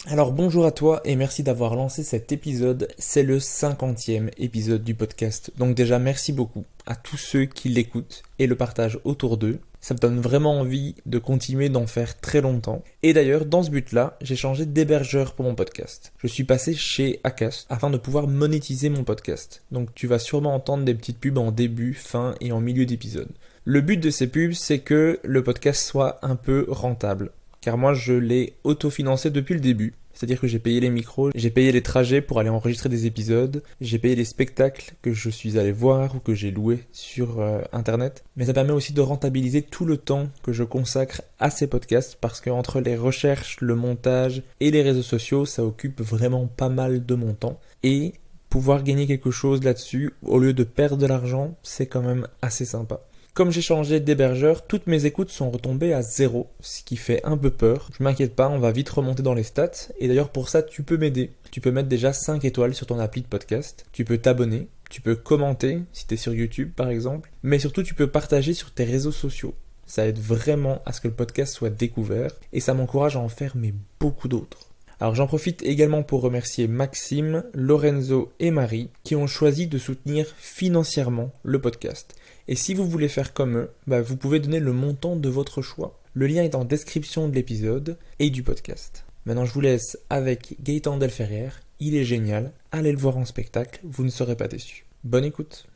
Alors bonjour à toi et merci d'avoir lancé cet épisode, c'est le 50e épisode du podcast. Donc déjà merci beaucoup à tous ceux qui l'écoutent et le partagent autour d'eux. Ça me donne vraiment envie de continuer d'en faire très longtemps. Et d'ailleurs, dans ce but-là, j'ai changé d'hébergeur pour mon podcast. Je suis passé chez Acast afin de pouvoir monétiser mon podcast. Donc tu vas sûrement entendre des petites pubs en début, fin et en milieu d'épisode. Le but de ces pubs, c'est que le podcast soit un peu rentable. Car moi, je l'ai autofinancé depuis le début. C'est-à-dire que j'ai payé les micros, j'ai payé les trajets pour aller enregistrer des épisodes, j'ai payé les spectacles que je suis allé voir ou que j'ai loués sur Internet. Mais ça permet aussi de rentabiliser tout le temps que je consacre à ces podcasts parce qu'entre les recherches, le montage et les réseaux sociaux, ça occupe vraiment pas mal de mon temps. Et pouvoir gagner quelque chose là-dessus, au lieu de perdre de l'argent, c'est quand même assez sympa. Comme j'ai changé d'hébergeur, toutes mes écoutes sont retombées à 0, ce qui fait un peu peur. Je m'inquiète pas, on va vite remonter dans les stats. Et d'ailleurs pour ça, tu peux m'aider. Tu peux mettre déjà 5 étoiles sur ton appli de podcast. Tu peux t'abonner. Tu peux commenter si tu es sur YouTube par exemple. Mais surtout, tu peux partager sur tes réseaux sociaux. Ça aide vraiment à ce que le podcast soit découvert. Et ça m'encourage à en faire beaucoup d'autres. Alors j'en profite également pour remercier Maxime, Lorenzo et Marie qui ont choisi de soutenir financièrement le podcast. Et si vous voulez faire comme eux, vous pouvez donner le montant de votre choix. Le lien est en description de l'épisode et du podcast. Maintenant je vous laisse avec Gaëtan Delferrière, il est génial, allez le voir en spectacle, vous ne serez pas déçus. Bonne écoute.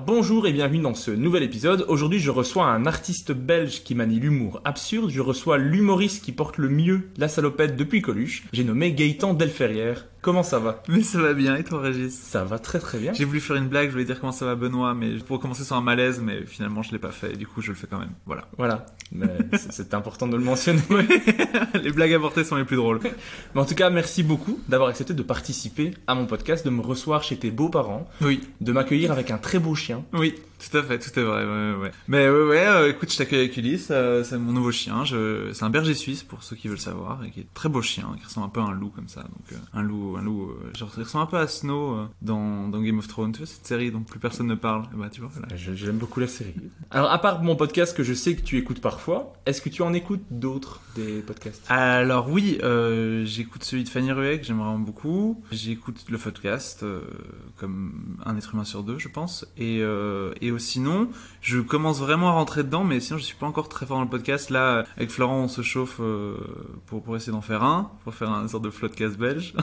Bonjour et bienvenue dans ce nouvel épisode. Aujourd'hui, je reçois un artiste belge qui manie l'humour absurde. Je reçois l'humoriste qui porte le mieux la salopette depuis Coluche. J'ai nommé Gaëtan Delferrière. Comment ça va ? Mais ça va bien, et toi Régis ? Ça va très très bien. J'ai voulu faire une blague, je voulais dire comment ça va Benoît, mais pour commencer sur un malaise, mais finalement je l'ai pas fait, et du coup je le fais quand même. Voilà. Mais c'est important de le mentionner. Les blagues avortées sont les plus drôles. Mais en tout cas, merci beaucoup d'avoir accepté de participer à mon podcast, de me recevoir chez tes beaux-parents, Oui. de m'accueillir avec un très beau chien. Oui, tout à fait, tout est vrai, ouais. Mais écoute, je t'accueille avec Ulysse, c'est mon nouveau chien, c'est un berger suisse pour ceux qui veulent savoir, et qui est très beau chien, qui ressemble un peu à un loup comme ça, donc un loup, genre il ressemble un peu à Snow dans Game of Thrones, tu vois cette série dont plus personne ne parle, tu vois, voilà. J'aime beaucoup la série. Alors à part mon podcast que je sais que tu écoutes parfois, est-ce que tu en écoutes d'autres des podcasts ? Alors oui, j'écoute celui de Fanny Ruet que j'aime vraiment beaucoup, j'écoute le podcast comme un être humain sur deux je pense, et sinon je commence vraiment à rentrer dedans, mais sinon je suis pas encore très fort dans le podcast. Là avec Florent on se chauffe pour essayer d'en faire pour faire un sorte de floodcast belge.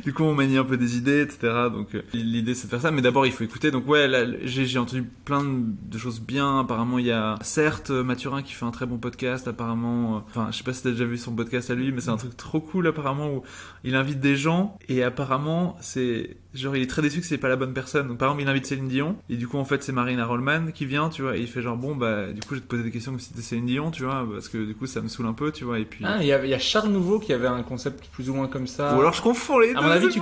Du coup on manie un peu des idées, etc. Donc l'idée c'est de faire ça, mais d'abord il faut écouter. Donc ouais, là, j'ai entendu plein de choses bien. Apparemment il y a certes Mathurin qui fait un très bon podcast apparemment, enfin je sais pas si t'as déjà vu son podcast à lui, mais c'est un truc trop cool apparemment où il invite des gens, et apparemment c'est genre il est très déçu que c'est pas la bonne personne. Donc par exemple il invite Céline Dion, et du coup en fait c'est Marina Rollman qui vient, tu vois, et il fait genre bon du coup je vais te poser des questions comme si c'était Céline Dion, tu vois, parce que du coup ça me saoule un peu, tu vois, et puis il y a Charles Nouveau qui avait un concept plus ou moins comme ça. ou alors je confonds les deux. À mon avis tu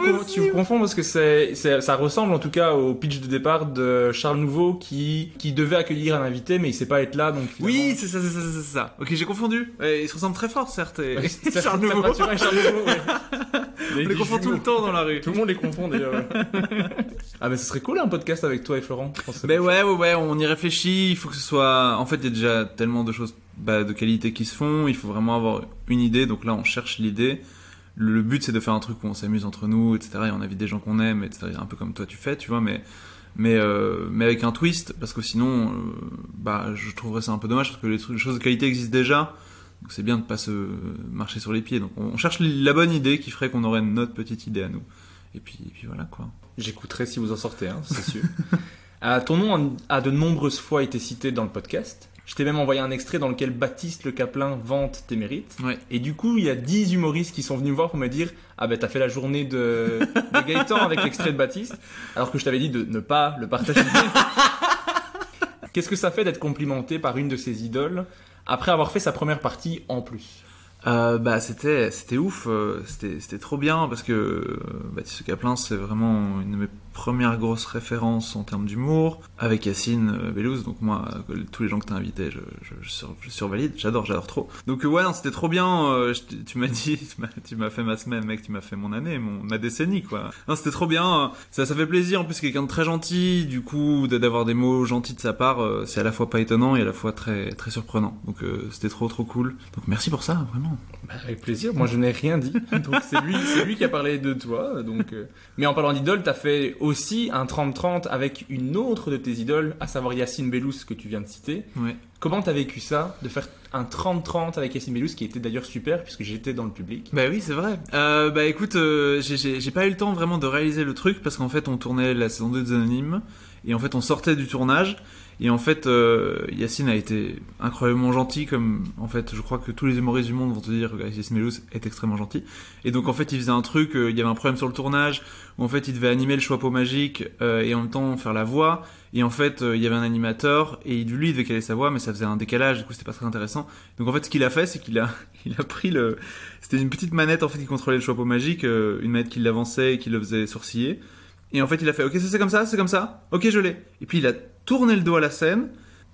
confonds parce que ça ressemble en tout cas au pitch de départ de Charles Nouveau qui devait accueillir un invité mais il sait pas être là, donc finalement... Oui, c'est ça. Ok, j'ai confondu. Ils se ressemblent très fort certes, et Charles Nouveau. Charles Nouveau, ouais. On les confond tout le temps dans la rue. Tout le monde les confond d'ailleurs. Ah mais ce serait cool un podcast avec toi et Florent. Mais ouais, on y réfléchit. Il faut que ce soit. En fait, il y a déjà tellement de choses de qualité qui se font. Il faut vraiment avoir une idée. Donc là, on cherche l'idée. Le but, c'est de faire un truc où on s'amuse entre nous, etc. Et on invite des gens qu'on aime, etc. Un peu comme toi tu fais, tu vois. Mais avec un twist, parce que sinon, je trouverais ça un peu dommage parce que les choses de qualité existent déjà. Donc c'est bien de pas se marcher sur les pieds. Donc on cherche la bonne idée qui ferait qu'on aurait notre petite idée à nous. Et puis voilà quoi. J'écouterai si vous en sortez, c'est sûr. Ton nom a de nombreuses fois été cité dans le podcast. Je t'ai même envoyé un extrait dans lequel Baptiste Le Caplin vante tes mérites. Ouais. Et du coup, il y a 10 humoristes qui sont venus me voir pour me dire « Ah t'as fait la journée de Gaëtan avec l'extrait de Baptiste. » Alors que je t'avais dit de ne pas le partager. Qu'est-ce que ça fait d'être complimenté par une de ses idoles après avoir fait sa première partie en plus ? Bah c'était ouf, c'était trop bien parce que Baptiste Caplin c'est vraiment une de mes premières grosses références en termes d'humour avec Yacine Bellouz, donc moi tous les gens que t'as invités je survalide, j'adore trop. Donc ouais non c'était trop bien, tu m'as dit tu m'as fait ma semaine mec, tu m'as fait mon année, ma décennie quoi. Non c'était trop bien, ça fait plaisir, en plus quelqu'un de très gentil, du coup d'avoir des mots gentils de sa part, c'est à la fois pas étonnant et à la fois très très surprenant. Donc c'était trop cool. Donc merci pour ça vraiment. Bah, avec plaisir, moi je n'ai rien dit. Donc c'est lui qui a parlé de toi. Donc, Mais en parlant d'idole, t'as fait aussi un 30-30 avec une autre de tes idoles, à savoir Yacine Bellouz que tu viens de citer. Ouais. Comment t'as vécu ça, de faire un 30-30 avec Yacine Bellouz, qui était d'ailleurs super puisque j'étais dans le public? Bah oui, c'est vrai. Bah écoute, j'ai pas eu le temps vraiment de réaliser le truc parce qu'en fait on tournait la saison 2 des Anonymes et en fait on sortait du tournage. Et en fait, Yacine a été incroyablement gentil, comme en fait, je crois que tous les humoristes du monde vont te dire que Yacine Bellouz est extrêmement gentil. Et donc en fait, il faisait un truc, il y avait un problème sur le tournage, où en fait, il devait animer le choix pot magique et en même temps faire la voix. Et en fait, il y avait un animateur et lui, il devait caler sa voix, mais ça faisait un décalage, du coup, c'était pas très intéressant. Donc en fait, ce qu'il a fait, c'est qu'il a pris c'était une petite manette en fait qui contrôlait le choix pot magique, une manette qui l'avançait et qui le faisait sourciller. Et en fait, il a fait, ok, c'est comme ça, ok, je l'ai. Et puis il a tourné le dos à la scène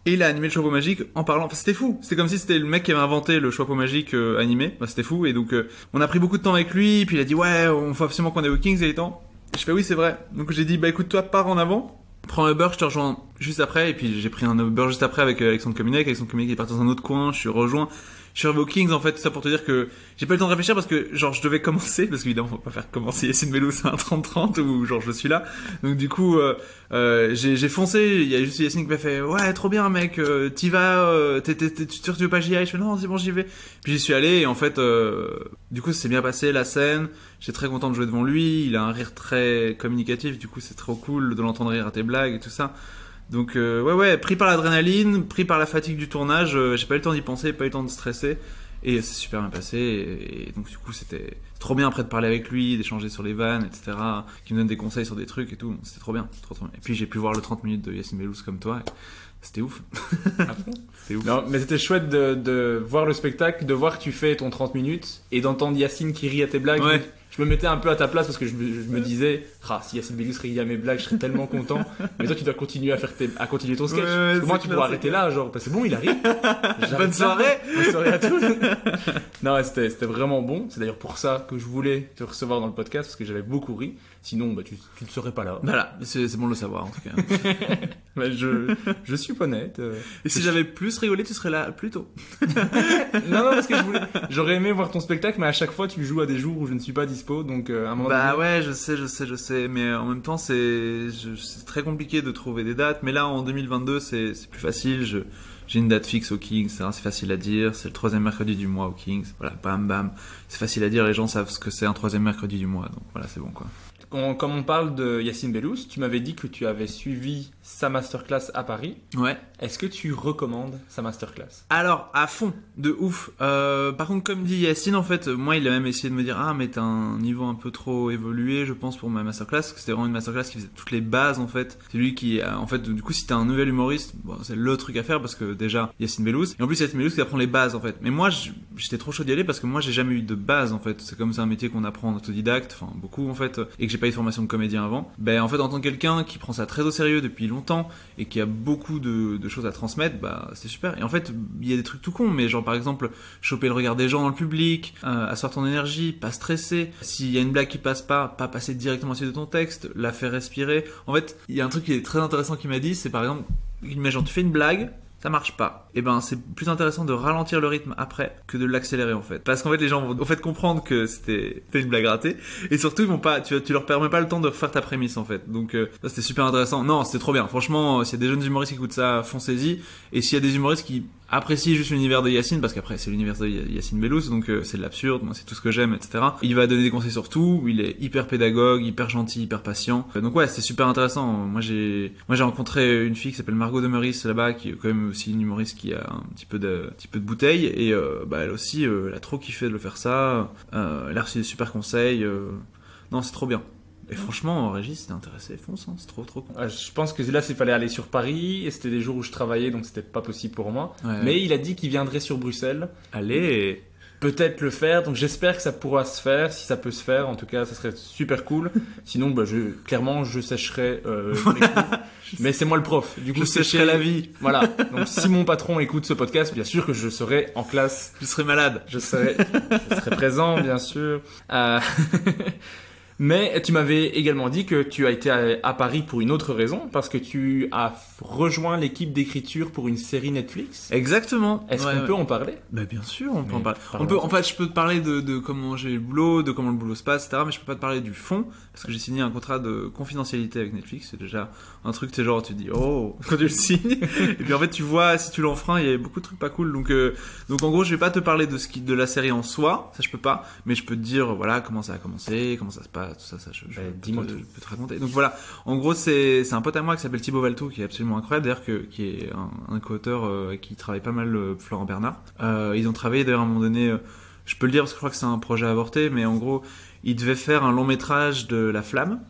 et il a animé le choix pot magique en parlant. Enfin, c'était fou. C'était comme si c'était le mec qui avait inventé le choix pot magique animé. Enfin, c'était fou. Et donc, on a pris beaucoup de temps avec lui. Puis il a dit, ouais, on faut absolument qu'on aille au Kings et les temps. Je fais, oui, c'est vrai. Donc j'ai dit, bah écoute, toi, pars en avant. Prends un Uber, je te rejoins juste après. Et puis j'ai pris un Uber juste après avec Alexandre Communic. Alexandre Communic est parti dans un autre coin. Je suis rejoint. Je suis arrivé au Kings, en fait, tout ça pour te dire que j'ai pas eu le temps de réfléchir parce que, genre, je devais commencer, parce qu'évidemment, on va pas faire commencer Yacine Bellouz à un 30-30 ou genre, je suis là. Donc, du coup, j'ai foncé, il y a juste Yacine qui m'a fait, ouais, trop bien, mec, t'y vas, t'es sûr que tu veux pas que j'y aille? Je fais, non, c'est bon, j'y vais. Puis j'y suis allé, et en fait, du coup, ça s'est bien passé, la scène. J'étais très content de jouer devant lui. Il a un rire très communicatif, du coup, c'est trop cool de l'entendre rire à tes blagues et tout ça. Donc ouais, pris par l'adrénaline, pris par la fatigue du tournage, j'ai pas eu le temps d'y penser, pas eu le temps de stresser, et c'est super bien passé, et donc du coup c'était trop bien après de parler avec lui, d'échanger sur les vannes, etc., qui me donne des conseils sur des trucs et tout, c'était trop bien, trop bien. Et puis j'ai pu voir le 30 minutes de Yacine Bellouz comme toi, et c'était ouf. C'était ouf. Non, mais c'était chouette de voir le spectacle, de voir que tu fais ton 30 minutes, et d'entendre Yacine qui rit à tes blagues. Ouais. Je me mettais un peu à ta place parce que je me disais, si Yacine Bellouz riait à mes blagues, je serais tellement content. Mais toi, tu dois continuer à continuer ton sketch. Ouais, parce que moi, tu pourrais arrêter là, genre, parce que c'est bon, il arrive. Bonne soirée. Bonne soirée à tous. Non, ouais, c'était vraiment bon. C'est d'ailleurs pour ça que je voulais te recevoir dans le podcast, parce que j'avais beaucoup ri. Sinon, tu ne serais pas là. Voilà, c'est bon de le savoir, en tout cas. Mais je suis honnête. Et si j'avais plus rigolé, tu serais là plus tôt. Non, parce que j'aurais aimé voir ton spectacle, mais à chaque fois, tu joues à des jours où je ne suis pas dispo, donc à un moment donné... Ouais, je sais, mais en même temps, c'est très compliqué de trouver des dates, mais là, en 2022, c'est plus facile, j'ai une date fixe au Kings, c'est facile à dire, c'est le 3e mercredi du mois au Kings, voilà, bam bam, c'est facile à dire, les gens savent ce que c'est un 3e mercredi du mois, donc voilà, c'est bon quoi. Comme on parle de Yacine Bellouz, tu m'avais dit que tu avais suivi sa masterclass à Paris. Ouais. Est-ce que tu recommandes sa masterclass? Alors, à fond, de ouf. Par contre, comme dit Yacine, en fait, moi, il a même essayé de me dire, mais t'as un niveau un peu trop évolué, je pense, pour ma masterclass, parce que c'était vraiment une masterclass qui faisait toutes les bases, en fait. C'est lui qui, en fait, du coup, si t'es un nouvel humoriste, c'est le truc à faire, parce que déjà, Yacine Bellouz, et en plus, Yacine Bellouz qui apprend les bases, en fait. Mais moi, j'étais trop chaud d'y aller, parce que moi, j'ai jamais eu de base, en fait. C'est comme c'est un métier qu'on apprend en autodidacte, enfin, beaucoup, en fait, et que j'ai pas eu de formation de comédien avant. En fait, en tant que quelqu'un qui prend ça très au sérieux depuis longtemps, et qui a beaucoup de choses à transmettre, c'est super. Et en fait, il y a des trucs tout cons, mais genre par exemple, choper le regard des gens dans le public, asseoir ton énergie, pas stresser. S'il y a une blague qui passe pas passer directement au-dessus de ton texte, la faire respirer. En fait, il y a un truc qui est très intéressant qu'il m'a dit, c'est par exemple, genre tu fais une blague, ça marche pas. Et c'est plus intéressant de ralentir le rythme après que de l'accélérer en fait. Parce qu'en fait les gens vont en fait comprendre que c'était une blague ratée et surtout ils vont pas tu leur permets pas le temps de refaire ta prémisse en fait. Donc ça c'était super intéressant. Non, c'était trop bien. Franchement, s'il y a des jeunes humoristes qui écoutent ça, foncez-y. Et s'il y a des humoristes qui apprécient juste l'univers de Yacine, parce qu'après c'est l'univers de Yacine Bellouz, donc c'est de l'absurde, moi c'est tout ce que j'aime, etc. Il va donner des conseils sur tout, il est hyper pédagogue, hyper gentil, hyper patient. Donc ouais, c'était super intéressant. Moi j'ai rencontré une fille qui s'appelle Margot de Meurice là-bas, qui est quand même aussi une humoriste qui a un petit peu de bouteille, et elle aussi, elle a trop kiffé de le faire ça. Elle a reçu des super conseils. Non, c'est trop bien. Et franchement, Régis, si t'es intéressé, fonce, c'est trop cool. Je pense que là, il fallait aller sur Paris, et c'était des jours où je travaillais, donc c'était pas possible pour moi. Ouais. Mais il a dit qu'il viendrait sur Bruxelles. Allez. peut-être le faire. Donc j'espère que ça pourra se faire. Si ça peut se faire, en tout cas, ça serait super cool. Sinon, clairement, je sécherai les cours. Mais c'est moi le prof. Du coup, je sécherai la vie. Voilà. Donc si mon patron écoute ce podcast, bien sûr que je serai en classe. Je serai malade. Je serai présent, bien sûr. Mais tu m'avais également dit que tu as été à Paris pour une autre raison, parce que tu as rejoint l'équipe d'écriture pour une série Netflix. Exactement. Est-ce qu'on peut en parler ? Bah bien sûr, on peut en parler. En fait, je peux te parler de comment j'ai le boulot, de comment le boulot se passe, etc. Mais je peux pas te parler du fond, parce que j'ai signé un contrat de confidentialité avec Netflix. C'est déjà un truc, c'est genre, tu te dis, oh, quand tu le signes. Et puis en fait, tu vois, si tu l'enfreins, il y a beaucoup de trucs pas cool. Donc en gros, je vais pas te parler de la série en soi, ça je peux pas, mais je peux te dire, voilà, comment ça a commencé, comment ça se passe, tout ça, dis-moi je peux te raconter. Donc voilà, en gros, c'est un pote à moi qui s'appelle Thibaut Valto, qui est absolument incroyable, d'ailleurs, qui est un co-auteur qui travaille pas mal Florent Bernard. Ils ont travaillé d'ailleurs à un moment donné, je peux le dire parce que je crois que c'est un projet avorté, mais en gros, ils devaient faire un long métrage de La Flamme.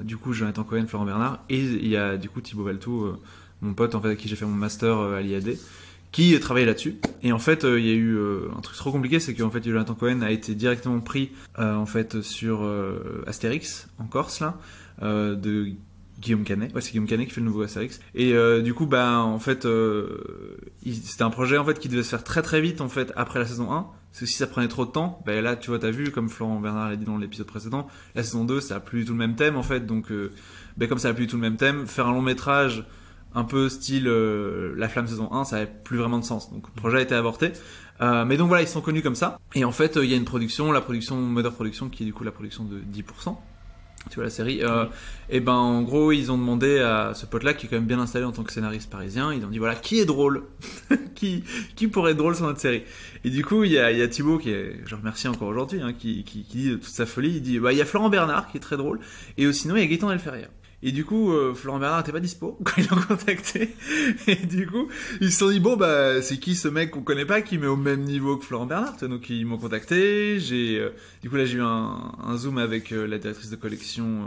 Du coup, Jonathan Cohen, Florent Bernard, et il y a du coup Thibaut Valto, mon pote en fait avec qui j'ai fait mon master à l'IAD, qui travaillait là-dessus. Et en fait, il y a eu un truc trop compliqué, c'est qu'en fait, Jonathan Cohen a été directement pris en fait sur Astérix en Corse là, de Guillaume Canet. Ouais, c'est Guillaume Canet qui fait le nouveau Astérix. Et du coup, en fait, c'était un projet en fait qui devait se faire très très vite en fait après la saison 1. Parce que si ça prenait trop de temps, là, tu vois, t'as vu, comme Florent Bernard l'a dit dans l'épisode précédent, la saison 2, ça a plus du tout le même thème en fait. Donc, comme ça a plus du tout le même thème, faire un long métrage un peu style La Flamme saison 1, ça n'avait plus vraiment de sens. Donc le projet a été avorté. Mais donc voilà, ils sont connus comme ça. Et en fait, il y a une production, la production Mother Production, qui est du coup la production de 10%. Tu vois la série. Et en gros, ils ont demandé à ce pote-là, qui est quand même bien installé en tant que scénariste parisien, ils ont dit voilà, qui est drôle qui pourrait être drôle sur notre série. Et du coup, il y a Thibaut, je remercie encore aujourd'hui, qui dit toute sa folie, il dit il y a Florent Bernard qui est très drôle, et sinon il y a Gaëtan Delferrière. Et du coup, Florent Bernard n'était pas dispo quand ils l'ont contacté. Et du coup, ils se sont dit c'est qui ce mec qu'on connaît pas qui met au même niveau que Florent Bernard. Donc ils m'ont contacté. Du coup là j'ai eu un zoom avec la directrice de collection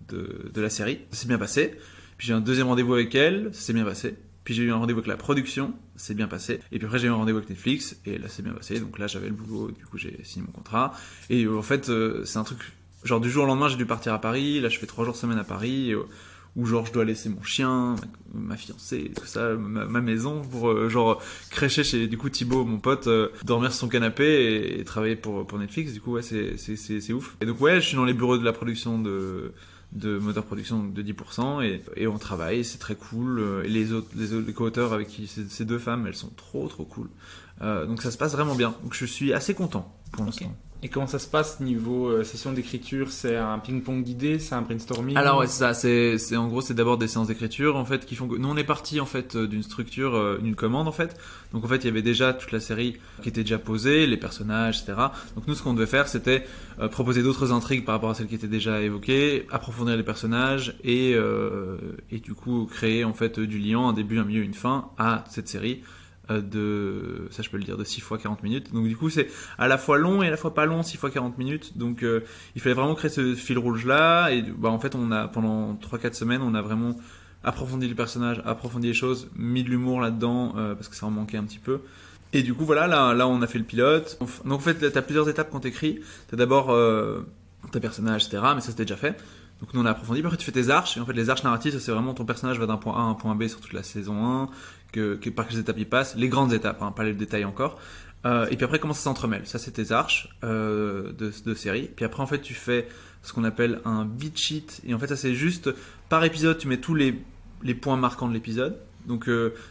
de la série. Ça s'est bien passé. Puis j'ai eu un deuxième rendez-vous avec elle. Ça s'est bien passé. Puis j'ai eu un rendez-vous avec la production. Ça s'est bien passé. Et puis après j'ai eu un rendez-vous avec Netflix. Et là c'est bien passé. Donc là j'avais le boulot. Du coup j'ai signé mon contrat. Et en fait c'est un truc. Genre du jour au lendemain j'ai dû partir à Paris, là je fais 3 jours semaine à Paris, où genre je dois laisser mon chien, ma fiancée, tout ça, ma maison, pour genre crècher chez du coup Thibaut, mon pote, dormir sur son canapé et travailler pour Netflix. Du coup ouais c'est ouf. Et donc ouais je suis dans les bureaux de la production de Moteur Production de 10% et on travaille, c'est très cool. Et les co-auteurs avec qui ces deux femmes, elles sont trop cool. Donc ça se passe vraiment bien. Donc je suis assez content pour l'instant. Et comment ça se passe niveau session d'écriture ? C'est un ping-pong d'idées, c'est un brainstorming ? Alors ouais, c'est ça. C'est en gros c'est d'abord des séances d'écriture en fait qui font que nous on est parti en fait d'une structure, d'une commande en fait. Donc en fait il y avait déjà toute la série qui était déjà posée, les personnages, etc. Donc nous ce qu'on devait faire c'était proposer d'autres intrigues par rapport à celles qui étaient déjà évoquées, approfondir les personnages et du coup créer en fait du lien, un début, un milieu, une fin à cette série. Ça je peux le dire, de 6 fois 40 minutes. Donc du coup c'est à la fois long et à la fois pas long, 6 fois 40 minutes. Donc il fallait vraiment créer ce fil rouge là. Et en fait on a pendant 3-4 semaines on a vraiment approfondi les personnages, approfondi les choses, mis de l'humour là-dedans parce que ça en manquait un petit peu. Et du coup voilà, là on a fait le pilote. Donc en fait t'as plusieurs étapes quand t'écris. T'as d'abord tes personnages, etc. Mais ça c'était déjà fait. Donc nous on a approfondi, puis après tu fais tes arches, et en fait les arches narratives, ça c'est vraiment ton personnage va d'un point A à un point B sur toute la saison 1, par quelles étapes il passe, les grandes étapes, pas les détails encore. Et puis après comment ça s'entremêle, ça c'est tes arches de série. Puis après en fait tu fais ce qu'on appelle un beat sheet, et en fait ça c'est juste par épisode tu mets tous les points marquants de l'épisode. Donc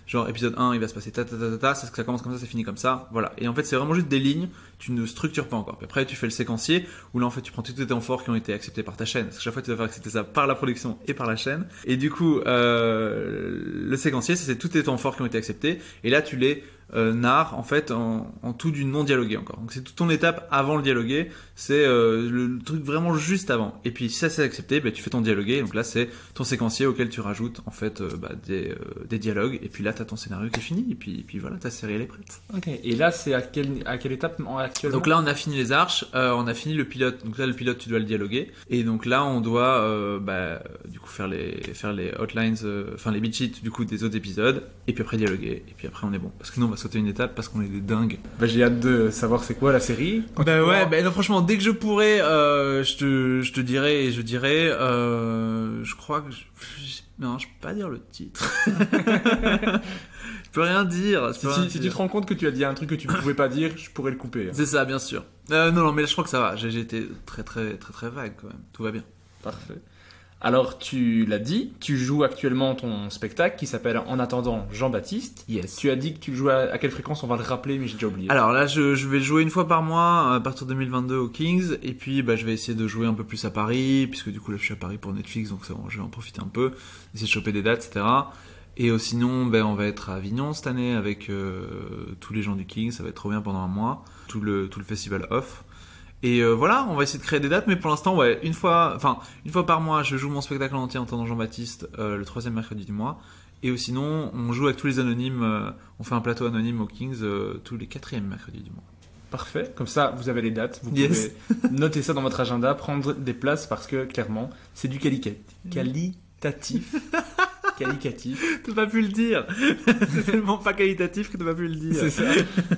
genre épisode 1 il va se passer ça commence comme ça finit comme ça, voilà. Et en fait c'est vraiment juste des lignes, tu ne structures pas encore. Puis après tu fais le séquencier où là en fait tu prends tous tes temps forts qui ont été acceptés par ta chaîne, parce que chaque fois tu vas faire accepter ça par la production et par la chaîne. Et du coup le séquencier c'est tous tes temps forts qui ont été acceptés, et là tu les narres en fait en tout du non dialogué encore. Donc c'est toute ton étape avant le dialogué, c'est le truc vraiment juste avant. Et puis si ça c'est accepté, tu fais ton dialogué, donc là c'est ton séquencier auquel tu rajoutes en fait des dialogues, et puis là t'as ton scénario qui est fini, et puis voilà, ta série elle est prête. Ok. Et là c'est à quelle étape actuellement ? Donc là on a fini les arches, on a fini le pilote. Donc là le pilote tu dois le dialoguer, et donc là on doit du coup faire les outlines, les beat sheets du coup des autres épisodes, et puis après dialoguer, et puis après on est bon. Parce que nous on va sauter une étape parce qu'on est des dingues. Bah, j'ai hâte de savoir c'est quoi la série. Bah ouais, bah non, franchement, dès que je pourrai, je te dirai et je dirai, je crois que non, je peux pas dire le titre. Je peux rien dire. Si tu te rends compte que tu as dit un truc que tu pouvais pas dire, je pourrais le couper. C'est ça, bien sûr. Non, mais je crois que ça va. J'ai été très vague quand même. Tout va bien. Parfait. Alors, tu l'as dit, tu joues actuellement ton spectacle qui s'appelle En attendant Jean-Baptiste. Yes. Tu as dit que tu joues à quelle fréquence, on va le rappeler, mais j'ai déjà oublié. Alors là, je vais jouer une fois par mois à partir de 2022 au Kings. Et puis, je vais essayer de jouer un peu plus à Paris, puisque du coup, là, je suis à Paris pour Netflix, donc ça, je vais en profiter un peu, essayer de choper des dates, etc. Et sinon, on va être à Avignon cette année avec tous les gens du Kings. Ça va être trop bien pendant un mois. Tout le festival off. Et voilà, on va essayer de créer des dates, mais pour l'instant, ouais, une fois par mois, je joue mon spectacle en entier en attendant Jean-Baptiste le 3e mercredi du mois. Et sinon, on joue avec tous les anonymes, on fait un plateau anonyme au Kings tous les 4e mercredis du mois. Parfait, comme ça vous avez les dates, vous pouvez noter ça dans votre agenda, prendre des places parce que clairement, c'est du qualitatif. Qualitatif. T'as pas pu le dire. C'est tellement pas qualitatif que t'as pas pu le dire. C'est ça.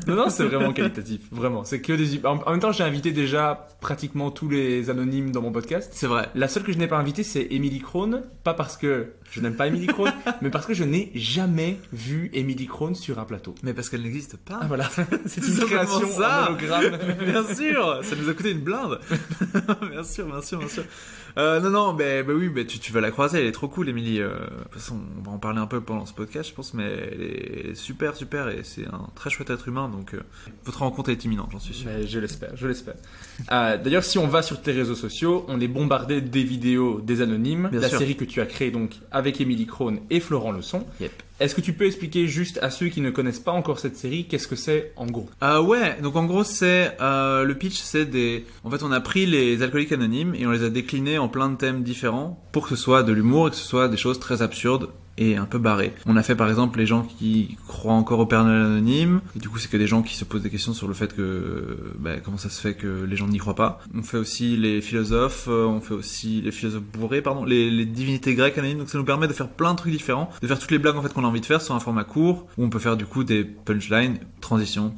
Non, c'est vraiment qualitatif. Vraiment. C'est que des. En même temps, j'ai invité déjà pratiquement tous les anonymes dans mon podcast. C'est vrai. La seule que je n'ai pas invitée, c'est Émilie Krohn. Pas parce que je n'aime pas Émilie Krohn, mais parce que je n'ai jamais vu Émilie Krohn sur un plateau. Mais parce qu'elle n'existe pas. Ah voilà. C'est une Tout création simplement ça. en hologramme. Bien sûr. Ça nous a coûté une blinde. Bien sûr. Non, oui, tu vas la croiser. Elle est trop cool, Émilie. De toute façon, on va en parler un peu pendant ce podcast, je pense, mais elle est super, et c'est un très chouette être humain, donc votre rencontre est imminente, j'en suis sûr. Mais je l'espère. D'ailleurs, si on va sur tes réseaux sociaux, on est bombardé des vidéos des anonymes, Bien la sûr. série que tu as créée donc avec Émilie Krohn et Florent Leçon. Yep. Est-ce que tu peux expliquer juste à ceux qui ne connaissent pas encore cette série, qu'est-ce que c'est en gros? Ouais, donc en gros c'est le pitch, c'est en fait on a pris les alcooliques anonymes et on les a déclinés en plein de thèmes différents pour que ce soit de l'humour et que ce soit des choses très absurdes et un peu barrées. On a fait par exemple les gens qui croient encore au Père Noël anonyme, et du coup c'est que des gens qui se posent des questions sur le fait que comment ça se fait que les gens n'y croient pas. On fait aussi les philosophes, bourrés, les divinités grecques anonymes, donc ça nous permet de faire plein de trucs différents, de faire toutes les blagues en fait qu'on a envie de faire sur un format court, où on peut faire du coup des punchlines, transition,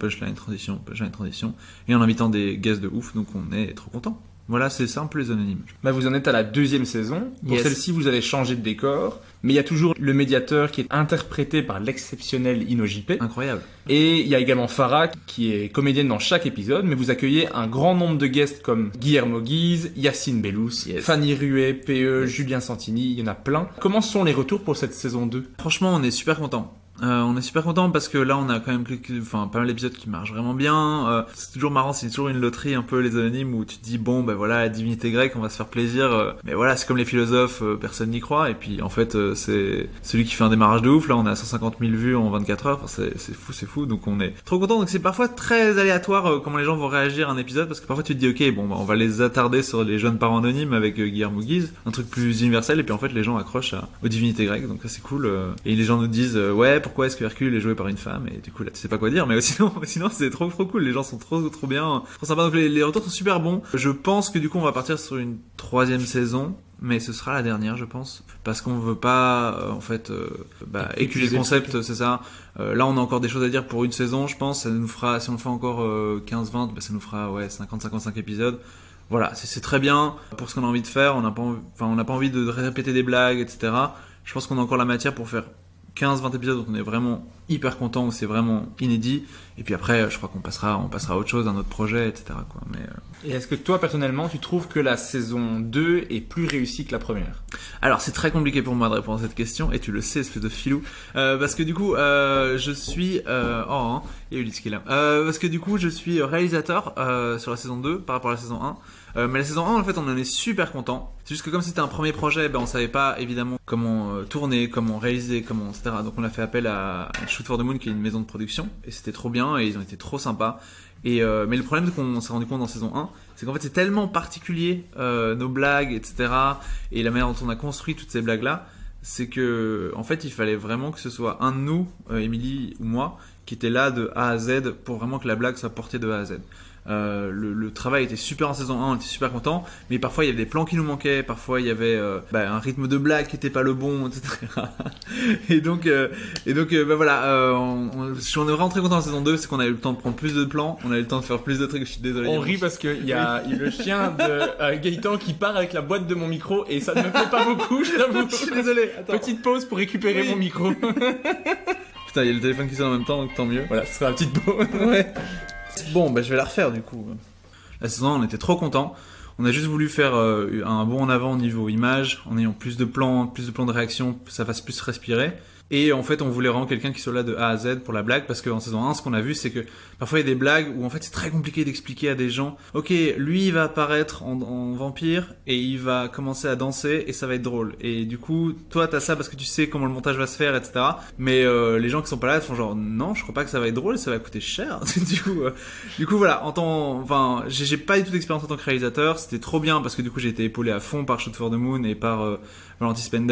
et en invitant des guests de ouf, donc on est trop content. Voilà, c'est simple les anonymes. Vous en êtes à la 2e saison. Pour Yes. celle-ci, vous allez changer de décor. Mais il y a toujours le médiateur qui est interprété par l'exceptionnel Ino JP. Incroyable. Et il y a également Farah qui est comédienne dans chaque épisode. Mais vous accueillez un grand nombre de guests comme Guillermo Guise, Yacine Bellous, Yes. Fanny Ruet, PE, Julien Santini. Il y en a plein. Comment sont les retours pour cette saison 2? Franchement, on est super content. On est super content parce que là on a quand même pas mal d'épisodes qui marchent vraiment bien. C'est toujours marrant, c'est toujours une loterie un peu les anonymes où tu te dis voilà, la divinité grecque, on va se faire plaisir. Mais voilà, c'est comme les philosophes, personne n'y croit. Et puis en fait c'est celui qui fait un démarrage de ouf. Là on a 150 000 vues en 24 heures. Enfin, c'est fou. Donc on est trop content. Donc c'est parfois très aléatoire comment les gens vont réagir à un épisode, parce que parfois tu te dis ok on va les attarder sur les jeunes parents anonymes avec Guillermo Guise, un truc plus universel. Et puis en fait les gens accrochent aux divinités grecques. Donc ça c'est cool. Et les gens nous disent ouais, pourquoi est-ce que Hercule est joué par une femme, et du coup là tu sais pas quoi dire, mais sinon c'est trop cool, les gens sont trop bien, trop sympas, donc les retours sont super bons. Je pense que du coup on va partir sur une 3e saison, mais ce sera la dernière je pense, parce qu'on veut pas éculer le concept, c'est ça. Là on a encore des choses à dire pour une saison, je pense. Ça nous fera, si on le fait encore 15-20, ça nous fera 50-55 épisodes. Voilà, c'est très bien pour ce qu'on a envie de faire. On n'a pas envie de répéter des blagues, etc. Je pense qu'on a encore la matière pour faire 15-20 épisodes, donc on est vraiment hyper content, c'est vraiment inédit. Et puis après, je crois qu'on passera à autre chose, à un autre projet, etc. quoi. Et est-ce que toi, personnellement, tu trouves que la saison 2 est plus réussie que la première? Alors, c'est très compliqué pour moi de répondre à cette question, et tu le sais, espèce de filou. Parce que du coup, je suis... il y a Ulysse qui est là. Parce que du coup, je suis réalisateur sur la saison 2 par rapport à la saison 1. Mais la saison 1, en fait, on en est super content. C'est juste que comme c'était un premier projet, on savait pas évidemment comment tourner, comment réaliser, etc. Donc on a fait appel à Shoot for the Moon, qui est une maison de production, et c'était trop bien, et ils ont été trop sympas. Mais le problème qu'on s'est rendu compte dans saison 1, c'est qu'en fait c'est tellement particulier, nos blagues, etc. Et la manière dont on a construit toutes ces blagues-là, c'est que en fait il fallait vraiment que ce soit un de nous, Émilie ou moi, qui était là de A à Z pour vraiment que la blague soit portée de A à Z. Le travail était super en saison 1, on était super content, mais parfois il y avait des plans qui nous manquaient, parfois il y avait un rythme de blague qui était pas le bon, etc. et donc voilà, si on est vraiment très content en saison 2, c'est qu'on a eu le temps de prendre plus de plans, on a eu le temps de faire plus de trucs. Je suis désolé. On rit parce qu'il y a le chien de Gaëtan qui part avec la boîte de mon micro et ça ne me plaît pas beaucoup, je t'avoue. Je suis désolé. Attends. Petite pause pour récupérer mon micro. Putain, il y a le téléphone qui sonne en même temps, donc tant mieux. Voilà, ce sera la petite pause. Ouais. Bon, bah je vais la refaire du coup. La saison 1, on était trop contents. On a juste voulu faire un bond en avant au niveau image, en ayant plus de plans de réaction, ça fasse plus respirer. Et en fait, on voulait vraiment quelqu'un qui soit là de A à Z pour la blague, parce qu'en saison 1, ce qu'on a vu, c'est que parfois il y a des blagues où en fait c'est très compliqué d'expliquer à des gens. Ok, lui il va apparaître en vampire et il va commencer à danser et ça va être drôle. Et du coup, toi t'as ça parce que tu sais comment le montage va se faire, etc. Mais les gens qui sont pas là font genre non, je crois pas que ça va être drôle et ça va coûter cher. du coup voilà. J'ai pas du tout d'expérience en tant que réalisateur. C'était trop bien parce que du coup j'ai été épaulé à fond par Shoot for the Moon et par Valentine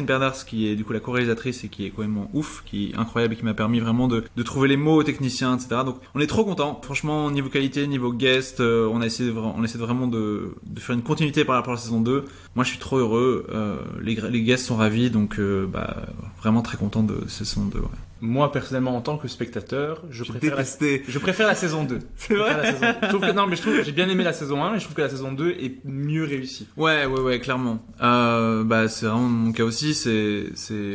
Penders qui est du coup la co-réalisatrice et qui est quand même ouf, qui est incroyable et qui m'a permis vraiment de trouver les mots aux techniciens, etc. Donc on est trop contents. Franchement, niveau qualité, niveau guest, on essaie vraiment de faire une continuité par rapport à la saison 2. Moi je suis trop heureux, les guests sont ravis, donc vraiment très content de cette saison 2. Ouais. Moi, personnellement, en tant que spectateur, je préfère la saison 2. C'est vrai. Je trouve que j'ai bien aimé la saison 1 et je trouve que la saison 2 est mieux réussie. Ouais, clairement. C'est vraiment mon cas aussi.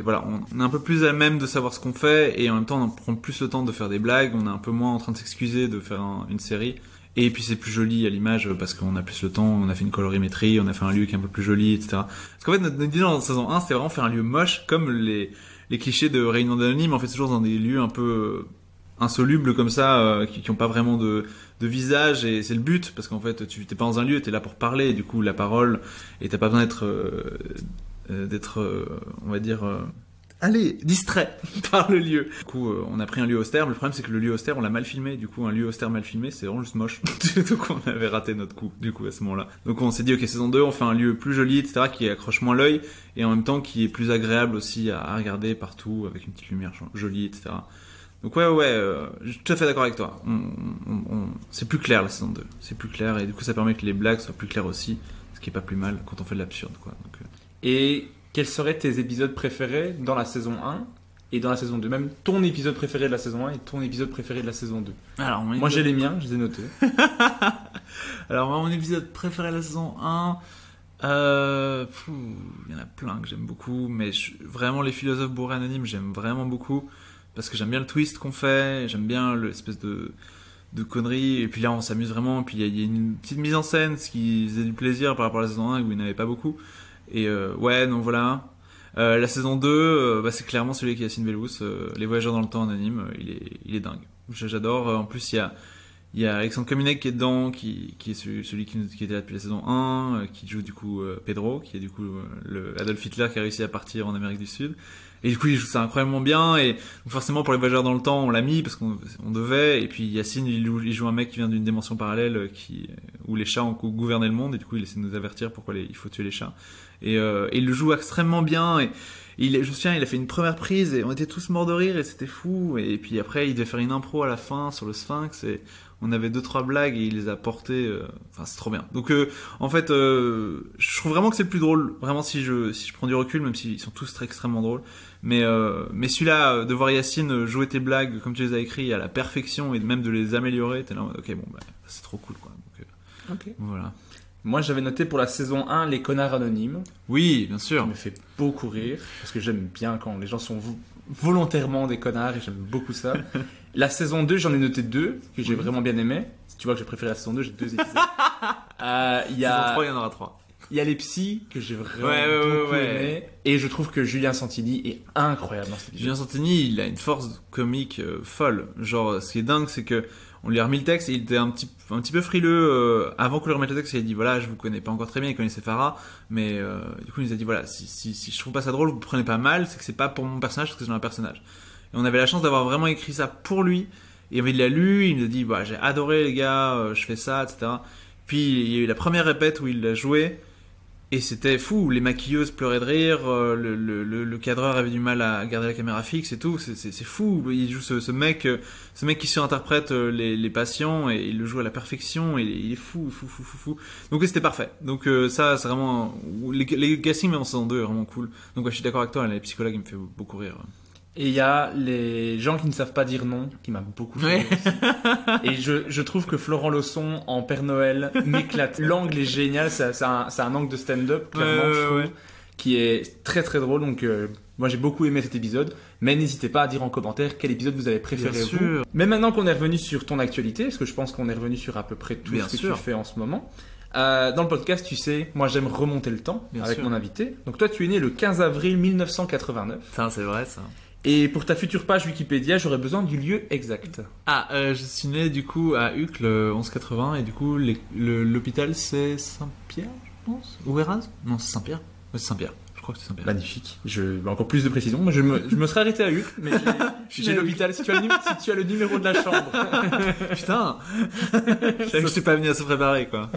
Voilà, on est un peu plus à même de savoir ce qu'on fait et en même temps, on prend plus le temps de faire des blagues. On est un peu moins en train de s'excuser de faire une série. Et puis c'est plus joli à l'image parce qu'on a plus le temps, on a fait une colorimétrie, on a fait un lieu qui est un peu plus joli, etc. Parce qu'en fait, notre idée dans la saison 1, c'était vraiment faire un lieu moche comme les clichés de Réunion d'anonymes, en fait, c'est toujours dans des lieux un peu insolubles comme ça, qui ont pas vraiment de visage, et c'est le but, parce qu'en fait, tu t'es pas dans un lieu, t'es là pour parler, et du coup, la parole, et t'as pas besoin d'être, on va dire, distrait par le lieu. Du coup, on a pris un lieu austère, mais le problème, c'est que le lieu austère, on l'a mal filmé, du coup, un lieu austère mal filmé, c'est vraiment juste moche. Donc, on avait raté notre coup, du coup, à ce moment-là. Donc, on s'est dit, ok, saison 2, on fait un lieu plus joli, etc., qui accroche moins l'œil, et en même temps, qui est plus agréable aussi à regarder partout, avec une petite lumière jolie, etc. Donc, je suis tout à fait d'accord avec toi. C'est plus clair, la saison 2. C'est plus clair, et du coup, ça permet que les blagues soient plus claires aussi, ce qui est pas plus mal quand on fait de l'absurde, quoi. Donc, Et quels seraient tes épisodes préférés dans la saison 1 et dans la saison 2? Même ton épisode préféré de la saison 1 et ton épisode préféré de la saison 2. Alors, moi j'ai les miens, je les ai notés. Alors moi, mon épisode préféré de la saison 1, il y en a plein que j'aime beaucoup, mais vraiment les philosophes bourrés anonymes, j'aime vraiment beaucoup parce que j'aime bien le twist qu'on fait, j'aime bien l'espèce de conneries, et puis là on s'amuse vraiment, et puis il y a une petite mise en scène, ce qui faisait du plaisir par rapport à la saison 1 où il n'y en avait pas beaucoup. Et donc voilà. La saison 2, c'est clairement celui qui est Yacine Bellous, Les Voyageurs dans le temps anonyme, il est dingue. J'adore. En plus, il y a Alexandre Kominek qui est dedans, qui est celui qui était là depuis la saison 1, qui joue du coup Pedro, qui est du coup le Adolf Hitler qui a réussi à partir en Amérique du Sud. Et du coup, il joue ça incroyablement bien, et donc forcément pour Les Voyageurs dans le temps, on l'a mis parce qu'on devait, et puis Yacine, il joue un mec qui vient d'une dimension parallèle où les chats ont gouverné le monde, et du coup il essaie de nous avertir pourquoi il faut tuer les chats. Et il le joue extrêmement bien, et je me souviens, il a fait une première prise et on était tous morts de rire et c'était fou, et puis après il devait faire une impro à la fin sur le Sphinx et on avait 2-3 blagues et il les a portées, c'est trop bien. Donc en fait je trouve vraiment que c'est le plus drôle, vraiment si je prends du recul, même s'ils sont tous extrêmement drôles, mais celui-là, de voir Yacine jouer tes blagues comme tu les as écrits à la perfection et même de les améliorer, t'es là, ok, bon c'est trop cool, quoi. Donc voilà. Moi, j'avais noté pour la saison 1 les connards anonymes. Oui, bien sûr. Ça me fait beaucoup rire, parce que j'aime bien quand les gens sont volontairement des connards, et j'aime beaucoup ça. La saison 2, j'en ai noté 2, que j'ai vraiment bien aimé. Si tu vois que j'ai préféré la saison 2, j'ai 2 épisodes. Saison 3, il y en aura 3. Il y a les psys, que j'ai vraiment beaucoup aimé. Et je trouve que Julien Santini est incroyable dans cet épisode. Julien Santini, il a une force comique folle. Genre, ce qui est dingue, c'est que on lui a remis le texte et il était un petit peu frileux avant qu'on lui remette le texte. Il a dit voilà, je vous connais pas encore très bien, il connaissait Farah, mais du coup il nous a dit voilà, si je trouve pas ça drôle, vous prenez pas mal, c'est que c'est pas pour mon personnage, parce que c'est un personnage. Et on avait la chance d'avoir vraiment écrit ça pour lui, et il l'a lu, il nous a dit bah j'ai adoré les gars, je fais ça, etc. Puis il y a eu la première répète où il l'a joué, Et c'était fou, les maquilleuses pleuraient de rire, le cadreur avait du mal à garder la caméra fixe et tout, c'est fou. Il joue ce mec qui surinterprète les patients et il le joue à la perfection et il est fou. Donc c'était parfait. Donc ça c'est vraiment les castings même en saison 2 est vraiment cool. Donc ouais, je suis d'accord avec toi, les psychologues ils me fait beaucoup rire. Et il y a les gens qui ne savent pas dire non, qui m'a beaucoup fait rire aussi. Et je trouve que Florent Lausson en Père Noël m'éclate. L'angle est génial, c'est un angle de stand-up, clairement, je trouve, qui est très très drôle. Donc moi j'ai beaucoup aimé cet épisode, mais n'hésitez pas à dire en commentaire quel épisode vous avez préféré vous. Mais maintenant qu'on est revenu sur ton actualité, parce que je pense qu'on est revenu sur à peu près tout ce que tu fais en ce moment. Dans le podcast, tu sais, moi j'aime remonter le temps avec mon invité. Donc toi tu es né le 15 avril 1989. Ça c'est vrai ça. Et pour ta future page Wikipédia, j'aurais besoin du lieu exact. Je suis né du coup à Uccle, 1180, et du coup l'hôpital c'est Saint-Pierre, je pense. Ou Véraz ? Non, c'est Saint-Pierre. Ouais, c'est Saint-Pierre. Je crois que c'est Saint-Pierre. Magnifique. Encore plus de précision. Moi, je me serais arrêté à Uccle, mais j'ai l'hôpital. Si tu as le numéro de la chambre. Putain. Je savais que je suis pas venu à se préparer, quoi.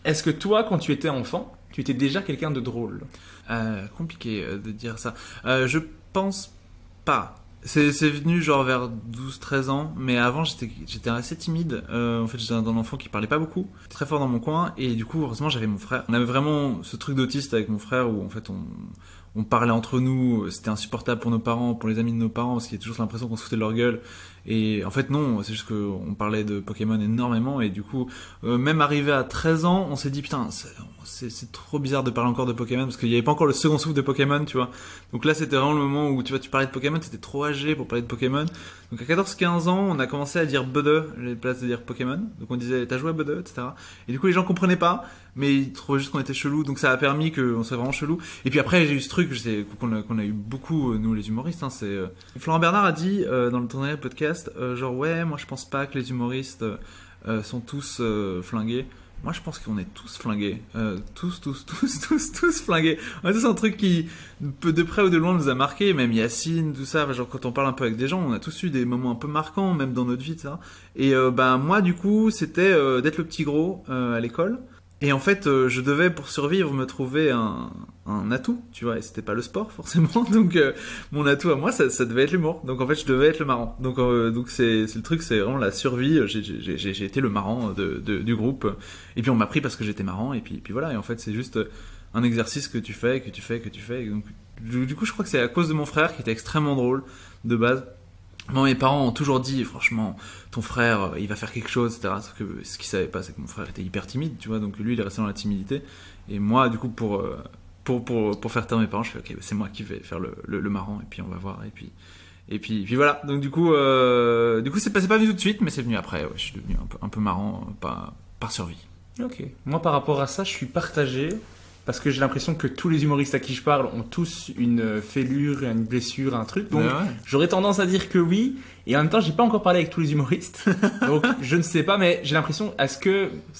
Est-ce que toi, quand tu étais enfant, tu étais déjà quelqu'un de drôle ? Compliqué de dire ça. Je pense pas. C'est venu genre vers 12-13 ans, mais avant j'étais assez timide. En fait, j'étais un enfant qui parlait pas beaucoup, très fort dans mon coin, et du coup, heureusement, j'avais mon frère. On avait vraiment ce truc d'autiste avec mon frère où en fait on parlait entre nous, c'était insupportable pour nos parents, pour les amis de nos parents, parce qu'il y a toujours l'impression qu'on se foutait de leur gueule. Et en fait non, c'est juste qu'on parlait de Pokémon énormément, et du coup, même arrivé à 13 ans, on s'est dit putain, c'est trop bizarre de parler encore de Pokémon, parce qu'il n'y avait pas encore le second souffle de Pokémon, tu vois. Donc là, c'était vraiment le moment où tu parlais de Pokémon, t'étais trop âgé pour parler de Pokémon. Donc à 14-15 ans, on a commencé à dire Bede, à la place de dire Pokémon. Donc on disait t'as joué à Bede, etc. Et du coup, les gens comprenaient pas, mais ils trouvaient juste qu'on était chelou, donc ça a permis qu'on soit vraiment chelou. Et puis après, j'ai eu ce truc, qu'on a eu beaucoup, nous les humoristes, hein, c'est... Florent Bernard a dit dans le tournoi podcast, genre ouais, moi je pense pas que les humoristes sont tous flingués. Moi je pense qu'on est tous flingués, tous flingués. On a tous un truc qui de près ou de loin nous a marqué, même Yacine, tout ça. Genre quand on parle un peu avec des gens, on a tous eu des moments un peu marquants, même dans notre vie, etc. Et moi du coup c'était d'être le petit gros à l'école. Et en fait, je devais, pour survivre, me trouver un atout, tu vois, et c'était pas le sport, forcément, donc mon atout à moi, ça devait être l'humour, donc en fait, je devais être le marrant, donc c'est le truc, c'est vraiment la survie, j'ai été le marrant du groupe, et puis on m'a pris parce que j'étais marrant, et puis voilà, et en fait, c'est juste un exercice que tu fais, et donc du coup, je crois que c'est à cause de mon frère, qui était extrêmement drôle, de base. Moi, mes parents ont toujours dit, franchement, ton frère, il va faire quelque chose, etc. Sauf que ce qu'ils savaient pas, c'est que mon frère était hyper timide, tu vois. Donc lui, il est resté dans la timidité. Et moi, du coup, pour faire taire mes parents, je fais, ok, c'est moi qui vais faire le marrant, et puis on va voir, et puis voilà. Donc du coup, c'est pas venu tout de suite, mais c'est venu après. Ouais, je suis devenu un peu marrant, par survie. Ok. Moi, par rapport à ça, je suis partagé. Parce que j'ai l'impression que tous les humoristes à qui je parle ont tous une fêlure, une blessure, un truc. Donc j'aurais tendance à dire que oui. Et en même temps, j'ai pas encore parlé avec tous les humoristes. Donc je ne sais pas, mais j'ai l'impression,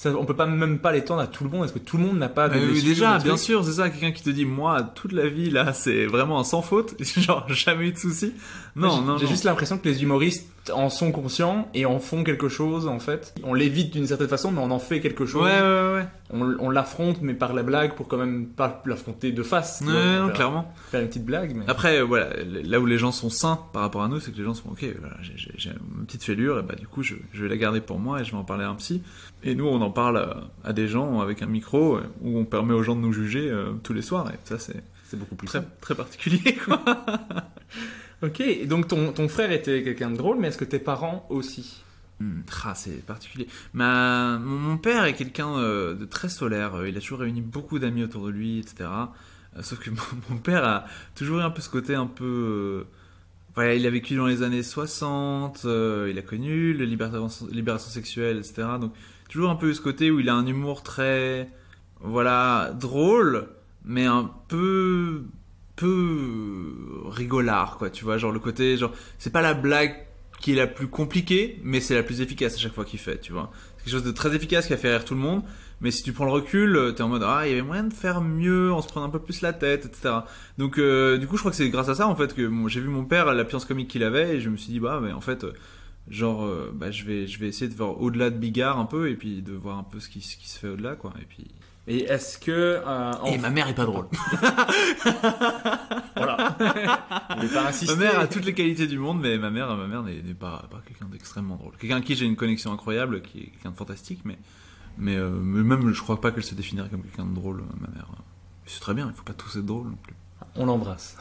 on peut même pas l'étendre à tout le monde. Est-ce que tout le monde n'a pas de blessure? Déjà, bien sûr, c'est ça. Quelqu'un qui te dit, moi, toute la vie, là, c'est vraiment sans faute. Genre, jamais eu de soucis. Non. J'ai juste l'impression que les humoristes en sont conscients et en font quelque chose, en fait. On l'évite d'une certaine façon, mais on en fait quelque chose. Ouais. On l'affronte, mais par la blague, pour quand même pas l'affronter de face. Non, clairement. Faire une petite blague. Mais... Après, voilà, là où les gens sont sains par rapport à nous, c'est que les gens sont ok, voilà, j'ai une petite fêlure, et bah du coup, je vais la garder pour moi et je vais en parler à un psy. Et nous, on en parle à des gens avec un micro où on permet aux gens de nous juger tous les soirs. Et ça, c'est beaucoup plus très, très particulier, quoi. Ok, et donc ton frère était quelqu'un de drôle, mais est-ce que tes parents aussi? C'est particulier. Mon père est quelqu'un de très solaire. Il a toujours réuni beaucoup d'amis autour de lui, etc. Sauf que mon père a toujours eu un peu ce côté un peu... Voilà, il a vécu dans les années 60, il a connu la libération sexuelle, etc. Donc toujours un peu eu ce côté où il a un humour très... Voilà, drôle, mais un peu rigolard, quoi, tu vois, genre le côté, genre, c'est pas la blague qui est la plus compliquée, mais c'est la plus efficace à chaque fois qu'il fait, tu vois. C'est quelque chose de très efficace qui a fait rire tout le monde, mais si tu prends le recul, t'es en mode, il y avait moyen de faire mieux, on se prend un peu plus la tête, etc. Donc, du coup, je crois que c'est grâce à ça, en fait, que j'ai vu mon père, la puissance comique qu'il avait, et je me suis dit, mais en fait, je vais essayer de voir au-delà de Bigard un peu, et puis de voir un peu ce qui se fait au-delà, quoi, et puis Et est-ce que... Et ma mère est pas drôle. Voilà. Je vais pas insister. Ma mère a toutes les qualités du monde, mais ma mère n'est pas quelqu'un d'extrêmement drôle. Quelqu'un à qui j'ai une connexion incroyable, qui est quelqu'un de fantastique, mais même je crois pas qu'elle se définirait comme quelqu'un de drôle, ma mère. C'est très bien, il faut pas tous être drôle non plus. On l'embrasse.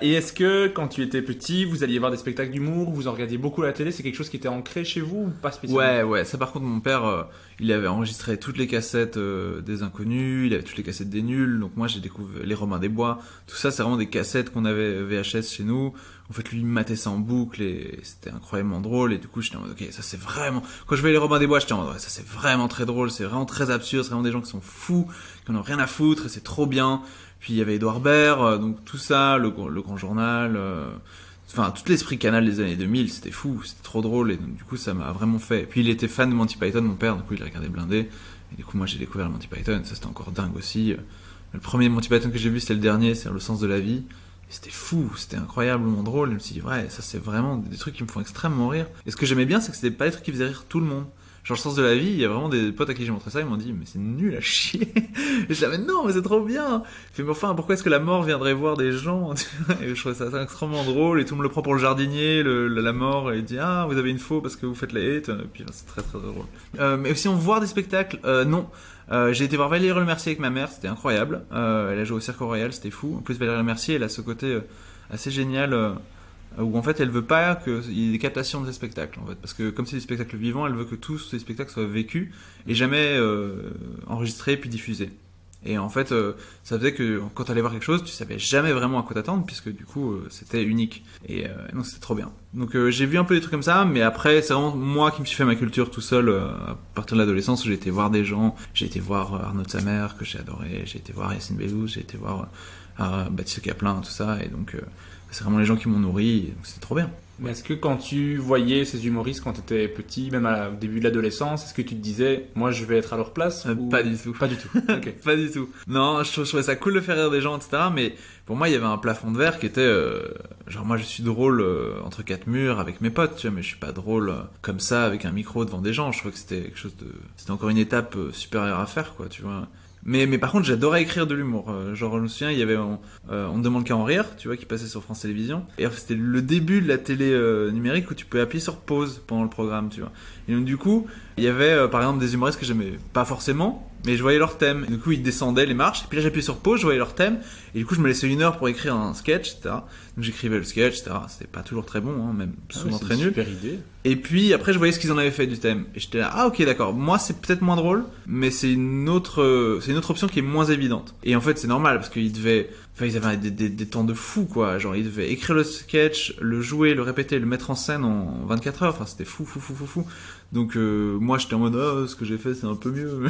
Et est-ce que quand tu étais petit, vous alliez voir des spectacles d'humour, vous en regardiez beaucoup à la télé, c'est quelque chose qui était ancré chez vous ou pas spécialement? Ouais, ça par contre mon père, il avait enregistré toutes les cassettes des Inconnus, il avait toutes les cassettes des Nuls, donc moi j'ai découvert les Robins des Bois, tout ça c'est vraiment des cassettes qu'on avait VHS chez nous. En fait lui il matait ça en boucle et c'était incroyablement drôle et du coup j'étais en mode ok ça c'est vraiment, quand je voyais les Robins des Bois j'étais en mode ouais, ça c'est vraiment très drôle, c'est vraiment très absurde, c'est vraiment des gens qui sont fous, qui en ont rien à foutre et c'est trop bien. Puis il y avait Edouard Baird, donc tout ça, le Grand Journal, enfin tout l'esprit Canal des années 2000, c'était fou, c'était trop drôle et donc du coup ça m'a vraiment fait. Et puis il était fan de Monty Python, mon père, du coup il regardait blindé et du coup moi j'ai découvert le Monty Python, ça c'était encore dingue aussi. Le premier Monty Python que j'ai vu c'était le dernier, c'est Le Sens de la Vie. Et c'était fou, c'était incroyablement drôle. Et je me suis dit ouais ça c'est vraiment des trucs qui me font extrêmement rire. Et ce que j'aimais bien c'est que c'était pas des trucs qui faisaient rire tout le monde. Genre Le Sens de la Vie, il y a vraiment des potes à qui j'ai montré ça, ils m'ont dit mais c'est nul à chier. Et je disais mais non mais c'est trop bien. Je fais mais enfin pourquoi est-ce que la mort viendrait voir des gens? Et je trouvais ça extrêmement drôle et tout le monde le prend pour le jardinier, la mort, et il dit ah vous avez une faux parce que vous faites les hate. Et puis c'est très très drôle. Mais aussi on voir des spectacles, non. J'ai été voir Valérie Lemercier avec ma mère, c'était incroyable. Elle a joué au Cirque Royal, c'était fou. En plus Valérie Lemercier, elle a ce côté assez génial où en fait elle veut pas qu'il y ait des captations de ses spectacles en fait, parce que comme c'est des spectacles vivants, elle veut que tous ces spectacles soient vécus et jamais enregistrés puis diffusés. Et en fait, ça faisait que quand t'allais voir quelque chose, tu savais jamais vraiment à quoi t'attendre, puisque du coup, c'était unique. Et non, c'était trop bien. Donc j'ai vu un peu des trucs comme ça, mais après, c'est vraiment moi qui me suis fait ma culture tout seul à partir de l'adolescence, où j'ai été voir des gens. J'ai été voir Arnaud de Samer, que j'ai adoré. J'ai été voir Yacine Bellous, j'ai été voir Baptiste Caplin, tout ça. Et donc, c'est vraiment les gens qui m'ont nourri, et donc c'était trop bien. Mais est-ce que quand tu voyais ces humoristes quand tu étais petit, même au début de l'adolescence, est-ce que tu te disais, moi je vais être à leur place ou... Pas du tout. Pas du tout. Okay. Pas du tout. Non, je trouvais ça cool de faire rire des gens, etc. Mais pour moi, il y avait un plafond de verre qui était... genre, moi je suis drôle entre quatre murs avec mes potes, tu vois, mais je suis pas drôle comme ça avec un micro devant des gens. Je trouvais que c'était quelque chose de... C'était encore une étape supérieure à faire, quoi, tu vois. Mais par contre, j'adorais écrire de l'humour. Genre, je me souviens, il y avait On ne demande qu'à en rire, tu vois, qui passait sur France Télévisions. Et c'était le début de la télé numérique où tu pouvais appuyer sur pause pendant le programme, tu vois. Et donc, du coup, il y avait, par exemple, des humoristes que j'aimais pas forcément, mais je voyais leur thème. Et du coup, ils descendaient les marches. Et puis là, j'appuyais sur pause, je voyais leur thème. Et du coup, je me laissais 1 heure pour écrire un sketch, etc. Donc, j'écrivais le sketch, etc. C'était pas toujours très bon, hein, même souvent très nul. Super idée. Et puis après, je voyais ce qu'ils en avaient fait du thème. Et j'étais là, ah ok, d'accord. Moi, c'est peut-être moins drôle, mais c'est une autre option qui est moins évidente. Et en fait, c'est normal parce qu'ils devaient, enfin, ils avaient des temps de fou, quoi. Genre, ils devaient écrire le sketch, le jouer, le répéter, le mettre en scène en 24 heures. Enfin, c'était fou. Donc, moi, j'étais en mode, oh, ce que j'ai fait, c'est un peu mieux.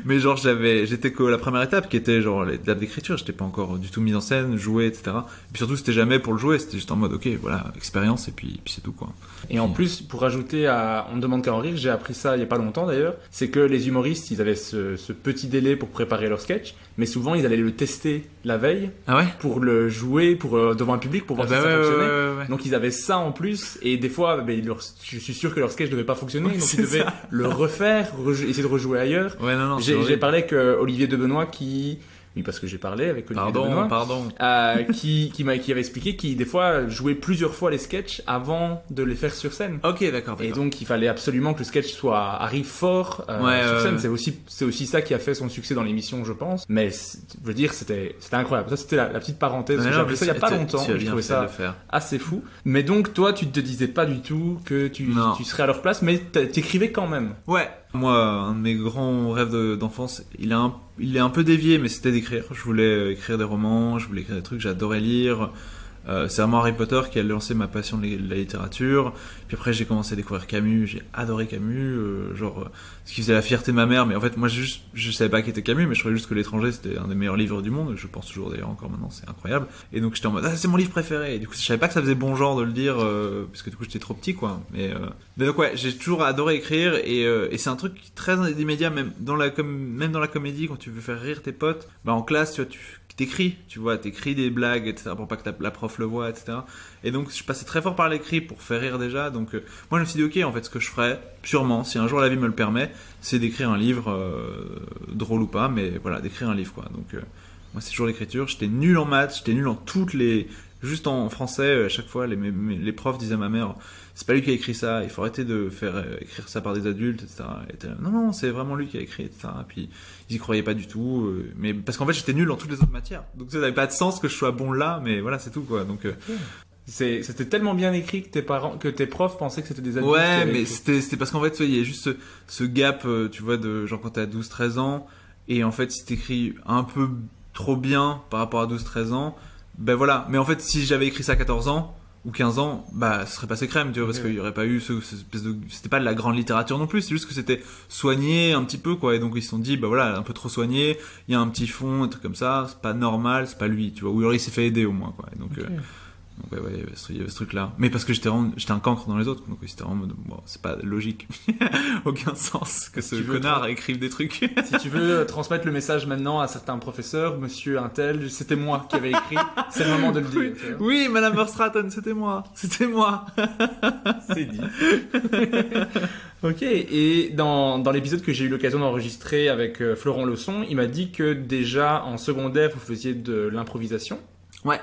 Mais genre, j'étais que la première étape qui était genre l'étape d'écriture. J'étais pas encore du tout mis en scène, joué, etc. Et puis surtout, c'était jamais pour le jouer. C'était juste en mode, ok, voilà, expérience et puis c'est tout, quoi. Et en plus, pour ajouter à On ne demande qu'à en rire, j'ai appris ça il y a pas longtemps d'ailleurs, c'est que les humoristes, ils avaient ce petit délai pour préparer leur sketch, mais souvent ils allaient le tester la veille pour le jouer devant un public pour voir si ça fonctionnait. Ouais. Donc ils avaient ça en plus, et des fois, je suis sûr que leur sketch ne devait pas fonctionner, donc ils devaient le refaire, essayer de rejouer ailleurs. Ouais, non, j'ai parlé avec Olivier Debenoît oui, parce que j'ai parlé avec Olivier Debenoît, qui avait expliqué qu'il des fois jouait plusieurs fois les sketchs avant de les faire sur scène. Ok, d'accord. Et donc il fallait absolument que le sketch arrive fort sur scène. C'est aussi ça qui a fait son succès dans l'émission, je pense. Mais je veux dire, c'était incroyable. Ça, c'était la petite parenthèse. J'ai appris ça il y a pas longtemps. Je trouvais ça assez fou. Mais donc toi, tu te disais pas du tout que tu serais à leur place, mais t'écrivais quand même. Ouais. Moi, un de mes grands rêves d'enfance, il est un peu dévié, mais c'était d'écrire. Je voulais écrire des romans, je voulais écrire des trucs, j'adorais lire. C'est vraiment Harry Potter qui a lancé ma passion de la littérature. Puis après, j'ai commencé à découvrir Camus. J'ai adoré Camus, ce qui faisait la fierté de ma mère. Mais en fait, moi, je savais pas qui était Camus, mais je trouvais juste que L'étranger, c'était un des meilleurs livres du monde. Je pense toujours d'ailleurs encore maintenant, c'est incroyable. Et donc, j'étais en mode, c'est mon livre préféré. Et du coup, je savais pas que ça faisait bon genre de le dire, parce que du coup, j'étais trop petit, quoi. Mais donc ouais, j'ai toujours adoré écrire, et c'est un truc très immédiat, même dans la comédie, quand tu veux faire rire tes potes, en classe, tu vois, t'écris des blagues, etc., pour pas que la prof prof le voit, etc. Et donc je passais très fort par l'écrit pour faire rire déjà. Donc moi je me suis dit ok, en fait ce que je ferais sûrement, si un jour la vie me le permet, c'est d'écrire un livre, drôle ou pas, mais voilà, d'écrire un livre quoi. Donc moi c'est toujours l'écriture. J'étais nul en maths, j'étais nul en toutes les... Juste en français, à chaque fois, les profs disaient à ma mère, c'est pas lui qui a écrit ça, il faut arrêter de faire écrire ça par des adultes, etc. Et elle était là, non, c'est vraiment lui qui a écrit, etc. Et puis ils y croyaient pas du tout, mais parce qu'en fait j'étais nul dans toutes les autres matières. Donc ça n'avait pas de sens que je sois bon là, mais voilà, c'est tout quoi. Donc c'était tellement bien écrit que tes profs pensaient que c'était des adultes. Ouais, mais c'était parce qu'en fait, il y a juste ce gap, tu vois, de genre quand t'es à 12-13 ans, et en fait si t'écris un peu trop bien par rapport à 12-13 ans, ben voilà. Mais en fait, si j'avais écrit ça à 14 ans ou 15 ans, bah, ça serait passé crème, tu vois, parce qu'il y aurait pas eu cette espèce de... C'était pas de la grande littérature non plus, c'est juste que c'était soigné un petit peu, quoi. Et donc, ils se sont dit, bah voilà, un peu trop soigné, il y a un petit fond, un truc comme ça, c'est pas normal, c'est pas lui, tu vois. Ou alors, il s'est fait aider au moins, quoi. Et donc, ouais, il y avait ce truc-là. Mais parce que j'étais un cancre dans les autres, donc c'était vraiment, bon, c'est pas logique. Aucun sens que ce connard écrive des trucs. Si tu veux transmettre le message maintenant à certains professeurs, monsieur Intel, c'était moi qui avais écrit, c'est le moment de le dire. Oui, Madame Verstraeten, c'était moi. C'est dit. Ok, et dans l'épisode que j'ai eu l'occasion d'enregistrer avec Florent Leçon, il m'a dit que déjà en secondaire, vous faisiez de l'improvisation. Ouais.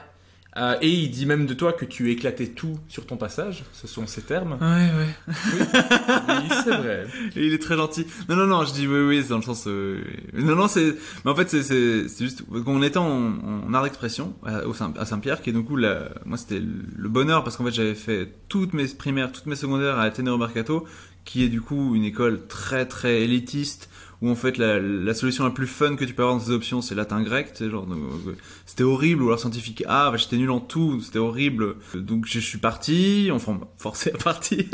Et il dit même de toi que tu éclatais tout sur ton passage, ce sont ses termes. Ouais. Oui, c'est vrai. Et il est très gentil. Non, je dis oui, c'est dans le sens... Non, c'est... Mais en fait, c'est juste... On était en art d'expression à Saint-Pierre, qui est du coup... Moi, c'était le bonheur, parce qu'en fait, j'avais fait toutes mes primaires, toutes mes secondaires à Ateneo Mercato, qui est du coup une école très, très élitiste, où en fait la solution la plus fun que tu peux avoir dans ces options c'est latin-grec, tu sais, genre c'était horrible, ou alors scientifique j'étais nul en tout, c'était horrible, donc je suis parti, enfin on m'a forcé à partir.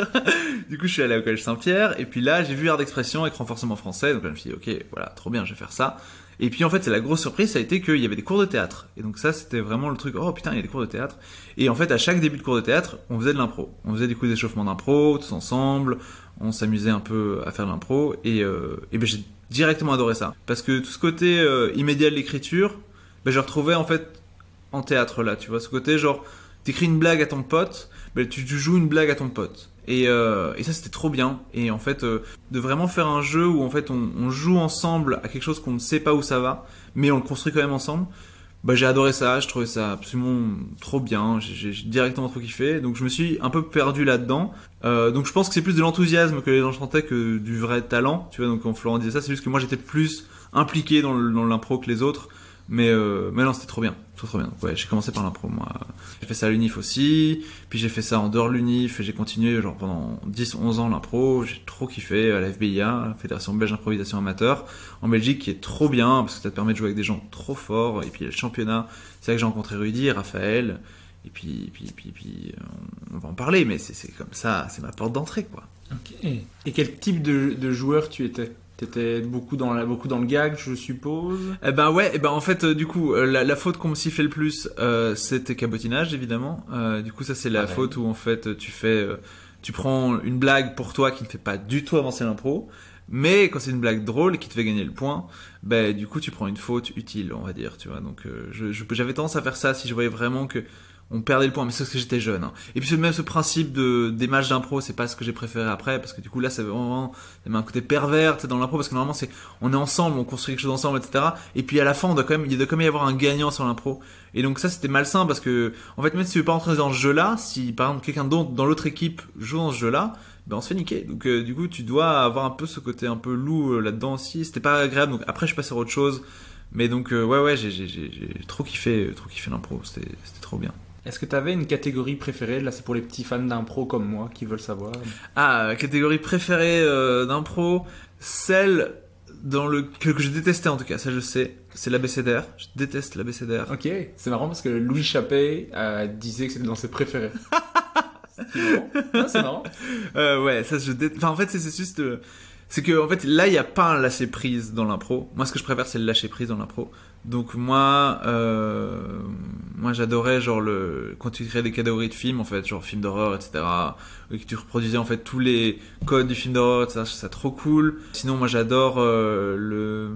Du coup je suis allé au collège Saint-Pierre, et puis là j'ai vu art d'expression avec renforcement français, donc là, je me suis dit ok voilà, trop bien, je vais faire ça. Et puis en fait c'est la grosse surprise, ça a été qu'il y avait des cours de théâtre, et donc ça c'était vraiment le truc, oh putain il y a des cours de théâtre. Et en fait à chaque début de cours de théâtre on faisait de l'impro, on faisait du coup des échauffements d'impro tous ensemble, on s'amusait un peu à faire de l'impro, et ben j'ai directement adoré ça, parce que tout ce côté immédiat de l'écriture, ben je retrouvais en fait en théâtre là, tu vois, ce côté genre t'écris une blague à ton pote, ben tu joues une blague à ton pote, et ça c'était trop bien. Et en fait de vraiment faire un jeu où en fait on joue ensemble à quelque chose qu'on ne sait pas où ça va, mais on le construit quand même ensemble. Bah j'ai adoré ça, je trouvais ça absolument trop bien, j'ai directement trop kiffé, donc je me suis un peu perdu là-dedans. Donc je pense que c'est plus de l'enthousiasme que les gens chantaient que du vrai talent, tu vois. Donc quand Florent disait ça, c'est juste que moi j'étais plus impliqué dans l'impro que les autres, mais non, c'était trop bien, trop bien. Donc ouais, j'ai commencé par l'impro moi. J'ai fait ça à l'UNIF aussi, puis j'ai fait ça en dehors de l'UNIF, et j'ai continué genre pendant 10-11 ans l'impro, j'ai trop kiffé à la FBIA, la Fédération Belge d'Improvisation Amateur, en Belgique, qui est trop bien, parce que ça te permet de jouer avec des gens trop forts, et puis il y a le championnat, c'est là que j'ai rencontré Rudy, Raphaël, et puis on va en parler, mais c'est comme ça, c'est ma porte d'entrée quoi. Ok. Et quel type de joueur tu étais ? T'étais beaucoup dans le gag, je suppose. En fait, du coup, la faute qu'on me sifflait le plus, c'était cabotinage, évidemment. Du coup, ça c'est la faute où en fait tu prends une blague pour toi qui ne fait pas du tout avancer l'impro, mais quand c'est une blague drôle et qui te fait gagner le point, du coup tu prends une faute utile, on va dire, tu vois. Donc j'avais tendance à faire ça si je voyais vraiment que on perdait le point, mais c'est parce que j'étais jeune. Hein. Et puis même ce principe des matchs d'impro, c'est pas ce que j'ai préféré après, parce que du coup là, c'est vraiment un côté pervers dans l'impro, parce que normalement on est ensemble, on construit quelque chose ensemble, etc. Et puis à la fin, il doit quand même y avoir un gagnant sur l'impro. Et donc ça, c'était malsain, parce que en fait, même si tu veux pas rentrer dans ce jeu-là, si par exemple quelqu'un d'autre dans l'autre équipe joue dans ce jeu-là, on se fait niquer. Donc du coup, tu dois avoir un peu ce côté un peu loup là-dedans aussi. C'était pas agréable. Donc après, je suis passé sur autre chose. Mais donc ouais, j'ai trop kiffé l'impro. C'était trop bien. Est-ce que tu avais une catégorie préférée ? Là, c'est pour les petits fans d'impro comme moi qui veulent savoir. Catégorie préférée d'impro, celle que je détestais en tout cas, ça je sais, c'est l'abécédaire. Je déteste l'abécédaire. Ok, c'est marrant parce que Louis Chappé disait que c'était dans ses préférés. C'est marrant. Ouais, ça je déteste. Enfin, en fait, c'est juste... c'est que en fait là il y a pas un lâcher prise dans l'impro. Moi ce que je préfère c'est le lâcher prise dans l'impro. Donc moi j'adorais genre quand tu créais des catégories de films en fait, genre films d'horreur, etc. Et que tu reproduisais en fait tous les codes du film d'horreur, etc. Je trouve ça trop cool. Sinon moi j'adore le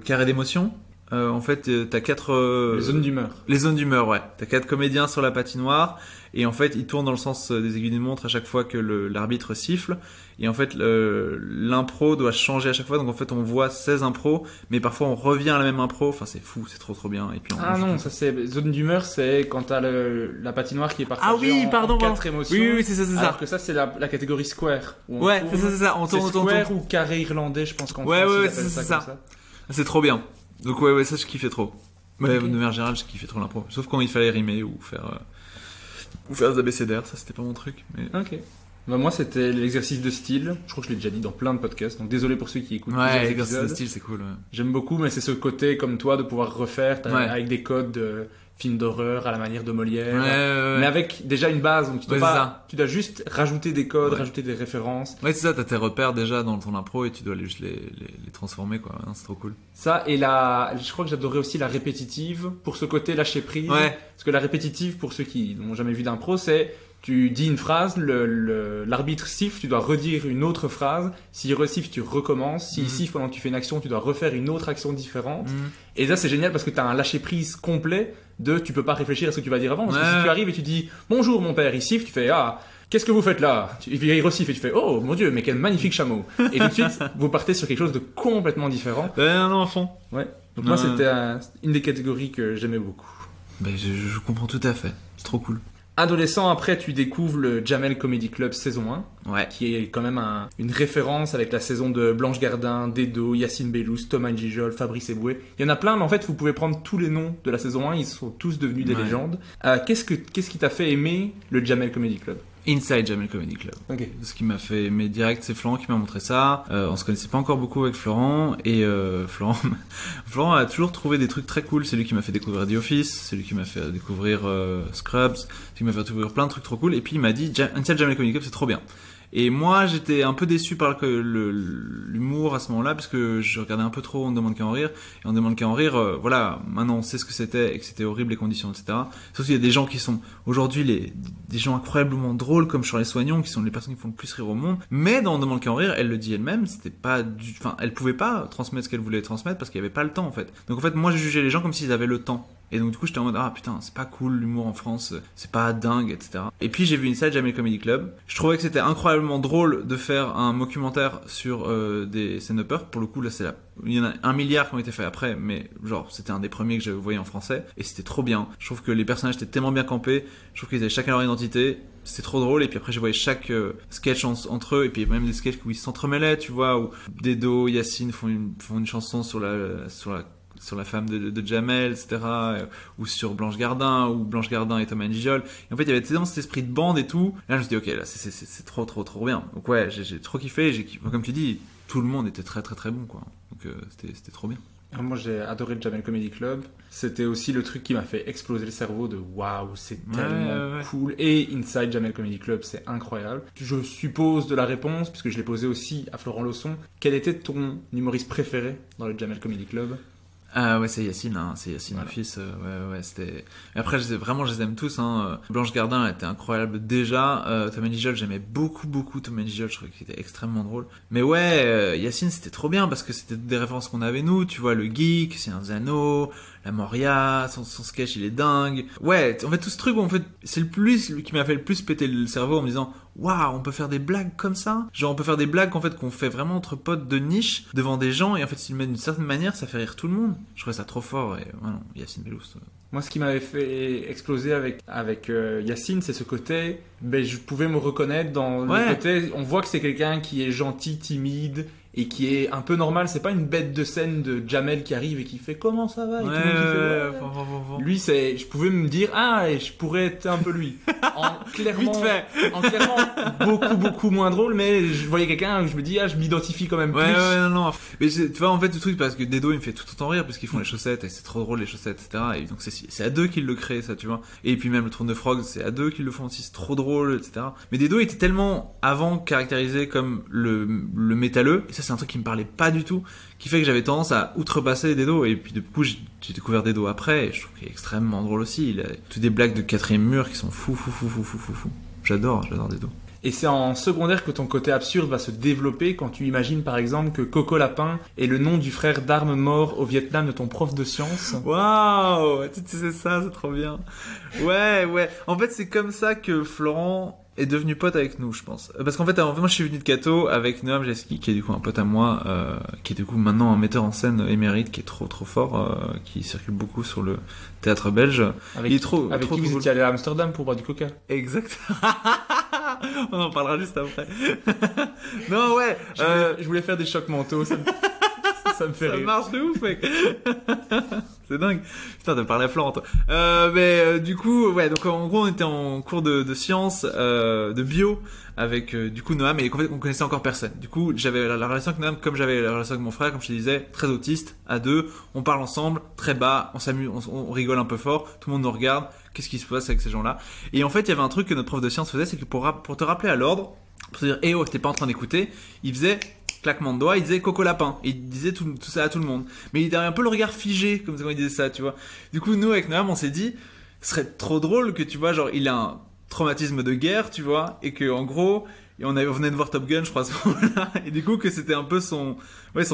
carré d'émotion. En fait, t'as 4... Les zones d'humeur. Les zones d'humeur, ouais. T'as 4 comédiens sur la patinoire. Et en fait, ils tournent dans le sens des aiguilles d'une montre à chaque fois que l'arbitre siffle. Et en fait, l'impro doit changer à chaque fois. Donc en fait, on voit 16 impros, mais parfois on revient à la même impro. Enfin, c'est fou, c'est trop bien. Et puis non, ça c'est zone d'humeur, c'est quand t'as la patinoire qui est partagée en 4 émotions. Oui, c'est ça. Alors que ça, c'est la catégorie square. Ouais, c'est ça. On tourne. Square ou carré irlandais, je pense qu'en France, ouais, c'est ça. C'est trop bien. Donc ouais, ça je kiffais trop. Ouais, de manière générale, je kiffais trop l'impro. Sauf quand il fallait rimer ou faire des abécédaires, ça c'était pas mon truc. Mais... Ok. Bah moi c'était l'exercice de style, je crois que je l'ai déjà dit dans plein de podcasts, donc désolé pour ceux qui écoutent. Ouais, l'exercice de style c'est cool. Ouais. J'aime beaucoup, mais c'est ce côté comme toi de pouvoir refaire avec des codes de films d'horreur à la manière de Molière, mais avec déjà une base, donc tu dois juste rajouter des codes, rajouter des références. Ouais, c'est ça, t'as tes repères déjà dans ton impro et tu dois juste les transformer quoi, c'est trop cool. Ça, et je crois que j'adorais aussi la répétitive pour ce côté lâcher prise. Ouais. Parce que la répétitive, pour ceux qui n'ont jamais vu d'impro, c'est tu dis une phrase, l'arbitre siffle, tu dois redire une autre phrase. S'il resiffle, tu recommences. S'il siffle pendant que tu fais une action, tu dois refaire une autre action différente. Et ça, c'est génial parce que tu as un lâcher-prise complet tu peux pas réfléchir à ce que tu vas dire avant. Parce que si tu arrives et tu dis « Bonjour mon père », il siffle, tu fais « Ah, qu'est-ce que vous faites là ?» Et puis il resiffle et tu fais « Oh mon Dieu, mais quel magnifique chameau !» Et tout de suite, vous partez sur quelque chose de complètement différent. Non, à fond. Ouais. Donc moi, c'était une des catégories que j'aimais beaucoup. Ben, je comprends tout à fait. C'est trop cool. Adolescent, après, tu découvres le Jamel Comedy Club saison 1, qui est quand même une référence avec la saison de Blanche Gardin, Dedo, Yacine Bellous, Thomas Gijol, Fabrice Eboué. Il y en a plein, mais en fait, vous pouvez prendre tous les noms de la saison 1, ils sont tous devenus des légendes. Qu'est-ce qui t'a fait aimer le Jamel Comedy Club ? Inside Jamel Comedy Club. Okay. Ce qui m'a fait aimer direct, c'est Florent qui m'a montré ça. On se connaissait pas encore beaucoup avec Florent et Florent a toujours trouvé des trucs très cool. C'est lui qui m'a fait découvrir The Office, c'est lui qui m'a fait découvrir Scrubs, c'est lui qui m'a fait découvrir plein de trucs trop cool. Et puis il m'a dit Inside Jamel Comedy Club, c'est trop bien. Et moi, j'étais un peu déçu par l'humour à ce moment-là, parce que je regardais un peu trop On ne demande qu'à en rire. Et On ne demande qu'à en rire, voilà, maintenant on sait ce que c'était et que c'était horrible les conditions, etc. Sauf qu'il y a des gens qui sont aujourd'hui des gens incroyablement drôles, comme Charles Soignon, qui sont les personnes qui font le plus rire au monde. Mais dans On ne demande qu'à en rire, elle le dit elle-même, c'était pas elle pouvait pas transmettre ce qu'elle voulait transmettre parce qu'il y avait pas le temps, en fait. Donc en fait, moi, je jugeais les gens comme s'ils avaient le temps. Et donc du coup j'étais en mode ah putain c'est pas cool l'humour en France, c'est pas dingue, etc. Et puis j'ai vu Inside Jamel Comedy Club. Je trouvais que c'était incroyablement drôle de faire un documentaire sur des stand-uppers. Pour le coup là il y en a 1 milliard qui ont été faits après, mais genre c'était un des premiers que j'avais voyé en français et c'était trop bien. Je trouve que les personnages étaient tellement bien campés, je trouve qu'ils avaient chacun leur identité. C'était trop drôle et puis après je voyais chaque sketch entre eux et puis même des sketchs où ils s'entremêlaient, tu vois, où Dedo, Yacine font une chanson sur la femme de Jamel, etc. Ou sur Blanche Gardin, ou Blanche Gardin et Thomas Gijol. Et en fait, il y avait tellement cet esprit de bande et tout. Et là, je me suis dit, ok, là, c'est trop bien. Donc ouais, j'ai trop kiffé. Comme tu dis, tout le monde était très bon, quoi. Donc c'était trop bien. Moi, j'ai adoré le Jamel Comedy Club. C'était aussi le truc qui m'a fait exploser le cerveau de waouh, c'est tellement cool. Et Inside Jamel Comedy Club, c'est incroyable. Je suppose de la réponse, puisque je l'ai posé aussi à Florent Lausson. Quel était ton humoriste préféré dans le Jamel Comedy Club ? Ah ouais, c'est Yacine, voilà. Le fils. Ouais, c'était. Et après, je les aime tous. Blanche Gardin, elle était incroyable déjà. Thomas Gijol, j'aimais beaucoup Thomas Gijol. Je trouvais qu'il était extrêmement drôle. Mais ouais, Yacine, c'était trop bien parce que c'était des références qu'on avait nous. Tu vois, le geek, c'est un Zano, la Moria, son sketch, il est dingue. Ouais, en fait, tout ce truc, en fait, c'est qui m'a fait le plus péter le cerveau en me disant. Waouh, on peut faire des blagues comme ça. Genre, on peut faire des blagues qu'on fait vraiment entre potes de niche devant des gens et en fait, s'ils le mettent d'une certaine manière, ça fait rire tout le monde. Je trouvais ça trop fort et voilà, Yacine Bellous. Moi, ce qui m'avait fait exploser avec Yacine, c'est ce côté, je pouvais me reconnaître dans le côté, on voit que c'est quelqu'un qui est gentil, timide et qui est un peu normal. C'est pas une bête de scène de Jamel qui arrive et qui fait comment ça va et tout le monde qui fait, Lui, je pouvais me dire je pourrais être un peu lui. Clairement beaucoup moins drôle, mais je voyais quelqu'un où je me dis je m'identifie quand même plus. Non. Mais tu vois en fait le truc parce que Dedo il me fait tout autant rire parce qu'ils font les chaussettes et c'est trop drôle les chaussettes, etc. Et donc c'est à deux qu'ils le créent ça, tu vois. Et puis même le tour de frog c'est à deux qu'ils le font aussi, c'est trop drôle, etc. Mais Dedo était tellement avant caractérisé comme le métalleux et ça c'est un truc qui me parlait pas du tout, qui fait que j'avais tendance à outrepasser Dedo et puis du coup j'ai découvert Dedo après et je trouve qu'il est extrêmement drôle aussi. Il a toutes des blagues de quatrième mur qui sont fou. J'adore Dedo. Et c'est en secondaire que ton côté absurde va se développer quand tu imagines par exemple que Coco Lapin est le nom du frère d'armes mort au Vietnam de ton prof de sciences. Waouh, tu sais ça, c'est trop bien. Ouais. En fait, c'est comme ça que Florent est devenu pote avec nous, je pense. Parce qu'en fait, moi, je suis venu de Cato avec Noam Jeski, qui est du coup un pote à moi, qui est du coup maintenant un metteur en scène émérite, qui est trop fort, qui circule beaucoup sur le théâtre belge. Avec qui vous étiez allé à Amsterdam pour boire du coca. Exact. On en parlera juste après. Non, ouais. Je voulais faire des chocs mentaux, ça me fait rire. Ça marche de ouf, mec. C'est dingue. Putain, t'as parlé à Florent, toi. Du coup, ouais, donc en gros, on était en cours de sciences, de bio, avec du coup Noam, et en fait, on connaissait encore personne. Du coup, j'avais la relation avec Noam, comme j'avais la relation avec mon frère, comme je te disais, très autiste, à deux, on parle ensemble, très bas, on s'amuse, on rigole un peu fort, tout le monde nous regarde, qu'est-ce qui se passe avec ces gens-là. Et en fait, il y avait un truc que notre prof de sciences faisait, c'est que pour te rappeler à l'ordre, pour te dire, oh, t'es pas en train d'écouter, il faisait claquement de doigts, il disait Coco Lapin, et il disait tout ça à tout le monde. Mais il avait un peu le regard figé, comme quand il disait ça, tu vois. Du coup, nous, avec Noam, on s'est dit, ce serait trop drôle que, tu vois, genre, il a un traumatisme de guerre, tu vois, et que, en gros, on venait de voir Top Gun, je crois, à ce moment-là, et du coup, que c'était un peu son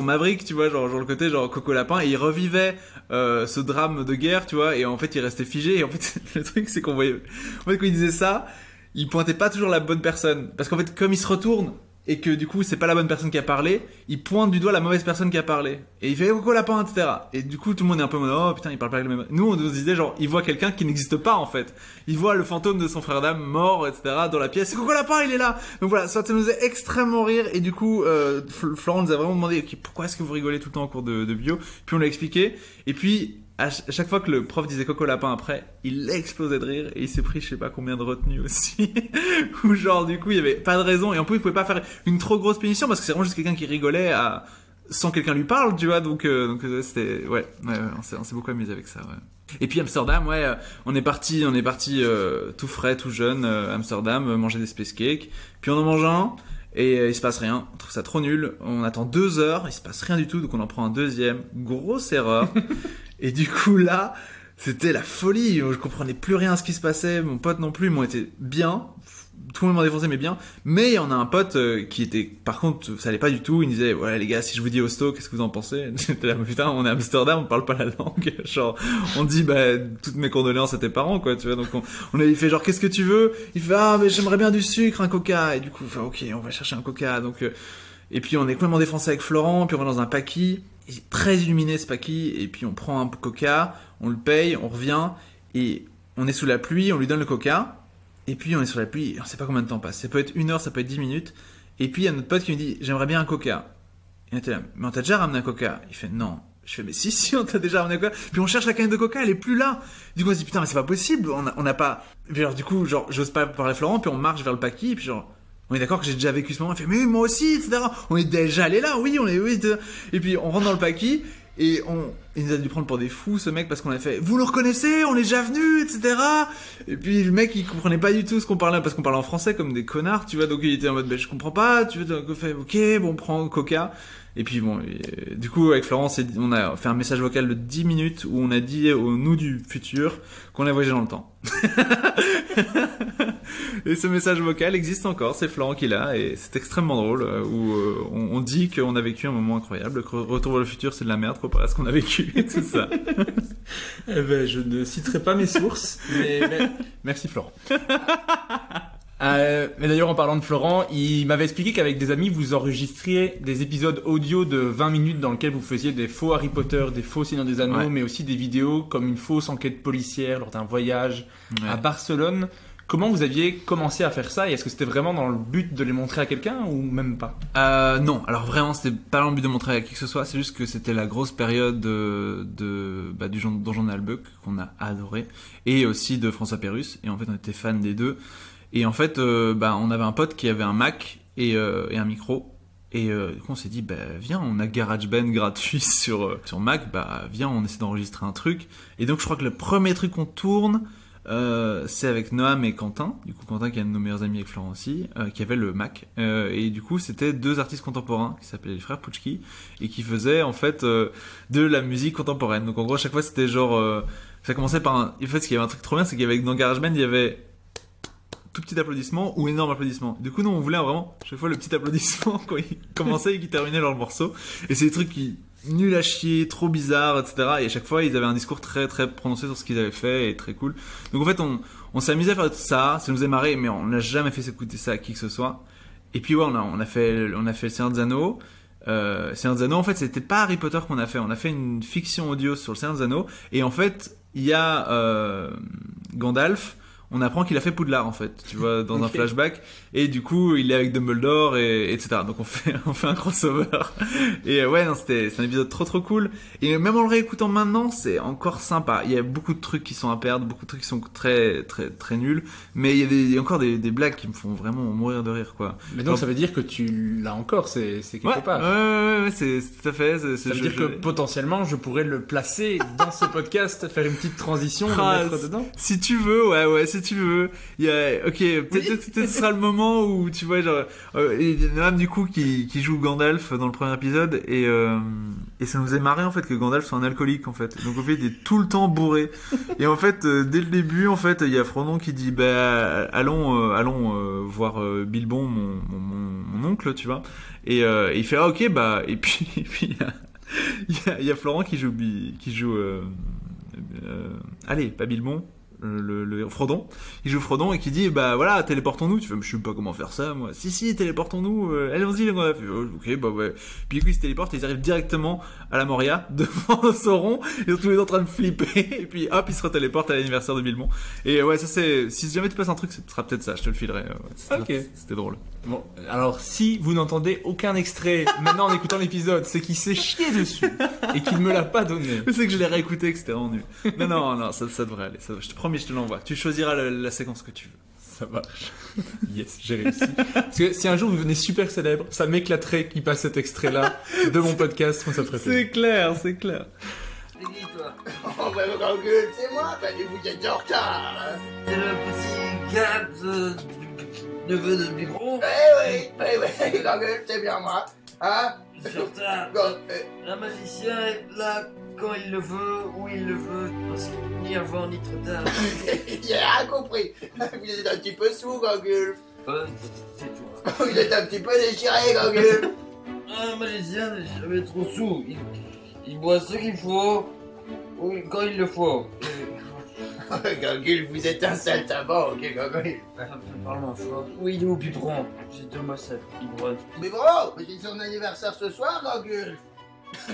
Maverick, tu vois, genre le côté, genre, Coco Lapin, et il revivait, ce drame de guerre, tu vois, et en fait, il restait figé, et en fait, le truc, c'est qu'on voyait, en fait, quand il disait ça, il pointait pas toujours la bonne personne. Parce qu'en fait, comme il se retourne, et que du coup c'est pas la bonne personne qui a parlé, il pointe du doigt la mauvaise personne qui a parlé et il fait Coco Lapin, etc. Et du coup tout le monde est un peu oh putain, il parle pas avec le même. Nous on nous disait genre il voit quelqu'un qui n'existe pas en fait, il voit le fantôme de son frère d'âme mort, etc. dans la pièce, Coco Lapin il est là. Donc voilà, ça nous faisait extrêmement rire. Et du coup Florent nous a vraiment demandé okay, pourquoi est-ce que vous rigolez tout le temps en cours de bio, puis on l'a expliqué, et puis à chaque fois que le prof disait Coco Lapin après, il explosait de rire et il s'est pris je sais pas combien de retenues aussi. Ou genre du coup il y avait pas de raison, et en plus il pouvait pas faire une trop grosse punition parce que c'est vraiment juste quelqu'un qui rigolait sans que quelqu'un lui parle, tu vois, donc c'était ouais, on s'est beaucoup amusé avec ça, ouais. Et puis Amsterdam, ouais, on est parti tout frais, tout jeune, Amsterdam, manger des space cakes, puis on en mange un. Et il se passe rien, on trouve ça trop nul, on attend 2 heures, il se passe rien du tout, donc on en prend un deuxième, grosse erreur. Et du coup là, c'était la folie, je comprenais plus rien à ce qui se passait, mon pote non plus, ils m'ont été bien, tout le monde m'a défoncé mais bien, mais il y en a un pote qui était, par contre ça allait pas du tout, il me disait ouais les gars, si je vous dis hosto, qu'est-ce que vous en pensez? J'étais là, putain, on est à Amsterdam, on parle pas la langue, genre on dit toutes mes condoléances à tes parents, quoi, tu vois. Donc on avait fait genre qu'est-ce que tu veux? Il fait ah mais j'aimerais bien du sucre, un coca. Et du coup ok, on va chercher un coca. Donc et puis on est complètement défoncé avec Florent, puis on va dans un paquis, il est très illuminé ce paquis, et puis on prend un coca, on le paye, on revient et on est sous la pluie, on lui donne le coca. Et puis on est sur la pluie, on sait pas combien de temps passe. Ça peut être 1 heure, ça peut être 10 minutes. Et puis il y a notre pote qui me dit j'aimerais bien un coca. Et on était là, mais on t'a déjà ramené un coca? Il fait non. Je fais mais si on t'a déjà ramené un coca. Puis on cherche la canette de coca, elle est plus là. Du coup on se dit putain mais c'est pas possible, on n'a pas. Puis alors du coup genre j'ose pas parler à Florent, puis on marche vers le paquis, et puis genre on est d'accord que j'ai déjà vécu ce moment. Il fait mais moi aussi, etc. On est déjà allé là, oui. Et puis on rentre dans le paquis. Et il nous a dû prendre pour des fous, ce mec, parce qu'on a fait vous nous reconnaissez, on est déjà venus, etc. Et puis le mec il comprenait pas du tout ce qu'on parlait, parce qu'on parlait en français comme des connards, tu vois. Donc il était en mode je comprends pas, tu veux, on fait ok, bon on prend coca. Et puis bon, du coup avec Florence on a fait un message vocal de 10 minutes où on a dit au nous du futur qu'on a voyagé dans le temps. Et ce message vocal existe encore, c'est Florent qui l'a, et c'est extrêmement drôle, où on dit qu'on a vécu un moment incroyable, que Retour vers le futur c'est de la merde comparé à ce qu'on a vécu et tout ça. Eh ben, je ne citerai pas mes sources, mais merci Florent. Mais d'ailleurs en parlant de Florent, il m'avait expliqué qu'avec des amis vous enregistriez des épisodes audio de 20 minutes dans lesquels vous faisiez des faux Harry Potter, des faux Seigneur des Anneaux, ouais. Mais aussi des vidéos comme une fausse enquête policière lors d'un voyage à Barcelone. Comment vous aviez commencé à faire ça, et est-ce que c'était vraiment dans le but de les montrer à quelqu'un ou même pas? Non, alors vraiment c'était pas dans le but de montrer à qui que ce soit, c'est juste que c'était la grosse période du Donjon Albuck qu'on a adoré, et aussi de François Pérusse, et en fait on était fans des deux. Et en fait, on avait un pote qui avait un Mac et un micro. Et du coup, on s'est dit, viens, on a GarageBand gratuit sur Mac, viens, on essaie d'enregistrer un truc. Et donc, je crois que le premier truc qu'on tourne, c'est avec Noam et Quentin. Du coup, Quentin qui est un de nos meilleurs amis avec Florent aussi, qui avait le Mac. Et du coup, c'était 2 artistes contemporains qui s'appelaient les frères Pouchki et qui faisaient en fait de la musique contemporaine. Donc en gros, à chaque fois, c'était genre, ça commençait par en fait, ce qu'il y avait un truc trop bien, c'est qu'il y avait dans GarageBand, il y avait tout petit applaudissement ou énorme applaudissement. Du coup, nous, on voulait vraiment, chaque fois, le petit applaudissement quand il commençait et qu'il terminait leur morceau. Et c'est des trucs qui, nul à chier, trop bizarres, etc. Et à chaque fois, ils avaient un discours très, très prononcé sur ce qu'ils avaient fait et très cool. Donc, en fait, on s'est amusé à faire tout ça, ça nous a marré, mais on n'a jamais fait écouter ça à qui que ce soit. Et puis, ouais, on a fait le Seigneur des Anneaux. Seigneur des Anneaux, en fait, c'était pas Harry Potter qu'on a fait. On a fait une fiction audio sur le Seigneur des Anneaux. Et en fait, il y a Gandalf. On apprend qu'il a fait Poudlard, en fait, tu vois, dans un flashback. Et du coup, il est avec Dumbledore, et etc. Donc, on fait un crossover. Et ouais, non, c'est un épisode trop, trop cool. Et même en le réécoutant maintenant, c'est encore sympa. Il y a beaucoup de trucs qui sont à perdre, beaucoup de trucs qui sont très, très, très nuls. Mais il y a encore des blagues qui me font vraiment mourir de rire, quoi. Mais donc, ça veut dire que tu l'as encore, c'est quelque part. Ouais, c'est tout à fait. Ça veut dire que potentiellement, je pourrais le placer dans ce podcast, faire une petite transition, le mettre dedans. Si tu veux, ouais, si tu veux. Il y a, ok, peut-être ce sera le moment où, tu vois, genre, il y a une dame, du coup, qui joue Gandalf dans le premier épisode, et ça nous est marré, en fait, que Gandalf soit un alcoolique, en fait. Donc, en fait, il est tout le temps bourré. Et en fait, dès le début, en fait, il y a Frodon qui dit, allons voir Bilbon, mon oncle, tu vois. Et il fait, ok, et puis, il y a Florent qui joue, allez, pas Bilbon, le Frodon, il joue Frodon et qui dit voilà, téléportons-nous. Tu fais, je sais pas comment faire ça, moi. Si, téléportons-nous, allons-y, les gars. Ok, ouais. Puis du coup, ils se téléportent et ils arrivent directement à la Moria devant Sauron. Ils sont tous les deux en train de flipper et puis hop, ils se retéléportent à l'anniversaire de Bilbon. Et ouais, ça c'est, si jamais tu passes un truc, ce sera peut-être ça, je te le filerai. C'était drôle. Bon, alors si vous n'entendez aucun extrait maintenant en écoutant l'épisode, c'est qu'il s'est chié dessus et qu'il me l'a pas donné. Mais c'est que je l'ai réécouté, que c'était vraiment nul. Non, ça devrait aller. Je te promets, je te l'envoie. Tu choisiras la séquence que tu veux. Ça marche. Yes, j'ai réussi. Parce que si un jour vous venez super célèbre, ça m'éclaterait qu'il passe cet extrait-là de mon podcast. Moi, ça ferait plaisir. C'est clair. C'est qui, toi? Oh, bah, Gangul, c'est moi, vous êtes en retard. C'est le petit gars neveu de Biberon. Oui, Gangul, c'est bien moi. Hein? Je suis en retard. Un magicien est là quand il le veut, où il le veut, parce que ni avant ni trop tard. J'ai rien compris. Vous êtes un petit peu sous, Gangul. C'est tout. Vous êtes un petit peu déchiré, Gangul. Un magicien n'est jamais trop sous. Il boit ce qu'il faut, quand il le faut. Gangul, vous êtes un saltimbanque, ok, Gangul. Parle moins fort. Oui, il est au biberon. J'ai 2 mois seul. Il brosse. Mais bon, c'est son anniversaire ce soir, Gangul.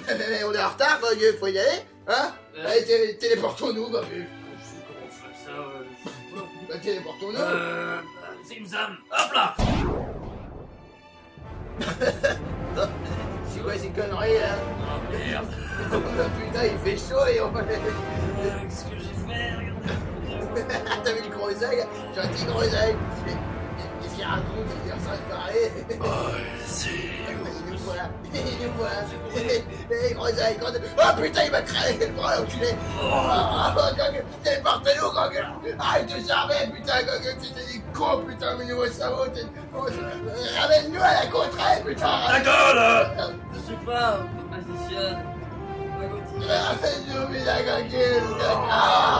Mais on est en retard, Gangul, faut y aller, hein? Allez, téléportons-nous, Gangul. Comment on fait ça Téléportons-nous. Zimzam, hop là. C'est quoi ces conneries, là? Oh merde. Putain, il fait chaud et on va... Qu'est-ce que j'ai fait? Regarde. T'as vu le groseille? J'ai un petit groseille. Qu'est-ce qu'il raconte? Il est en train de parler. C'est... Il nous voit. Hé, groseille. Oh putain, il m'a créé le bras, l'enculé. Gangul, téléportez-nous, Gangul. Arrête de charmer, putain, Gangul. T'es des cons, putain, mais nouveau cerveau. Ramène-nous à la contrée, putain. D'accord. Je suis pas un magicien. Ramène-nous, putain, Gangul.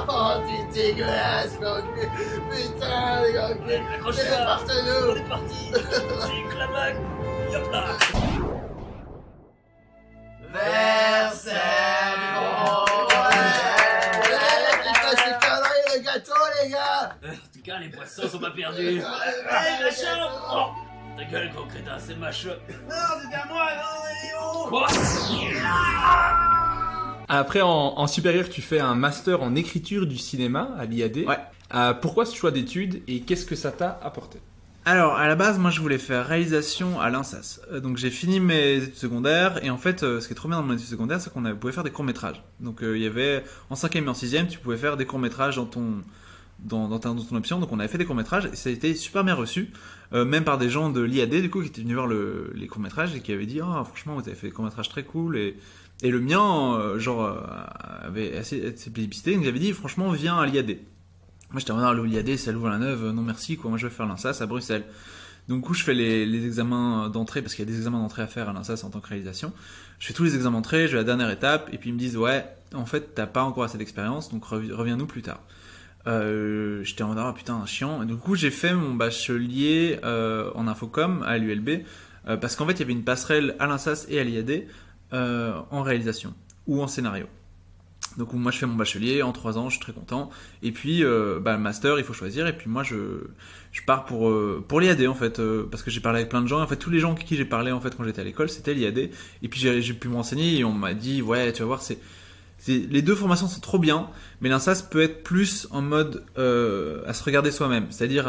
Oh, t'es dégueulasse, Gangul. Putain, Gangul. Accroche-toi. Téléportez-nous. On est parti. C'est clamac. Hop là. Versailles, c'est connerie, le gâteau, les gars. En tout cas, les poissons sont pas perdus. Allez, la chambre. Oh, ta gueule, gros crétin, c'est ma chope. Non, c'est à moi, non, Après, en supérieur, tu fais un master en écriture du cinéma à l'IAD. Ouais. Pourquoi ce choix d'études et qu'est-ce que ça t'a apporté? Alors, à la base, moi, je voulais faire réalisation à l'INSAS. Donc, j'ai fini mes études secondaires. Et en fait, ce qui est trop bien dans mon études secondaire, c'est qu'on pouvait faire des courts-métrages. Donc, il y avait, en 5e et en 6e, tu pouvais faire des courts-métrages dans ton option. Donc, on avait fait des courts-métrages et ça a été super bien reçu. Même par des gens de l'IAD, du coup, qui étaient venus voir les courts-métrages et qui avaient dit, franchement, vous avez fait des courts-métrages très cool. Et le mien, avait assez plébiscité. Donc, j'avais dit, franchement, viens à l'IAD. Moi, j'étais en train l'IAD, c'est à Louvain-la-Neuve, non merci, quoi. Moi, je vais faire l'INSAS à Bruxelles. Donc, du coup, je fais les examens d'entrée, parce qu'il y a des examens d'entrée à faire à l'INSAS en tant que réalisation. Je fais tous les examens d'entrée, je vais à la dernière étape, et puis ils me disent, ouais, en fait, t'as pas encore assez d'expérience, donc reviens-nous plus tard. J'étais en mode, ah putain, chiant. Et du coup, j'ai fait mon bachelier en infocom à l'ULB, parce qu'en fait, il y avait une passerelle à l'INSAS et à l'IAD en réalisation ou en scénario. Donc moi je fais mon bachelier en 3 ans, je suis très content. Et puis le master il faut choisir. Et puis moi je pars pour l'IAD en fait, parce que j'ai parlé avec plein de gens. En fait tous les gens avec qui j'ai parlé en fait quand j'étais à l'école c'était l'IAD. Et puis j'ai pu me renseigner et on m'a dit ouais tu vas voir les deux formations sont trop bien, mais l'INSAS peut être plus en mode à se regarder soi-même, c'est-à-dire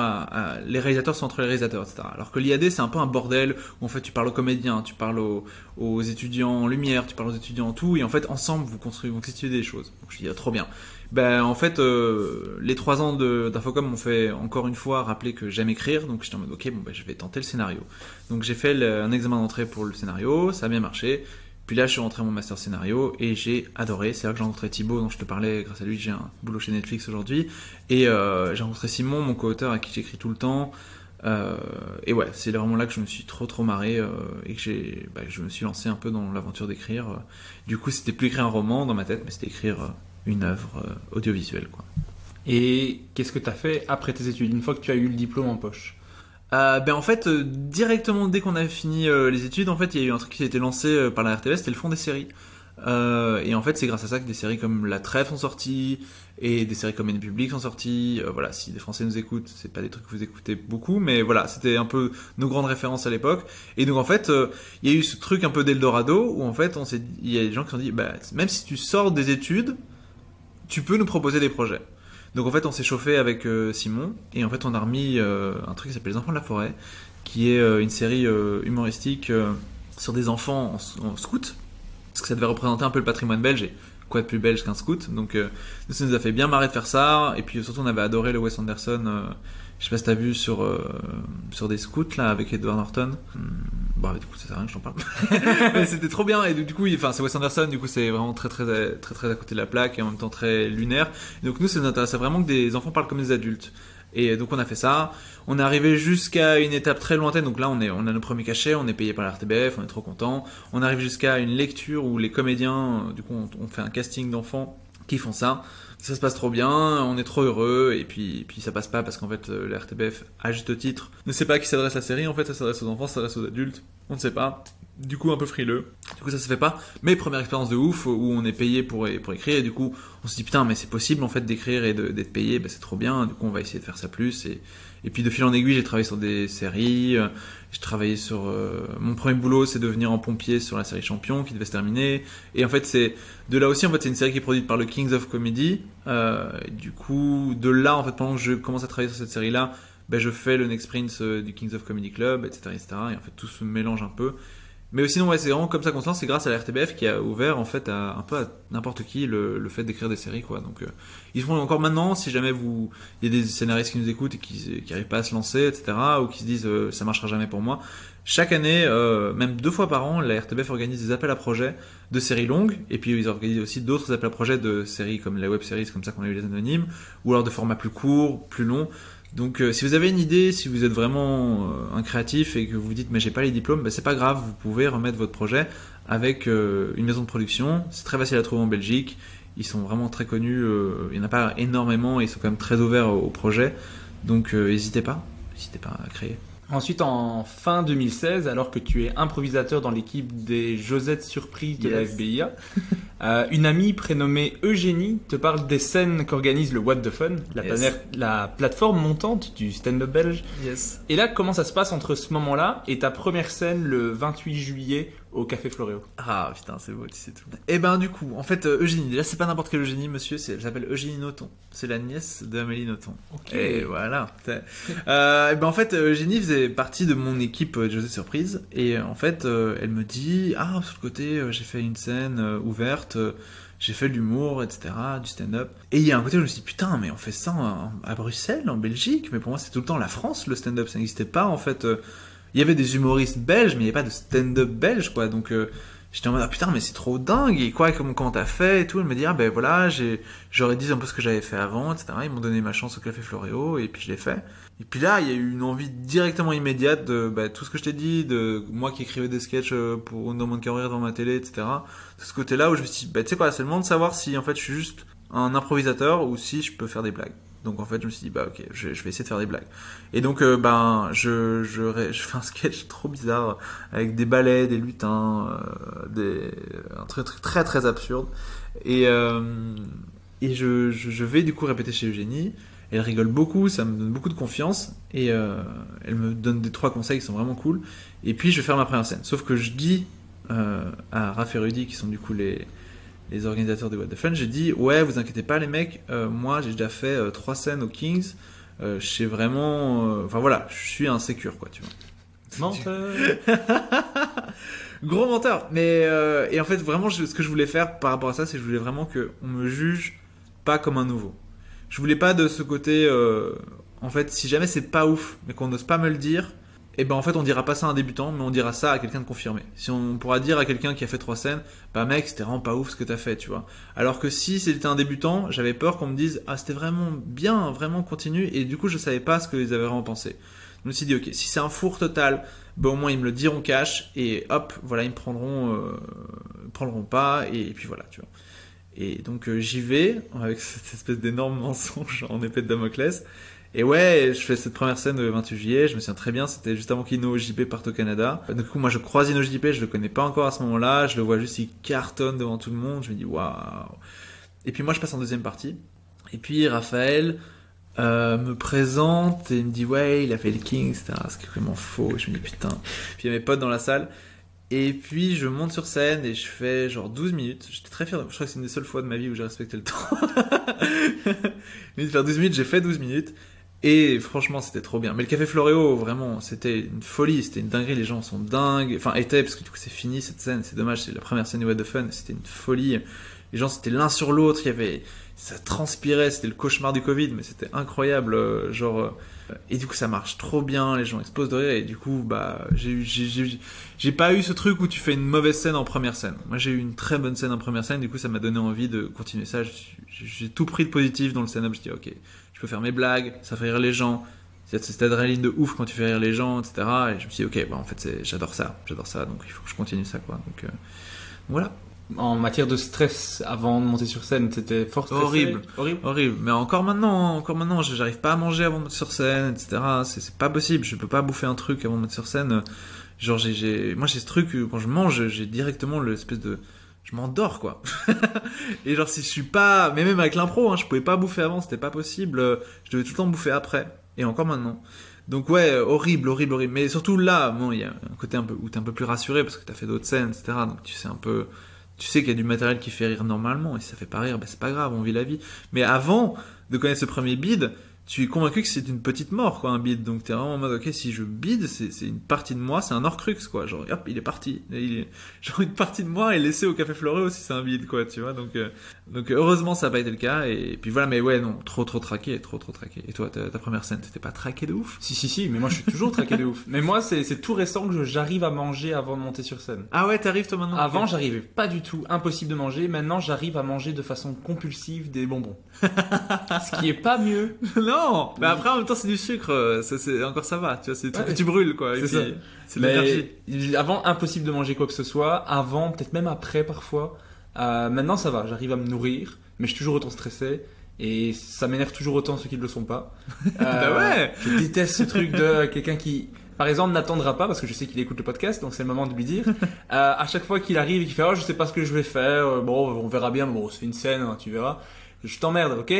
les réalisateurs sont entre les réalisateurs, etc. Alors que l'IAD c'est un peu un bordel où en fait tu parles aux comédiens, tu parles aux étudiants en lumière, tu parles aux étudiants en tout, et en fait ensemble vous constituez des choses. Donc je dis trop bien. Ben en fait les 3 ans d'infocom m'ont fait encore une fois rappeler que j'aime écrire, donc j'étais en mode ok bon ben je vais tenter le scénario. Donc j'ai fait un examen d'entrée pour le scénario, ça a bien marché. Puis là, je suis rentré à mon master scénario et j'ai adoré. C'est là que j'ai rencontré Thibaut, dont je te parlais. Grâce à lui, j'ai un boulot chez Netflix aujourd'hui. Et j'ai rencontré Simon, mon co-auteur, à qui j'écris tout le temps. Et ouais, c'est vraiment là que je me suis trop marré et que je me suis lancé un peu dans l'aventure d'écrire. Du coup, c'était plus écrire un roman dans ma tête, mais c'était écrire une œuvre audiovisuelle, quoi. Et qu'est-ce que tu as fait après tes études, une fois que tu as eu le diplôme en poche? En fait, directement dès qu'on a fini les études, en fait, il y a eu un truc qui a été lancé par la RTV, c'était le fonds des séries. Et en fait, c'est grâce à ça que des séries comme La Trêve sont sorties et des séries comme Haine publique sont sorties. Voilà, si des Français nous écoutent, c'est pas des trucs que vous écoutez beaucoup, mais voilà, c'était un peu nos grandes références à l'époque. Et donc en fait, il y a eu ce truc un peu d'Eldorado où en fait, il y a des gens qui se sont dit, même si tu sors des études, tu peux nous proposer des projets. Donc en fait on s'est chauffé avec Simon et en fait on a remis un truc qui s'appelle Les Enfants de la Forêt, qui est une série humoristique sur des enfants en scout, parce que ça devait représenter un peu le patrimoine belge et quoi de plus belge qu'un scout. Donc ça nous a fait bien marrer de faire ça, et puis surtout on avait adoré le Wes Anderson, je sais pas si t'as vu sur des scouts là avec Edward Norton. Du coup ça sert à rien que j'en parle. Mais c'était trop bien, et du coup c'est Wes Anderson, du coup c'est vraiment très à côté de la plaque et en même temps très lunaire. Et donc nous ça nous intéressait vraiment que des enfants parlent comme des adultes. Et donc on a fait ça, on est arrivé jusqu'à une étape très lointaine, donc là on a nos premiers cachets, on est payé par la RTBF, on est trop content. On arrive jusqu'à une lecture où les comédiens, du coup on fait un casting d'enfants qui font ça. Ça se passe trop bien, on est trop heureux, et puis ça passe pas parce qu'en fait la RTBF, à juste titre, ne sait pas à qui s'adresse la série. En fait ça s'adresse aux enfants, ça s'adresse aux adultes, on ne sait pas. Du coup un peu frileux, du coup ça se fait pas. Mais première expérience de ouf où on est payé pour écrire, et du coup on se dit putain mais c'est possible en fait d'écrire et d'être payé, c'est trop bien. Du coup on va essayer de faire ça plus, et puis de fil en aiguille j'ai travaillé sur des séries. J'ai travaillé sur mon premier boulot, c'est de venir en pompier sur la série Champion qui devait se terminer, et en fait c'est de là aussi, en fait c'est une série qui est produite par le Kings of Comedy. Du coup de là en fait pendant que je commence à travailler sur cette série là, je fais le Next Prince du Kings of Comedy Club, etc., et en fait tout se mélange un peu. Mais sinon ouais, c'est vraiment comme ça qu'on se lance. C'est grâce à la RTBF qui a ouvert en fait un peu à n'importe qui le fait d'écrire des séries, quoi. Donc ils font encore maintenant, si jamais il y a des scénaristes qui nous écoutent et qui arrivent pas à se lancer, etc., ou qui se disent ça marchera jamais pour moi. Chaque année, même 2 fois par an, la RTBF organise des appels à projets de séries longues, et puis ils organisent aussi d'autres appels à projets de séries comme la web series, comme ça qu'on a eu les anonymes, ou alors de formats plus courts, plus longs. Donc si vous avez une idée, si vous êtes vraiment un créatif et que vous vous dites mais j'ai pas les diplômes, c'est pas grave, vous pouvez remettre votre projet avec une maison de production. C'est très facile à trouver en Belgique, ils sont vraiment très connus, il n'y en a pas énormément et ils sont quand même très ouverts au projet. Donc n'hésitez pas à créer. Ensuite, en fin 2016, alors que tu es improvisateur dans l'équipe des Josettes Surprises de la FBIA, une amie prénommée Eugénie te parle des scènes qu'organise le What the Fun, la plateforme montante du stand-up belge. Yes. Et là, comment ça se passe entre ce moment-là et ta première scène le 28 juillet au Café Floréo? Ah putain, c'est beau, tu sais tout. Et du coup, en fait, Eugénie, déjà c'est pas n'importe quelle Eugénie, monsieur, elle s'appelle Eugénie Nothomb. C'est la nièce d'Amélie Nothomb. Ok. Et voilà. En fait, Eugénie faisait partie de mon équipe José Surprise, et en fait, elle me dit sur le côté, j'ai fait une scène ouverte. J'ai fait de l'humour, etc., du stand-up. Et il y a un côté où je me suis dit, putain, mais on fait ça à Bruxelles, en Belgique. Mais pour moi, c'est tout le temps la France, le stand-up. Ça n'existait pas, en fait. Il y avait des humoristes belges, mais il n'y avait pas de stand-up belge, quoi. Donc, j'étais en mode, putain, mais c'est trop dingue. Et quoi, comment t'as fait et tout. Elle me dit, voilà, j'aurais dit un peu ce que j'avais fait avant, etc. Ils m'ont donné ma chance au Café Floréo, et puis je l'ai fait. Et puis là, il y a eu une envie directement immédiate de tout ce que je t'ai dit, de moi qui écrivais des sketchs pour dans mon carrière, dans ma télé, etc. De ce côté-là où je me suis dit, tu sais quoi, c'est le moment de savoir si en fait je suis juste un improvisateur ou si je peux faire des blagues. Donc en fait, je me suis dit, bah ok, je vais essayer de faire des blagues. Et donc, je fais un sketch trop bizarre avec des balais, des lutins, un truc très très absurde. Et je vais du coup répéter chez Eugénie. Elle rigole beaucoup, ça me donne beaucoup de confiance. Et elle me donne 3 conseils qui sont vraiment cool. Et puis je vais faire ma première scène. Sauf que je dis à Raph et Rudy, qui sont du coup les organisateurs de What the Fun, j'ai dit ouais, vous inquiétez pas les mecs, moi j'ai déjà fait 3 scènes au Kings, je sais vraiment, enfin voilà, je suis un sécure quoi, tu vois. Menteur. Gros menteur. Mais et en fait vraiment ce que je voulais faire par rapport à ça, c'est que je voulais vraiment que on me juge pas comme un nouveau. Je voulais pas de ce côté, en fait, si jamais c'est pas ouf, mais qu'on n'ose pas me le dire. Et ben en fait on dira pas ça à un débutant, mais on dira ça à quelqu'un de confirmé. Si on pourra dire à quelqu'un qui a fait 3 scènes, bah mec c'était vraiment pas ouf ce que t'as fait, tu vois. Alors que si c'était un débutant, j'avais peur qu'on me dise ah c'était vraiment bien, vraiment continue, et du coup je savais pas ce qu'ils avaient vraiment pensé. Je me suis dit ok, si c'est un four total, bah au moins ils me le diront cash, et hop, voilà ils me prendront pas, et puis voilà, tu vois. Et donc j'y vais avec cette espèce d'énorme mensonge en épée de Damoclès. Et ouais, je fais cette première scène le 28 juillet, je me souviens très bien, c'était juste avant qu'InnoJP parte au Canada. Du coup, moi je croise InnoJP, je le connais pas encore à ce moment-là, je le vois juste, il cartonne devant tout le monde, je me dis waouh. Et puis moi je passe en deuxième partie, et puis Raphaël me présente et il me dit ouais, il a fait le King, ce qui est vraiment faux, et je me dis putain. Puis il y a mes potes dans la salle, et puis je monte sur scène et je fais genre 12 minutes, j'étais très fier, je crois que c'est une des seules fois de ma vie où j'ai respecté le temps. Mais de faire 12 minutes, j'ai fait 12 minutes. Et franchement, c'était trop bien. Mais le Café Floréo, vraiment, c'était une folie, c'était une dinguerie. Les gens sont dingues. Enfin, parce que du coup, c'est fini cette scène. C'est dommage, c'est la première scène de What the Fun. C'était une folie. Les gens, c'était l'un sur l'autre. Ça transpirait. C'était le cauchemar du Covid, mais c'était incroyable. Et du coup, ça marche trop bien. Les gens explosent de rire. Et du coup, bah, j'ai pas eu ce truc où tu fais une mauvaise scène en première scène. Moi, j'ai eu une très bonne scène en première scène. Du coup, ça m'a donné envie de continuer ça. J'ai tout pris de positif dans le stand-up. Je dis, ok. Je peux faire mes blagues, ça fait rire les gens, c'est cette adrénaline de ouf quand tu fais rire les gens, etc. Et je me suis dit, ok, bah en fait, j'adore ça, donc il faut que je continue ça, quoi. Donc voilà. En matière de stress avant de monter sur scène, c'était fort stressé. Horrible. Mais encore maintenant, j'arrive pas à manger avant de monter sur scène, etc. C'est pas possible, je peux pas bouffer un truc avant de monter sur scène. Genre, moi j'ai ce truc, quand je mange, j'ai directement l'espèce de... Je m'endors quoi. Et genre si je suis pas, mais même avec l'impro, je pouvais pas bouffer avant, c'était pas possible. Je devais tout le temps bouffer après. Et encore maintenant. Donc ouais, horrible. Mais surtout là, bon, il y a un côté un peu où t'es un peu plus rassuré parce que t'as fait d'autres scènes, etc. Donc tu sais qu'il y a du matériel qui fait rire normalement. Et si ça fait pas rire, bah c'est pas grave, on vit la vie. Mais avant de connaître ce premier bide, tu es convaincu que c'est une petite mort, quoi, un bide. Donc t'es vraiment en mode, ok, si je bide, c'est une partie de moi, c'est un Horcrux, quoi. Genre, hop, il est parti. Genre, une partie de moi est laissée au Café Floréo si c'est un bide, quoi, tu vois. Donc heureusement, ça n'a pas été le cas. Et puis voilà, mais ouais, non, trop traqué. Et toi, ta première scène, t'étais pas traqué de ouf? Si, mais moi je suis toujours traqué de ouf. Mais moi, c'est tout récent que j'arrive à manger avant de monter sur scène. Ah ouais, t'arrives toi maintenant? Avant, j'arrivais pas du tout, impossible de manger. Maintenant, j'arrive à manger de façon compulsive des bonbons. Ce qui est pas mieux. Non, mais après en même temps c'est du sucre, c'est encore ça va, tu vois, c'est des trucs que tu brûles quoi. C'est ça. C'est de l'énergie. Avant impossible de manger quoi que ce soit, avant peut-être même après parfois. Maintenant ça va, j'arrive à me nourrir, mais je suis toujours autant stressé et ça m'énerve toujours autant ceux qui ne le sont pas. Bah ouais. Je déteste ce truc de quelqu'un qui, par exemple, n'attendra pas parce que je sais qu'il écoute le podcast, donc c'est le moment de lui dire. À chaque fois qu'il arrive et qu'il fait je sais pas ce que je vais faire, bon on verra bien, mais bon c'est une scène, tu verras. Je t'emmerde, ok?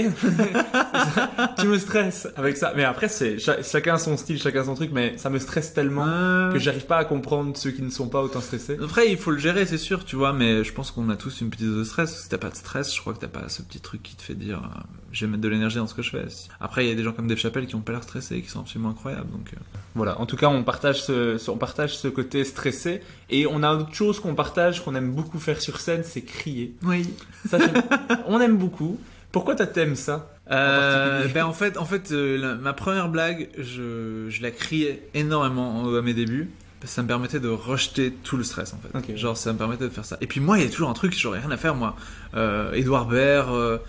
Tu me stresses avec ça. Mais après, c'est chacun son style, chacun son truc, mais ça me stresse tellement que j'arrive pas à comprendre ceux qui ne sont pas autant stressés. Après, il faut le gérer, c'est sûr, tu vois, mais je pense qu'on a tous une petite dose de stress. Si t'as pas de stress, je crois que t'as pas ce petit truc qui te fait dire je vais mettre de l'énergie dans ce que je fais. Après, il y a des gens comme Dave Chappelle qui ont pas l'air stressés et qui sont absolument incroyables, donc... Voilà, en tout cas, on partage ce côté stressé, et on a autre chose qu'on partage, qu'on aime beaucoup faire sur scène, c'est crier. Oui. Ça, on aime beaucoup. Pourquoi t'aimes ça? En fait, ma première blague, je la criais énormément à mes débuts. Parce que ça me permettait de rejeter tout le stress en fait. Okay. Genre ça me permettait de faire ça. Et puis moi il y a toujours un truc, j'aurais rien à faire moi. Edouard Baird,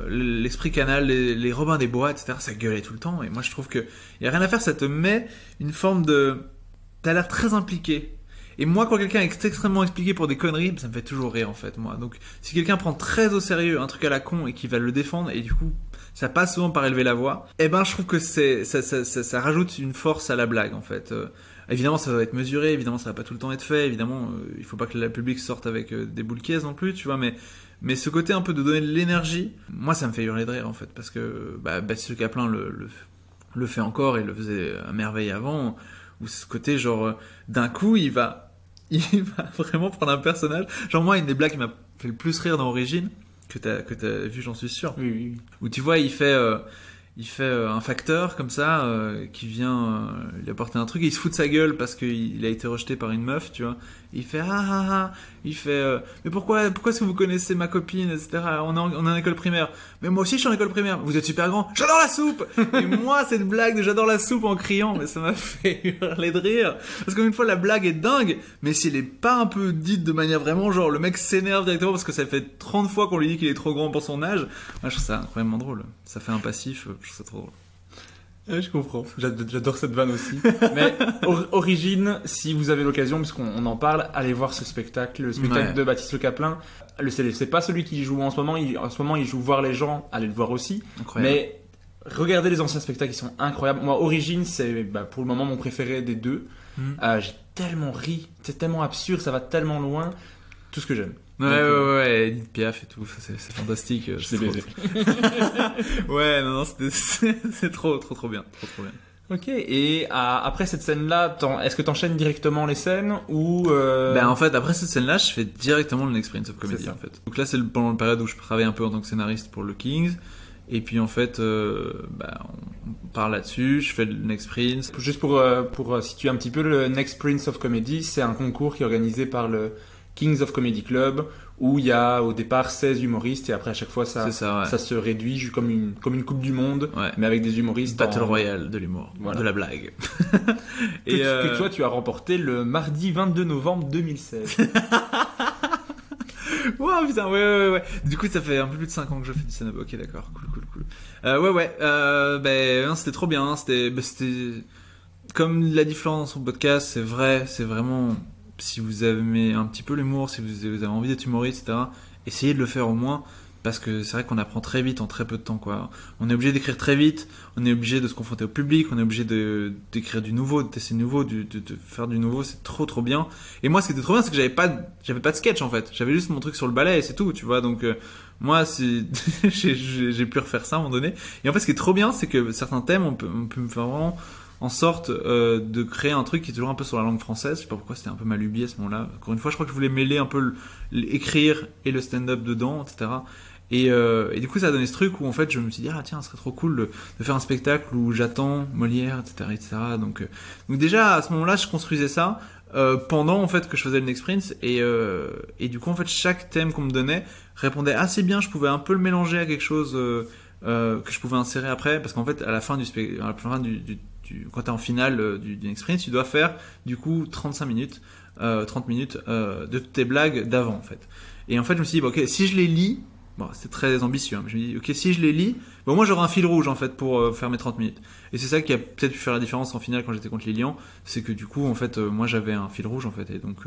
l'Esprit Canal, les Robins des Bois, etc. Ça gueulait tout le temps. Et moi je trouve que y a rien à faire, ça te met une forme de... T'as l'air très impliqué. Et moi, quand quelqu'un est extrêmement expliqué pour des conneries, ça me fait toujours rire en fait, moi. Donc, si quelqu'un prend très au sérieux un truc à la con et qui va le défendre, et du coup, ça passe souvent par élever la voix, eh ben, je trouve que ça rajoute une force à la blague en fait. Évidemment, ça doit être mesuré, évidemment, ça va pas tout le temps être fait, évidemment, il faut pas que le public sorte avec des boules caisses non plus, tu vois, mais ce côté un peu de donner de l'énergie, moi, ça me fait hurler de rire en fait, parce que Baptiste Le Caplin le fait encore et le faisait à merveille avant, où ce côté genre d'un coup il va vraiment prendre un personnage. Genre moi, une des blagues qui m'a fait le plus rire dans Origine, que t'as vu, j'en suis sûr, Oui. où tu vois il fait un facteur comme ça qui vient lui apporter un truc et il se fout de sa gueule parce qu'il a été rejeté par une meuf, tu vois. Et il fait il fait mais pourquoi est-ce que vous connaissez ma copine, etc. On est en école primaire. Mais moi aussi je suis en école primaire. Vous êtes super grand. J'adore la soupe. Et moi cette blague de j'adore la soupe en criant, mais ça m'a fait hurler de rire parce qu'une fois la blague est dingue, mais si elle est pas un peu dite de manière vraiment genre le mec s'énerve directement parce que ça fait 30 fois qu'on lui dit qu'il est trop grand pour son âge. Moi je trouve ça incroyablement drôle. Ça fait un passif, je trouve ça trop drôle. Ouais, je comprends. J'adore cette vanne aussi. Mais Origine, si vous avez l'occasion, puisqu'on en parle, allez voir ce spectacle, le spectacle de Baptiste Le Caplin. C'est pas celui qui joue en ce moment. En ce moment, il joue Voir les gens. Allez le voir aussi. Incroyable. Mais regardez les anciens spectacles, ils sont incroyables. Moi, Origine, c'est pour le moment mon préféré des deux. J'ai tellement ri, c'est tellement absurde, ça va tellement loin. Tout ce que j'aime. Ouais, Edith Piaf et tout, c'est fantastique. C'est baisé. Ouais, non, c'est trop bien. Ok, et après cette scène-là, est-ce que t'enchaînes directement les scènes ou En fait, après cette scène-là, je fais directement le Next Prince of Comedy en fait. Donc là, c'est pendant la période où je travaille un peu en tant que scénariste pour le Kings. Et puis en fait, on part là-dessus, je fais le Next Prince. Juste pour situer un petit peu, le Next Prince of Comedy, c'est un concours qui est organisé par le Kings of Comedy Club, où il y a au départ 16 humoristes et après à chaque fois ça se réduit comme une coupe du monde, mais avec des humoristes. Battle Royale de l'humour, de la blague. Que toi tu as remporté le mardi 22 novembre 2016. Wow, putain, ouais. Du coup, ça fait un peu plus de 5 ans que je fais du stand-up. Ok, d'accord, cool. Non, c'était trop bien. C'était comme l'a dit Florent dans son podcast, c'est vrai, c'est vraiment. Si vous aimez un petit peu l'humour, si vous avez envie d'être humoriste, etc., essayez de le faire au moins, parce que c'est vrai qu'on apprend très vite en très peu de temps, quoi. On est obligé d'écrire très vite, on est obligé de se confronter au public, on est obligé d'écrire du nouveau, de tester du nouveau, de faire du nouveau, c'est trop bien. Et moi, ce qui était trop bien, c'est que j'avais pas de sketch, en fait. J'avais juste mon truc sur le balai et c'est tout, tu vois. Donc, moi, j'ai pu refaire ça à un moment donné. Et en fait, ce qui est trop bien, c'est que certains thèmes, on peut me faire vraiment en sorte de créer un truc qui est toujours un peu sur la langue française. Je sais pas pourquoi, c'était un peu ma lubie à ce moment-là. Encore une fois, je crois que je voulais mêler un peu l'écrire et le stand-up dedans, etc. Et du coup, ça a donné ce truc où en fait, je me suis dit, tiens, ce serait trop cool de faire un spectacle où j'attends Molière, etc. Donc déjà, à ce moment-là, je construisais ça pendant en fait que je faisais le Next Prince. Et du coup, en fait, chaque thème qu'on me donnait répondait assez bien. Je pouvais un peu le mélanger à quelque chose que je pouvais insérer après. Parce qu'en fait, à la fin quand t'es en finale du Next Prince, tu dois faire du coup 30 minutes de tes blagues d'avant en fait. Et en fait, je me suis dit, ok, si je les lis, bon, c'est très ambitieux, mais je me dis, ok, si je les lis, moi j'aurai un fil rouge en fait pour faire mes 30 minutes. Et c'est ça qui a peut-être pu faire la différence en finale quand j'étais contre Lilian, c'est que du coup, en fait, moi j'avais un fil rouge en fait, et donc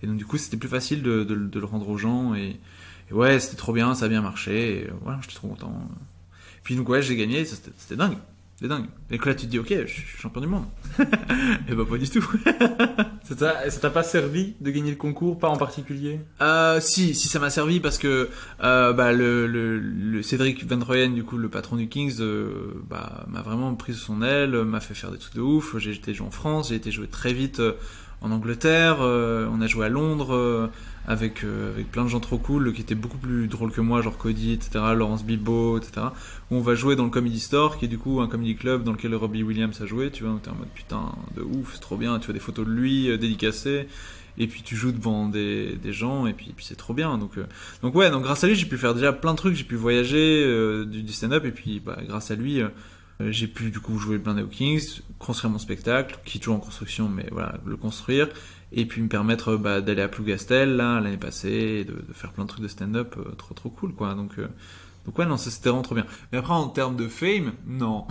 du coup, c'était plus facile de le rendre aux gens, et ouais, c'était trop bien, ça a bien marché, et voilà, j'étais trop content. Puis donc ouais, j'ai gagné, c'était dingue. C'est dingue. Et que là, tu te dis, ok, je suis champion du monde. Et pas du tout. Ça t'a pas servi de gagner le concours, pas en particulier? Si, ça m'a servi parce que le Cédric Van Royen, du coup, le patron du Kings, m'a vraiment pris sous son aile, m'a fait faire des trucs de ouf. J'ai été jouer en France, j'ai été jouer très vite en Angleterre, on a joué à Londres avec plein de gens trop cool qui étaient beaucoup plus drôles que moi, genre Cody, etc., Laurence Bilbo, etc., où on va jouer dans le Comedy Store, qui est du coup un comedy club dans lequel Robbie Williams a joué, tu vois, donc t'es en mode putain de ouf, c'est trop bien, tu vois des photos de lui dédicacées, et puis tu joues devant des gens, et puis c'est trop bien, donc grâce à lui j'ai pu faire déjà plein de trucs, j'ai pu voyager du stand-up, et puis grâce à lui j'ai pu du coup jouer plein de Kings, construire mon spectacle, qui est toujours en construction, mais voilà, le construire, et puis me permettre d'aller à Plougastel là l'année passée, et de faire plein de trucs de stand-up trop cool quoi. Donc Donc ouais, non, ça c'était vraiment trop bien. Mais après, en termes de fame, non.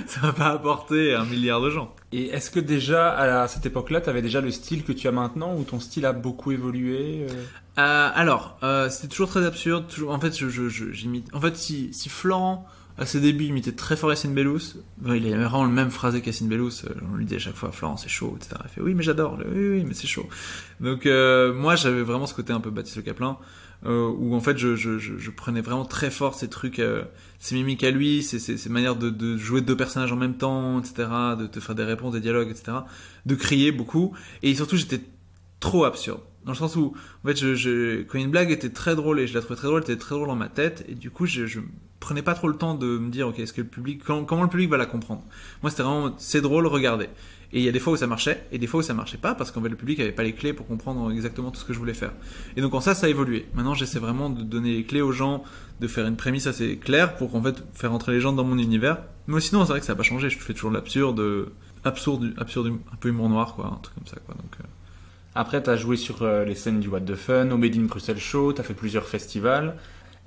Ça va pas apporter 1 milliard de gens. Et est-ce que déjà, à cette époque-là, tu avais déjà le style que tu as maintenant, ou ton style a beaucoup évolué Alors, c'était toujours très absurde. En fait, j'imite. En fait, si Florent, à ses débuts, imitait très fort Yacine Bellous, il avait vraiment le même phrasé qu'Yacine Bellous. On lui dit à chaque fois, Florent, c'est chaud, etc. Il fait, oui, mais j'adore. Oui, mais c'est chaud. Donc, moi, j'avais vraiment ce côté un peu Baptiste Le Caplin, où en fait, je prenais vraiment très fort ces trucs, ces mimiques à lui, ces manières de jouer 2 personnages en même temps, etc., de te faire des réponses, des dialogues, etc., de crier beaucoup. Et surtout, j'étais trop absurde. Dans le sens où, en fait, quand une blague était très drôle et je la trouvais très drôle, elle était très drôle dans ma tête, et du coup, je prenais pas trop le temps de me dire, ok, est-ce que le public, comment le public va la comprendre? Moi, c'était vraiment, c'est drôle, regardez. Et il y a des fois où ça marchait, et des fois où ça marchait pas, parce qu'en fait, le public avait pas les clés pour comprendre exactement tout ce que je voulais faire. Et donc, en ça a évolué. Maintenant, j'essaie vraiment de donner les clés aux gens, de faire une prémisse assez claire pour qu'en fait, faire entrer les gens dans mon univers. Mais sinon, c'est vrai que ça a pas changé, je fais toujours de l'absurde, absurde, un peu humour noir, quoi, un truc comme ça, quoi, donc... Après, tu as joué sur les scènes du What the Fun, au Made in Bruxelles Show, tu as fait plusieurs festivals.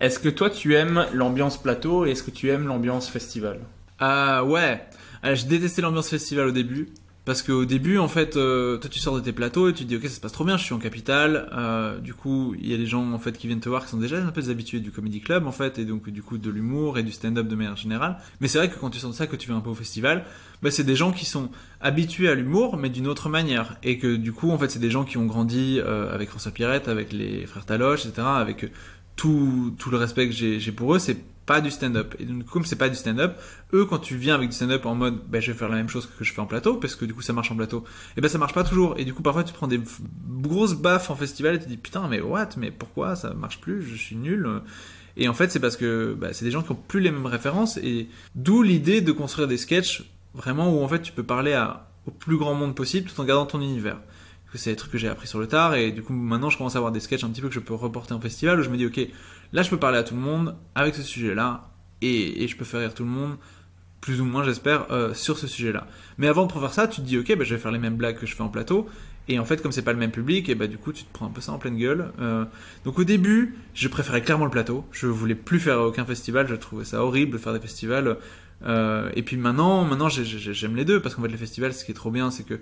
Est-ce que toi, tu aimes l'ambiance plateau et est-ce que tu aimes l'ambiance festival? Ouais. Je détestais l'ambiance festival au début. Parce qu'au début, en fait, toi tu sors de tes plateaux et tu te dis ok, ça se passe trop bien, je suis en capitale. Du coup, il y a des gens en fait qui viennent te voir qui sont déjà un peu des habitués du comedy club en fait, et donc du coup de l'humour et du stand-up de manière générale. Mais c'est vrai que quand tu sors de ça, que tu vas un peu au festival, bah c'est des gens qui sont habitués à l'humour, mais d'une autre manière, et que du coup en fait c'est des gens qui ont grandi avec François Pirette, avec les frères Taloche, etc., avec tout le respect que j'ai pour eux. C'est pas du stand-up. Et donc, comme c'est pas du stand-up, eux, quand tu viens avec du stand-up en mode, je vais faire la même chose que je fais en plateau, parce que du coup, ça marche en plateau, et ça marche pas toujours. Et du coup, parfois, tu prends des grosses baffes en festival et tu te dis, putain, mais mais pourquoi ça marche plus? Je suis nul. Et en fait, c'est parce que, c'est des gens qui ont plus les mêmes références, et d'où l'idée de construire des sketchs, vraiment, où en fait, tu peux parler au plus grand monde possible, tout en gardant ton univers. C'est des trucs que j'ai appris sur le tard, et du coup maintenant je commence à avoir des sketchs un petit peu que je peux reporter en festival, où je me dis ok, là je peux parler à tout le monde avec ce sujet là, et je peux faire rire tout le monde, plus ou moins j'espère, sur ce sujet là. Mais avant de pouvoir faire ça, tu te dis ok, je vais faire les mêmes blagues que je fais en plateau, et en fait comme c'est pas le même public, et du coup tu te prends un peu ça en pleine gueule. Donc au début je préférais clairement le plateau, je voulais plus faire aucun festival, je trouvais ça horrible de faire des festivals. Et puis maintenant j'aime les deux, parce qu'en fait les festivals, ce qui est trop bien, c'est que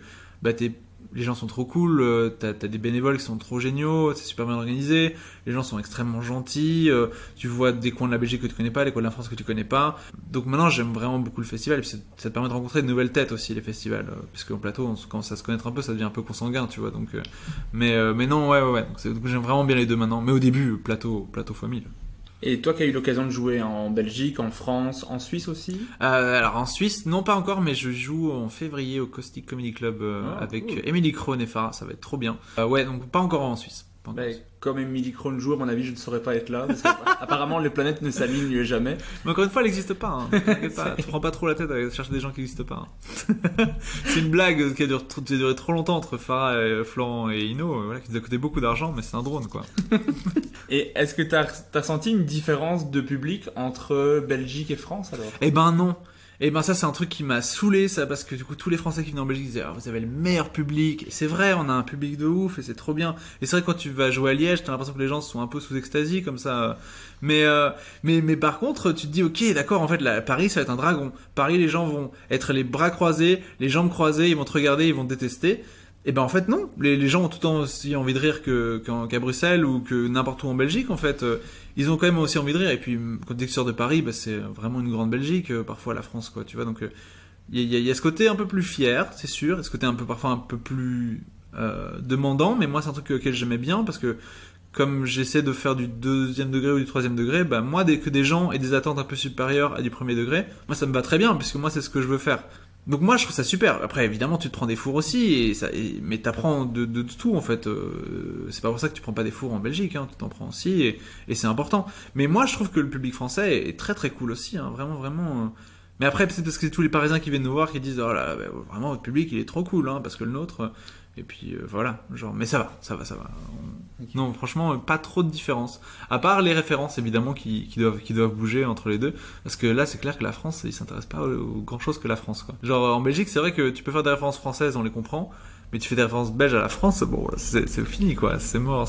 les gens sont trop cool, t'as des bénévoles qui sont trop géniaux, c'est super bien organisé, les gens sont extrêmement gentils, tu vois des coins de la Belgique que tu connais pas, des coins de la France que tu connais pas. Donc maintenant j'aime vraiment beaucoup le festival, et puis ça te permet de rencontrer de nouvelles têtes aussi, les festivals, parce qu'en plateau on commence à se connaître un peu, ça devient un peu consanguin, tu vois. Donc mais non, ouais. Donc j'aime vraiment bien les deux maintenant, mais au début plateau x 1000. Et toi qui as eu l'occasion de jouer en Belgique, en France, en Suisse aussi? Alors en Suisse, non pas encore, mais je joue en février au Caustic Comedy Club avec cool. Émilie Krohn et Farah, ça va être trop bien. Ouais, donc pas encore en Suisse. Comme Émilie Krohn joue, à mon avis, je ne saurais pas être là. Parce que, apparemment, les planètes ne s'alignent jamais. Mais encore une fois, elle n'existe pas. Hein. Tu prends pas trop la tête à chercher des gens qui n'existent pas. Hein. C'est une blague qui a duré trop longtemps entre Farah, et Florent et Ino, qui nous a coûté beaucoup d'argent, mais c'est un drone, quoi. Et est-ce que tu as senti une différence de public entre Belgique et France alors? Eh ben non. Et ça c'est un truc qui m'a saoulé, ça, parce que du coup tous les Français qui venaient en Belgique disaient vous avez le meilleur public. Et c'est vrai, on a un public de ouf et c'est trop bien. Et c'est vrai que quand tu vas jouer à Liège, t'as l'impression que les gens sont un peu sous extasie comme ça. Mais par contre tu te dis ok, d'accord, en fait Paris ça va être un dragon. Paris, les gens vont être les bras croisés, les jambes croisées, ils vont te regarder, ils vont te détester. Et en fait non, les gens ont tout le temps aussi envie de rire qu'à Bruxelles ou que n'importe où en Belgique en fait. Ils ont quand même aussi envie de rire. Et puis quand tu sors de Paris, c'est vraiment une grande Belgique, parfois la France, quoi, tu vois. Donc il y a ce côté un peu plus fier, c'est sûr, et ce côté parfois un peu plus demandant. Mais moi c'est un truc auquel j'aimais bien, parce que comme j'essaie de faire du 2e degré ou du 3e degré, moi dès que des gens aient des attentes un peu supérieures à du 1er degré, moi ça me va très bien, puisque moi c'est ce que je veux faire. Donc moi je trouve ça super. Après évidemment tu te prends des fours aussi, mais t'apprends de tout en fait. C'est pas pour ça que tu prends pas des fours en Belgique, hein, tu t'en prends aussi, et c'est important. Mais moi je trouve que le public français est très très cool aussi, hein, vraiment. Mais après peut-être parce que c'est tous les Parisiens qui viennent nous voir qui disent oh là, vraiment votre public il est trop cool, hein, parce que le nôtre. Et puis voilà, mais ça va. Okay. Non, franchement, pas trop de différence. À part les références, évidemment, qui doivent bouger entre les deux. Parce que là, c'est clair que la France, ils s'intéressent pas aux grand chose que la France, quoi. Genre, en Belgique, c'est vrai que tu peux faire des références françaises, on les comprend. mais tu fais des références belges à la France, bon, c'est fini, quoi. C'est mort.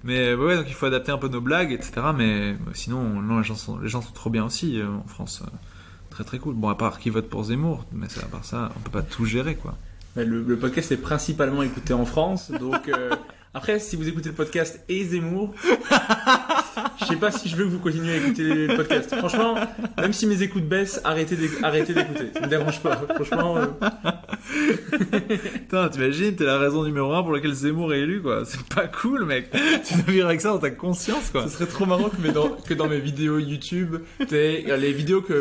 Mais ouais, donc il faut adapter un peu nos blagues, etc. Mais sinon, non, les gens sont trop bien aussi en France. Très très cool. Bon, à part qui vote pour Zemmour, mais à part ça, on peut pas tout gérer, quoi. Le podcast est principalement écouté en France, donc après, si vous écoutez le podcast et Zemmour, je sais pas si je veux que vous continuiez à écouter le podcast. Franchement, même si mes écoutes baissent, arrêtez d'écouter. Ça me dérange pas. Franchement. Putain, t'imagines, t'es la raison numéro 1 pour laquelle Zemmour est élu, quoi. C'est pas cool, mec. Tu dois vivre avec ça dans ta conscience, quoi. Ce serait trop marrant que dans mes vidéos YouTube, les vidéos que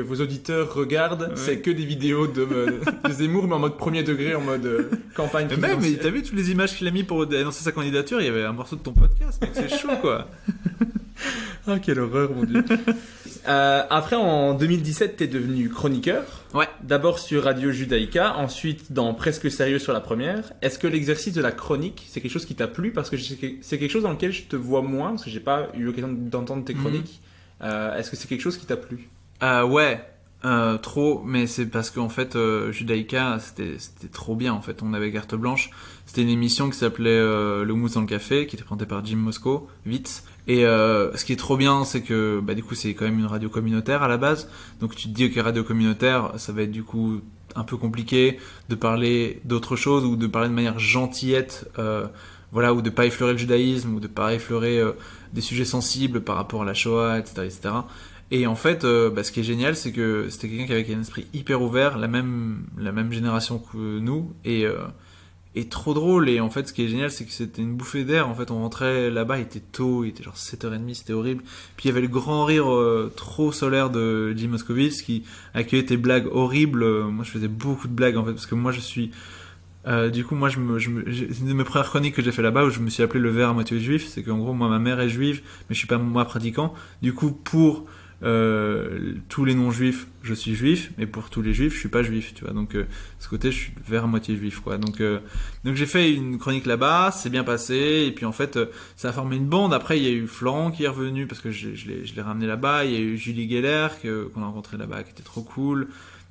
vos auditeurs regardent, ouais. C'est que des vidéos de Zemmour, mais en mode premier degré, en mode campagne. Mais même, mais t'as vu toutes les images qu'il a mis pour annoncer sa candidature, il y avait un morceau de ton podcast, mec, c'est chaud, quoi. Ah, quelle horreur, mon Dieu. Après, en 2017, t'es devenu chroniqueur. Ouais. D'abord sur Radio Judaïka, ensuite dans Presque Sérieux sur la première. Est-ce que l'exercice de la chronique, c'est quelque chose qui t'a plu? Parce que c'est quelque chose dans lequel je te vois moins, parce que j'ai pas eu l'occasion d'entendre tes chroniques. Est-ce que c'est quelque chose qui t'a plu? Ouais. Trop, mais c'est parce qu'en fait Judaïka c'était trop bien en fait. On avait carte blanche. C'était une émission qui s'appelait Le Mousse dans le café, qui était présentée par Jim Moscow, Vitz. Et ce qui est trop bien, c'est que du coup c'est quand même une radio communautaire à la base. Donc tu te dis que radio communautaire, ça va être du coup un peu compliqué de parler d'autre chose ou de parler de manière gentillette, voilà, ou de pas effleurer le judaïsme ou de pas effleurer des sujets sensibles par rapport à la Shoah, etc. Et en fait, ce qui est génial, c'est que c'était quelqu'un qui avait un esprit hyper ouvert, la même génération que nous, et trop drôle. Et en fait, ce qui est génial, c'est que c'était une bouffée d'air. En fait, on rentrait là-bas, il était tôt, il était genre 7h30, c'était horrible. Puis il y avait le grand rire trop solaire de Jim Moskowitz qui accueillait tes blagues horribles. Moi, je faisais beaucoup de blagues, en fait, parce que moi, je suis... du coup, moi, c'est une de mes premières chroniques que j'ai fait là-bas où je me suis appelé le verre à moitié juif. C'est qu'en gros, moi, ma mère est juive, mais je suis pas moi pratiquant. Du coup, pour tous les non-juifs, je suis juif, mais pour tous les juifs, je suis pas juif, tu vois. Donc, ce côté, je suis vers à moitié juif, quoi. Donc j'ai fait une chronique là-bas, c'est bien passé, et puis en fait, ça a formé une bande. Après, il y a eu Florent qui est revenu parce que je l'ai ramené là-bas. Il y a eu Julie Geller qu'on a rencontré là-bas, qui était trop cool.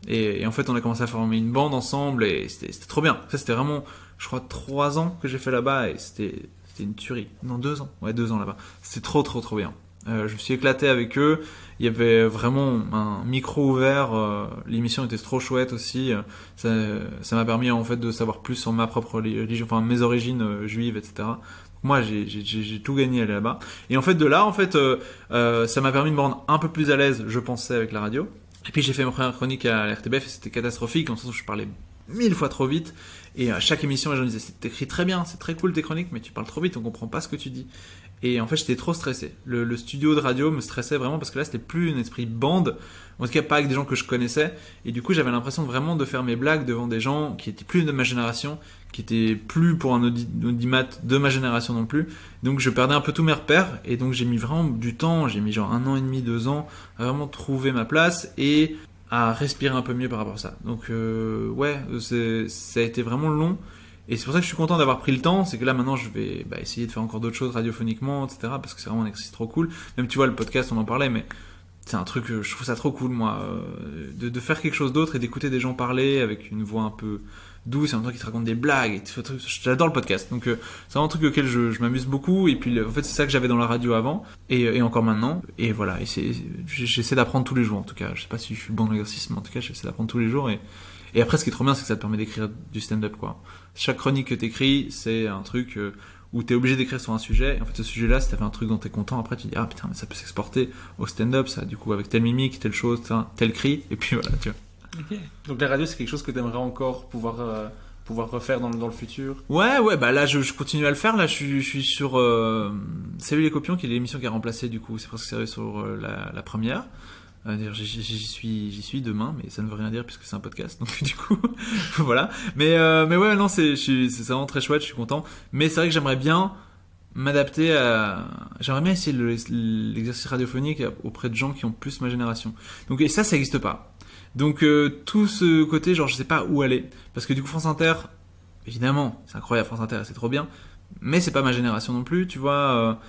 Et en fait, on a commencé à former une bande ensemble, et c'était trop bien. Ça, c'était vraiment, je crois, 3 ans que j'ai fait là-bas, et c'était une tuerie. Non, 2 ans. Ouais, 2 ans là-bas. C'était trop bien. Je me suis éclaté avec eux. Il y avait vraiment un micro ouvert. L'émission était trop chouette aussi. Ça m'a permis en fait de savoir plus sur ma propre religion, enfin mes origines juives, etc. Moi, j'ai tout gagné à aller là-bas. Et en fait, de là, ça m'a permis de me rendre un peu plus à l'aise, je pensais, avec la radio. Et puis j'ai fait ma première chronique à la RTBF et c'était catastrophique, en sens où je parlais 1000 fois trop vite. Et à chaque émission, les gens disaient t'écris très bien, c'est très cool tes chroniques, mais tu parles trop vite, on comprend pas ce que tu dis. Et en fait, j'étais trop stressé. Le studio de radio me stressait vraiment parce que là, c'était plus un esprit bande. En tout cas, pas avec des gens que je connaissais. Et du coup, j'avais l'impression vraiment de faire mes blagues devant des gens qui étaient plus de ma génération, qui étaient plus pour un audimat de ma génération non plus. Donc, je perdais un peu tous mes repères. Et donc, j'ai mis vraiment du temps. J'ai mis genre 1 an et demi, 2 ans à vraiment trouver ma place et à respirer un peu mieux par rapport à ça. Donc, ça a été vraiment long. Et c'est pour ça que je suis content d'avoir pris le temps, c'est que là maintenant je vais essayer de faire encore d'autres choses radiophoniquement, etc. Parce que c'est vraiment un exercice trop cool. Même tu vois le podcast on en parlait, mais c'est un truc, je trouve ça trop cool moi, de faire quelque chose d'autre et d'écouter des gens parler avec une voix un peu douce et en même temps qui te racontent des blagues. Et j'adore le podcast, donc c'est vraiment un truc auquel je m'amuse beaucoup. Et puis en fait c'est ça que j'avais dans la radio avant et encore maintenant. Et voilà, j'essaie d'apprendre tous les jours en tout cas. Je sais pas si je suis bon dans l'exercice, mais en tout cas j'essaie d'apprendre tous les jours. Et après, ce qui est trop bien, c'est que ça te permet d'écrire du stand-up, quoi. Chaque chronique que t'écris, c'est un truc où t'es obligé d'écrire sur un sujet. Et en fait, ce sujet-là, si t'as fait un truc dont t'es content, après tu dis ah putain, mais ça peut s'exporter au stand-up, ça, du coup, avec telle mimique, telle chose, tel cri, et puis voilà, tu vois. Ok. Donc la radio, c'est quelque chose que t'aimerais encore pouvoir refaire dans le futur. Ouais, là je continue à le faire. Là, je suis sur Salut les copions, qui est l'émission qui a remplacé du coup, c'est presque sérieux sur la première. D'ailleurs, j'y suis demain, mais ça ne veut rien dire puisque c'est un podcast, donc du coup, voilà. Mais ouais, non, c'est vraiment très chouette, je suis content. Mais c'est vrai que j'aimerais bien m'adapter j'aimerais bien essayer l'exercice radiophonique auprès de gens qui ont plus ma génération. Donc, et ça n'existe pas. Donc, tout ce côté, genre, je sais pas où aller. Parce que du coup, France Inter, évidemment, c'est incroyable, France Inter, c'est trop bien. Mais c'est pas ma génération non plus, tu vois.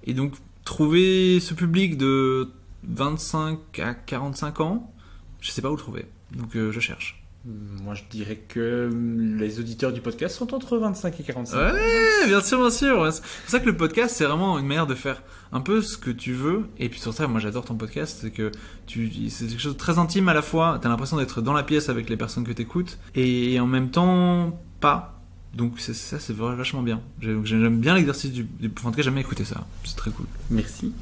Et donc, trouver ce public de 25 à 45 ans, je sais pas où le trouver. Donc je cherche. Moi, je dirais que les auditeurs du podcast sont entre 25 et 45. Ouais, bien sûr, bien sûr. Ouais. C'est pour ça que le podcast, c'est vraiment une manière de faire un peu ce que tu veux. Et puis sur ça, moi j'adore ton podcast, c'est que c'est quelque chose de très intime à la fois. T'as l'impression d'être dans la pièce avec les personnes que t'écoutes et en même temps pas. Donc ça, c'est vachement bien. J'aime bien l'exercice en tout cas, j'aime bien écouter ça. C'est très cool. Merci.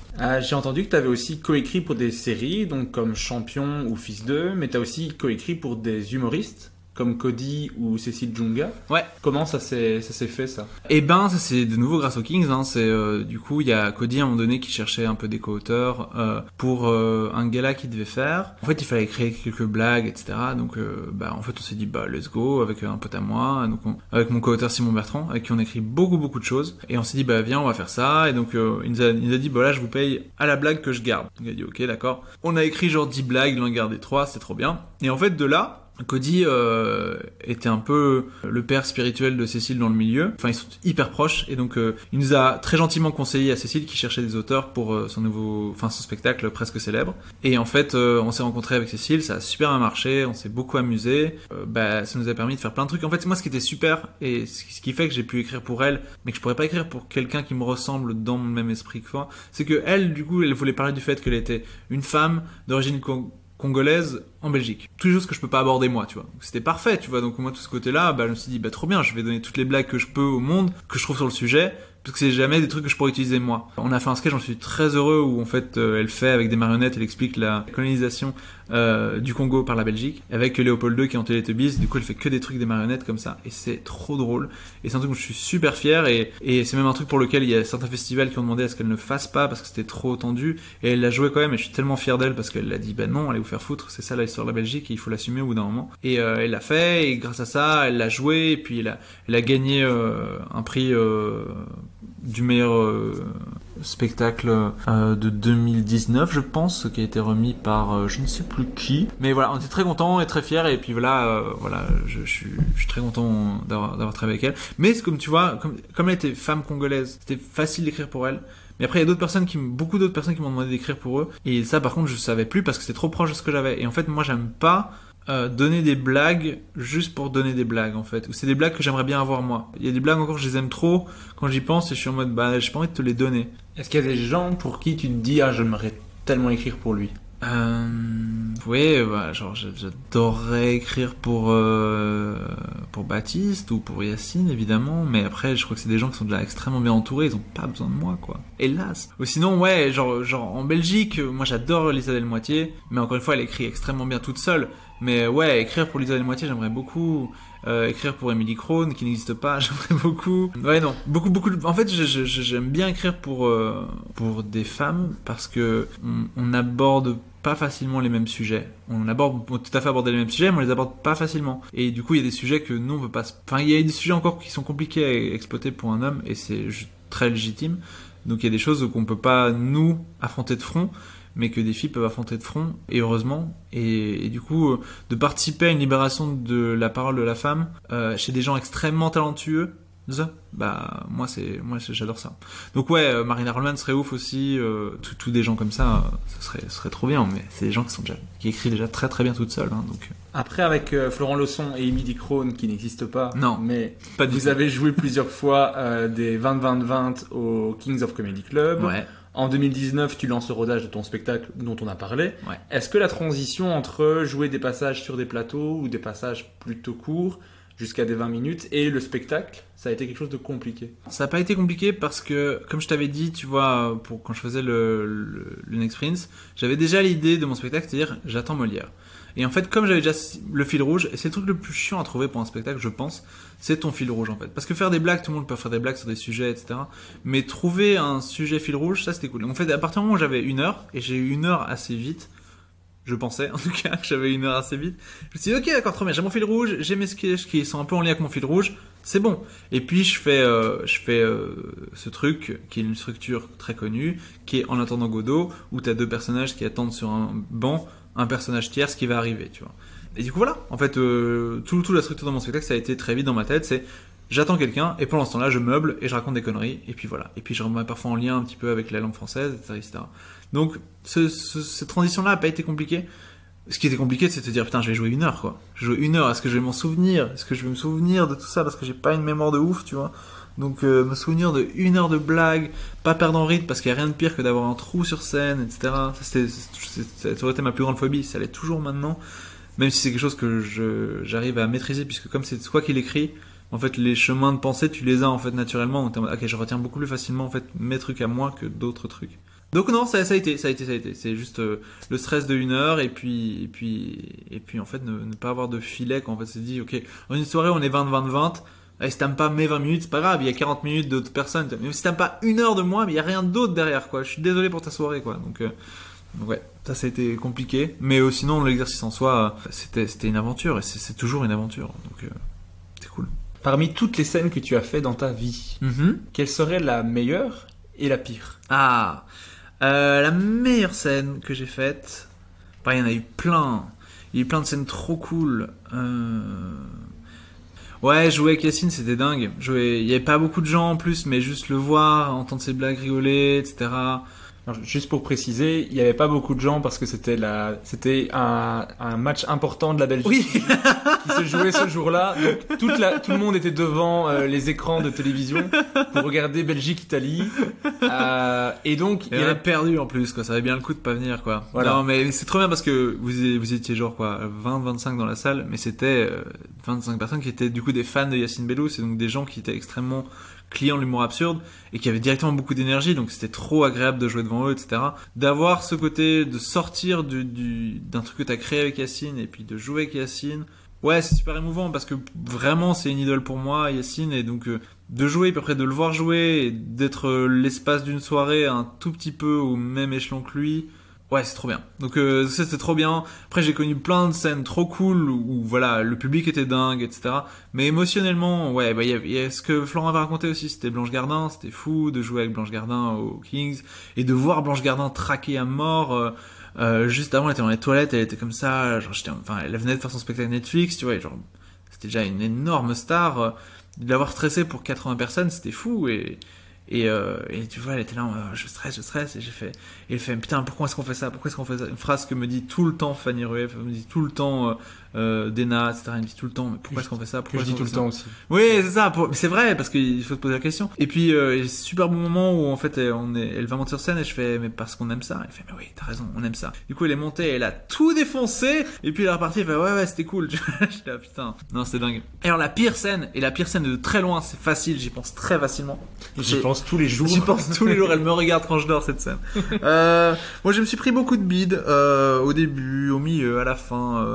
J'ai entendu que tu avais aussi coécrit pour des séries, donc comme Champion ou Fils 2, mais tu as aussi coécrit pour des humoristes, comme Cody ou Cécile Djunga. Ouais. Comment ça s'est fait, ça? Eh ben, ça c'est de nouveau grâce aux Kings. Hein. C'est du coup, il y a Cody à un moment donné qui cherchait un peu des co-auteurs pour un gala qu'il devait faire. En fait, il fallait créer quelques blagues, etc. Donc, en fait, on s'est dit, let's go avec un pote à moi, donc avec mon co-auteur Simon Bertrand, avec qui on écrit beaucoup de choses. Et on s'est dit, viens, on va faire ça. Et donc, il nous a dit, là, je vous paye à la blague que je garde. Donc, il a dit, ok, d'accord. On a écrit genre 10 blagues, il en a gardé 3, c'était trop bien. Et en fait, de là, Cody était un peu le père spirituel de Cécile dans le milieu. Enfin, ils sont hyper proches et donc il nous a très gentiment conseillé à Cécile qui cherchait des auteurs pour son spectacle presque célèbre. Et en fait, on s'est rencontrés avec Cécile, ça a super bien marché, on s'est beaucoup amusé. Ça nous a permis de faire plein de trucs. En fait, moi, ce qui était super et ce qui fait que j'ai pu écrire pour elle, mais que je pourrais pas écrire pour quelqu'un qui me ressemble dans le même esprit que moi, c'est que elle, du coup, elle voulait parler du fait qu'elle était une femme d'origine congolaise en Belgique. Toutes les choses que je peux pas aborder moi, tu vois. Donc, c'était parfait, tu vois. Donc moi, tout ce côté-là, je me suis dit, trop bien, je vais donner toutes les blagues que je peux au monde, que je trouve sur le sujet, parce que c'est jamais des trucs que je pourrais utiliser moi. On a fait un sketch, j'en suis très heureux, où en fait, elle fait avec des marionnettes, elle explique la colonisation du Congo par la Belgique, avec Léopold II qui est en Télétubbies. Du coup, elle fait que des trucs des marionnettes comme ça, et c'est trop drôle. Et c'est un truc où je suis super fier, et c'est même un truc pour lequel il y a certains festivals qui ont demandé à ce qu'elle ne fasse pas, parce que c'était trop tendu, et elle l'a joué quand même, et je suis tellement fier d'elle, parce qu'elle a dit, non, allez vous faire foutre, c'est ça l'histoire de la Belgique, et il faut l'assumer au bout d'un moment. Et elle l'a fait, et grâce à ça, elle l'a joué, et puis elle a gagné un prix du meilleur spectacle de 2019, je pense, qui a été remis par je ne sais plus qui. Mais voilà, on était très contents et très fiers, et puis voilà, je suis très content d'avoir travaillé avec elle. Mais comme tu vois, comme elle était femme congolaise, c'était facile d'écrire pour elle. Mais après, il y a beaucoup d'autres personnes qui m'ont demandé d'écrire pour eux. Et ça, par contre, je savais plus parce que c'était trop proche de ce que j'avais. Et en fait, moi, j'aime pas donner des blagues juste pour donner des blagues, en fait. Ou c'est des blagues que j'aimerais bien avoir moi. Il y a des blagues encore, je les aime trop quand j'y pense et je suis en mode, j'ai pas envie de te les donner. Est-ce qu'il y a des gens pour qui tu te dis, j'aimerais tellement écrire pour lui? Oui, j'adorerais écrire pour Baptiste ou pour Yacine, évidemment, mais après, je crois que c'est des gens qui sont déjà extrêmement bien entourés, ils ont pas besoin de moi, quoi. Hélas. Ou sinon, ouais, genre en Belgique, moi j'adore Lisa Delmoitier, mais encore une fois, elle écrit extrêmement bien toute seule. Mais ouais, écrire pour Lisa Delmoitier, j'aimerais beaucoup. Écrire pour Émilie Krohn, qui n'existe pas, j'aimerais beaucoup. Ouais, non, beaucoup. En fait, j'aime bien écrire pour des femmes parce que on aborde pas facilement les mêmes sujets. On peut tout à fait aborder les mêmes sujets, mais on les aborde pas facilement. Et du coup, il y a des sujets que nous on peut pas. Enfin, il y a des sujets encore qui sont compliqués à exploiter pour un homme, et c'est très légitime. Donc il y a des choses qu'on peut pas nous affronter de front, mais que des filles peuvent affronter de front, et heureusement. Et du coup, de participer à une libération de la parole de la femme chez des gens extrêmement talentueux, moi j'adore ça. Donc ouais, Marina Rollman serait ouf aussi, tous des gens comme ça, ce serait trop bien, mais c'est des gens qui écrivent déjà très très bien toutes seules, hein, donc. Après, avec Florent Lausson et Émilie Krohn, qui n'existent pas, non, mais pas vous avez joué plusieurs fois des 20-20-20 au Kings of Comedy Club. Ouais. En 2019, tu lances le rodage de ton spectacle dont on a parlé. Ouais. Est-ce que la transition entre jouer des passages sur des plateaux ou des passages plutôt courts, jusqu'à des 20 minutes, et le spectacle, ça a été quelque chose de compliqué? Ça n'a pas été compliqué parce que, comme je t'avais dit, tu vois, quand je faisais le Next Prince, j'avais déjà l'idée de mon spectacle, c'est-à-dire j'attends Molière. Et en fait, comme j'avais déjà le fil rouge, et c'est le truc le plus chiant à trouver pour un spectacle, je pense, c'est ton fil rouge en fait. Parce que faire des blagues, tout le monde peut faire des blagues sur des sujets, etc. Mais trouver un sujet fil rouge, ça c'était cool. En fait, à partir du moment où j'avais 1 heure, et j'ai eu 1 heure assez vite, je pensais en tout cas que j'avais 1 heure assez vite, je me suis dit ok d'accord, trop bien, j'ai mon fil rouge, j'ai mes sketchs qui sont un peu en lien avec mon fil rouge, c'est bon. Et puis je fais ce truc qui est une structure très connue, qui est En attendant Godot, où t'as 2 personnages qui attendent sur un banc, un personnage tierce qui va arriver, tu vois. Et du coup voilà, en fait, toute la structure de mon spectacle, ça a été très vite dans ma tête, c'est j'attends quelqu'un, et pendant ce temps-là, je meuble et je raconte des conneries, et puis voilà. Et puis je remets parfois en lien un petit peu avec la langue française, etc. Donc cette transition-là n'a pas été compliquée, Ce qui était compliqué, c'est de se dire, putain, je vais jouer 1 heure, quoi. Je vais jouer 1 heure, est-ce que je vais m'en souvenir? Est-ce que je vais me souvenir de tout ça? Parce que j'ai pas une mémoire de ouf, tu vois. Donc, me souvenir de 1 heure de blague, pas perdre en rythme, parce qu'il y a rien de pire que d'avoir un trou sur scène, etc. Ça aurait été ma plus grande phobie, ça l'est toujours maintenant. Même si c'est quelque chose que j'arrive à maîtriser, puisque comme c'est toi qui l'écris, en fait, les chemins de pensée, tu les as, en fait, naturellement. Donc, t'es en mode, ok, je retiens beaucoup plus facilement, en fait, mes trucs à moi que d'autres trucs. Donc non, ça a été. C'est juste le stress de 1 heure et puis en fait ne pas avoir de filet quand en fait c'est dit ok, en une soirée on est 20. Et si t'aimes pas mes 20 minutes, c'est pas grave, il y a 40 minutes d'autres personnes. Mais si t'aimes pas 1 heure de moi, mais il y a rien d'autre derrière quoi. Je suis désolé pour ta soirée quoi. Donc ouais, ça a été compliqué, mais sinon l'exercice en soi c'était une aventure et c'est toujours une aventure. Donc c'est cool. Parmi toutes les scènes que tu as fait dans ta vie, quelle serait la meilleure et la pire? La meilleure scène que j'ai faite, il y en a eu plein. Il y a eu plein de scènes trop cool. Ouais, jouer avec Yacine, c'était dingue. Il y avait pas beaucoup de gens en plus, mais juste le voir, entendre ses blagues rigoler, etc. Alors, juste pour préciser, il n'y avait pas beaucoup de gens parce que c'était un match important de la Belgique qui se jouait ce jour-là. Donc tout le monde était devant les écrans de télévision pour regarder Belgique-Italie. Et donc il y en a perdu en plus, quoi. Ça avait bien le coup de pas venir, quoi. Voilà. Non, mais c'est trop bien parce que vous étiez genre quoi, 20-25 dans la salle, mais c'était 25 personnes qui étaient du coup des fans de Yacine Bellous, et donc des gens qui étaient extrêmement clients de l'humour absurde et qui avaient directement beaucoup d'énergie, donc c'était trop agréable de jouer devant eux, etc. D'avoir ce côté de sortir d'un truc que t'as créé avec Yacine et puis de jouer avec Yacine, ouais, c'est super émouvant parce que vraiment c'est une idole pour moi, Yacine, et donc de jouer, puis après de le voir jouer et d'être l'espace d'une soirée un tout petit peu au même échelon que lui. Ouais, c'est trop bien. Donc c'était trop bien. Après j'ai connu plein de scènes trop cool où voilà, le public était dingue, etc. Mais émotionnellement, ouais, il y a ce que Florent avait raconté aussi, c'était Blanche Gardin, c'était fou de jouer avec Blanche Gardin aux Kings et de voir Blanche Gardin traquer à mort. Juste avant, elle était dans les toilettes, elle était comme ça, genre elle venait de faire son spectacle Netflix, tu vois, genre c'était déjà une énorme star. De l'avoir stressé pour 80 personnes, c'était fou et tu vois, elle était là, je stresse, et elle fait, putain, pourquoi est-ce qu'on fait ça? Une phrase que me dit tout le temps Fanny Rueff, me dit tout le temps Dena, etc. Elle me dit tout le temps, mais pourquoi est-ce qu'on fait ça? Je dis tout le temps aussi. Oui, c'est ça, c'est vrai, parce qu'il faut se poser la question. Et puis, super bon moment où en fait, elle va monter sur scène et je fais, mais parce qu'on aime ça. Elle fait, mais oui, t'as raison, on aime ça. Du coup, elle est montée, elle a tout défoncé, et puis elle est repartie, elle fait, ouais, c'était cool. J'étais là, putain, non, c'était dingue. Et alors, la pire scène de très loin, c'est facile, j'y pense très facilement. J'y pense tous les jours. J'y pense tous les jours, elle me regarde quand je dors, cette scène. Moi, je me suis pris beaucoup de bides, au début, au milieu, à la fin,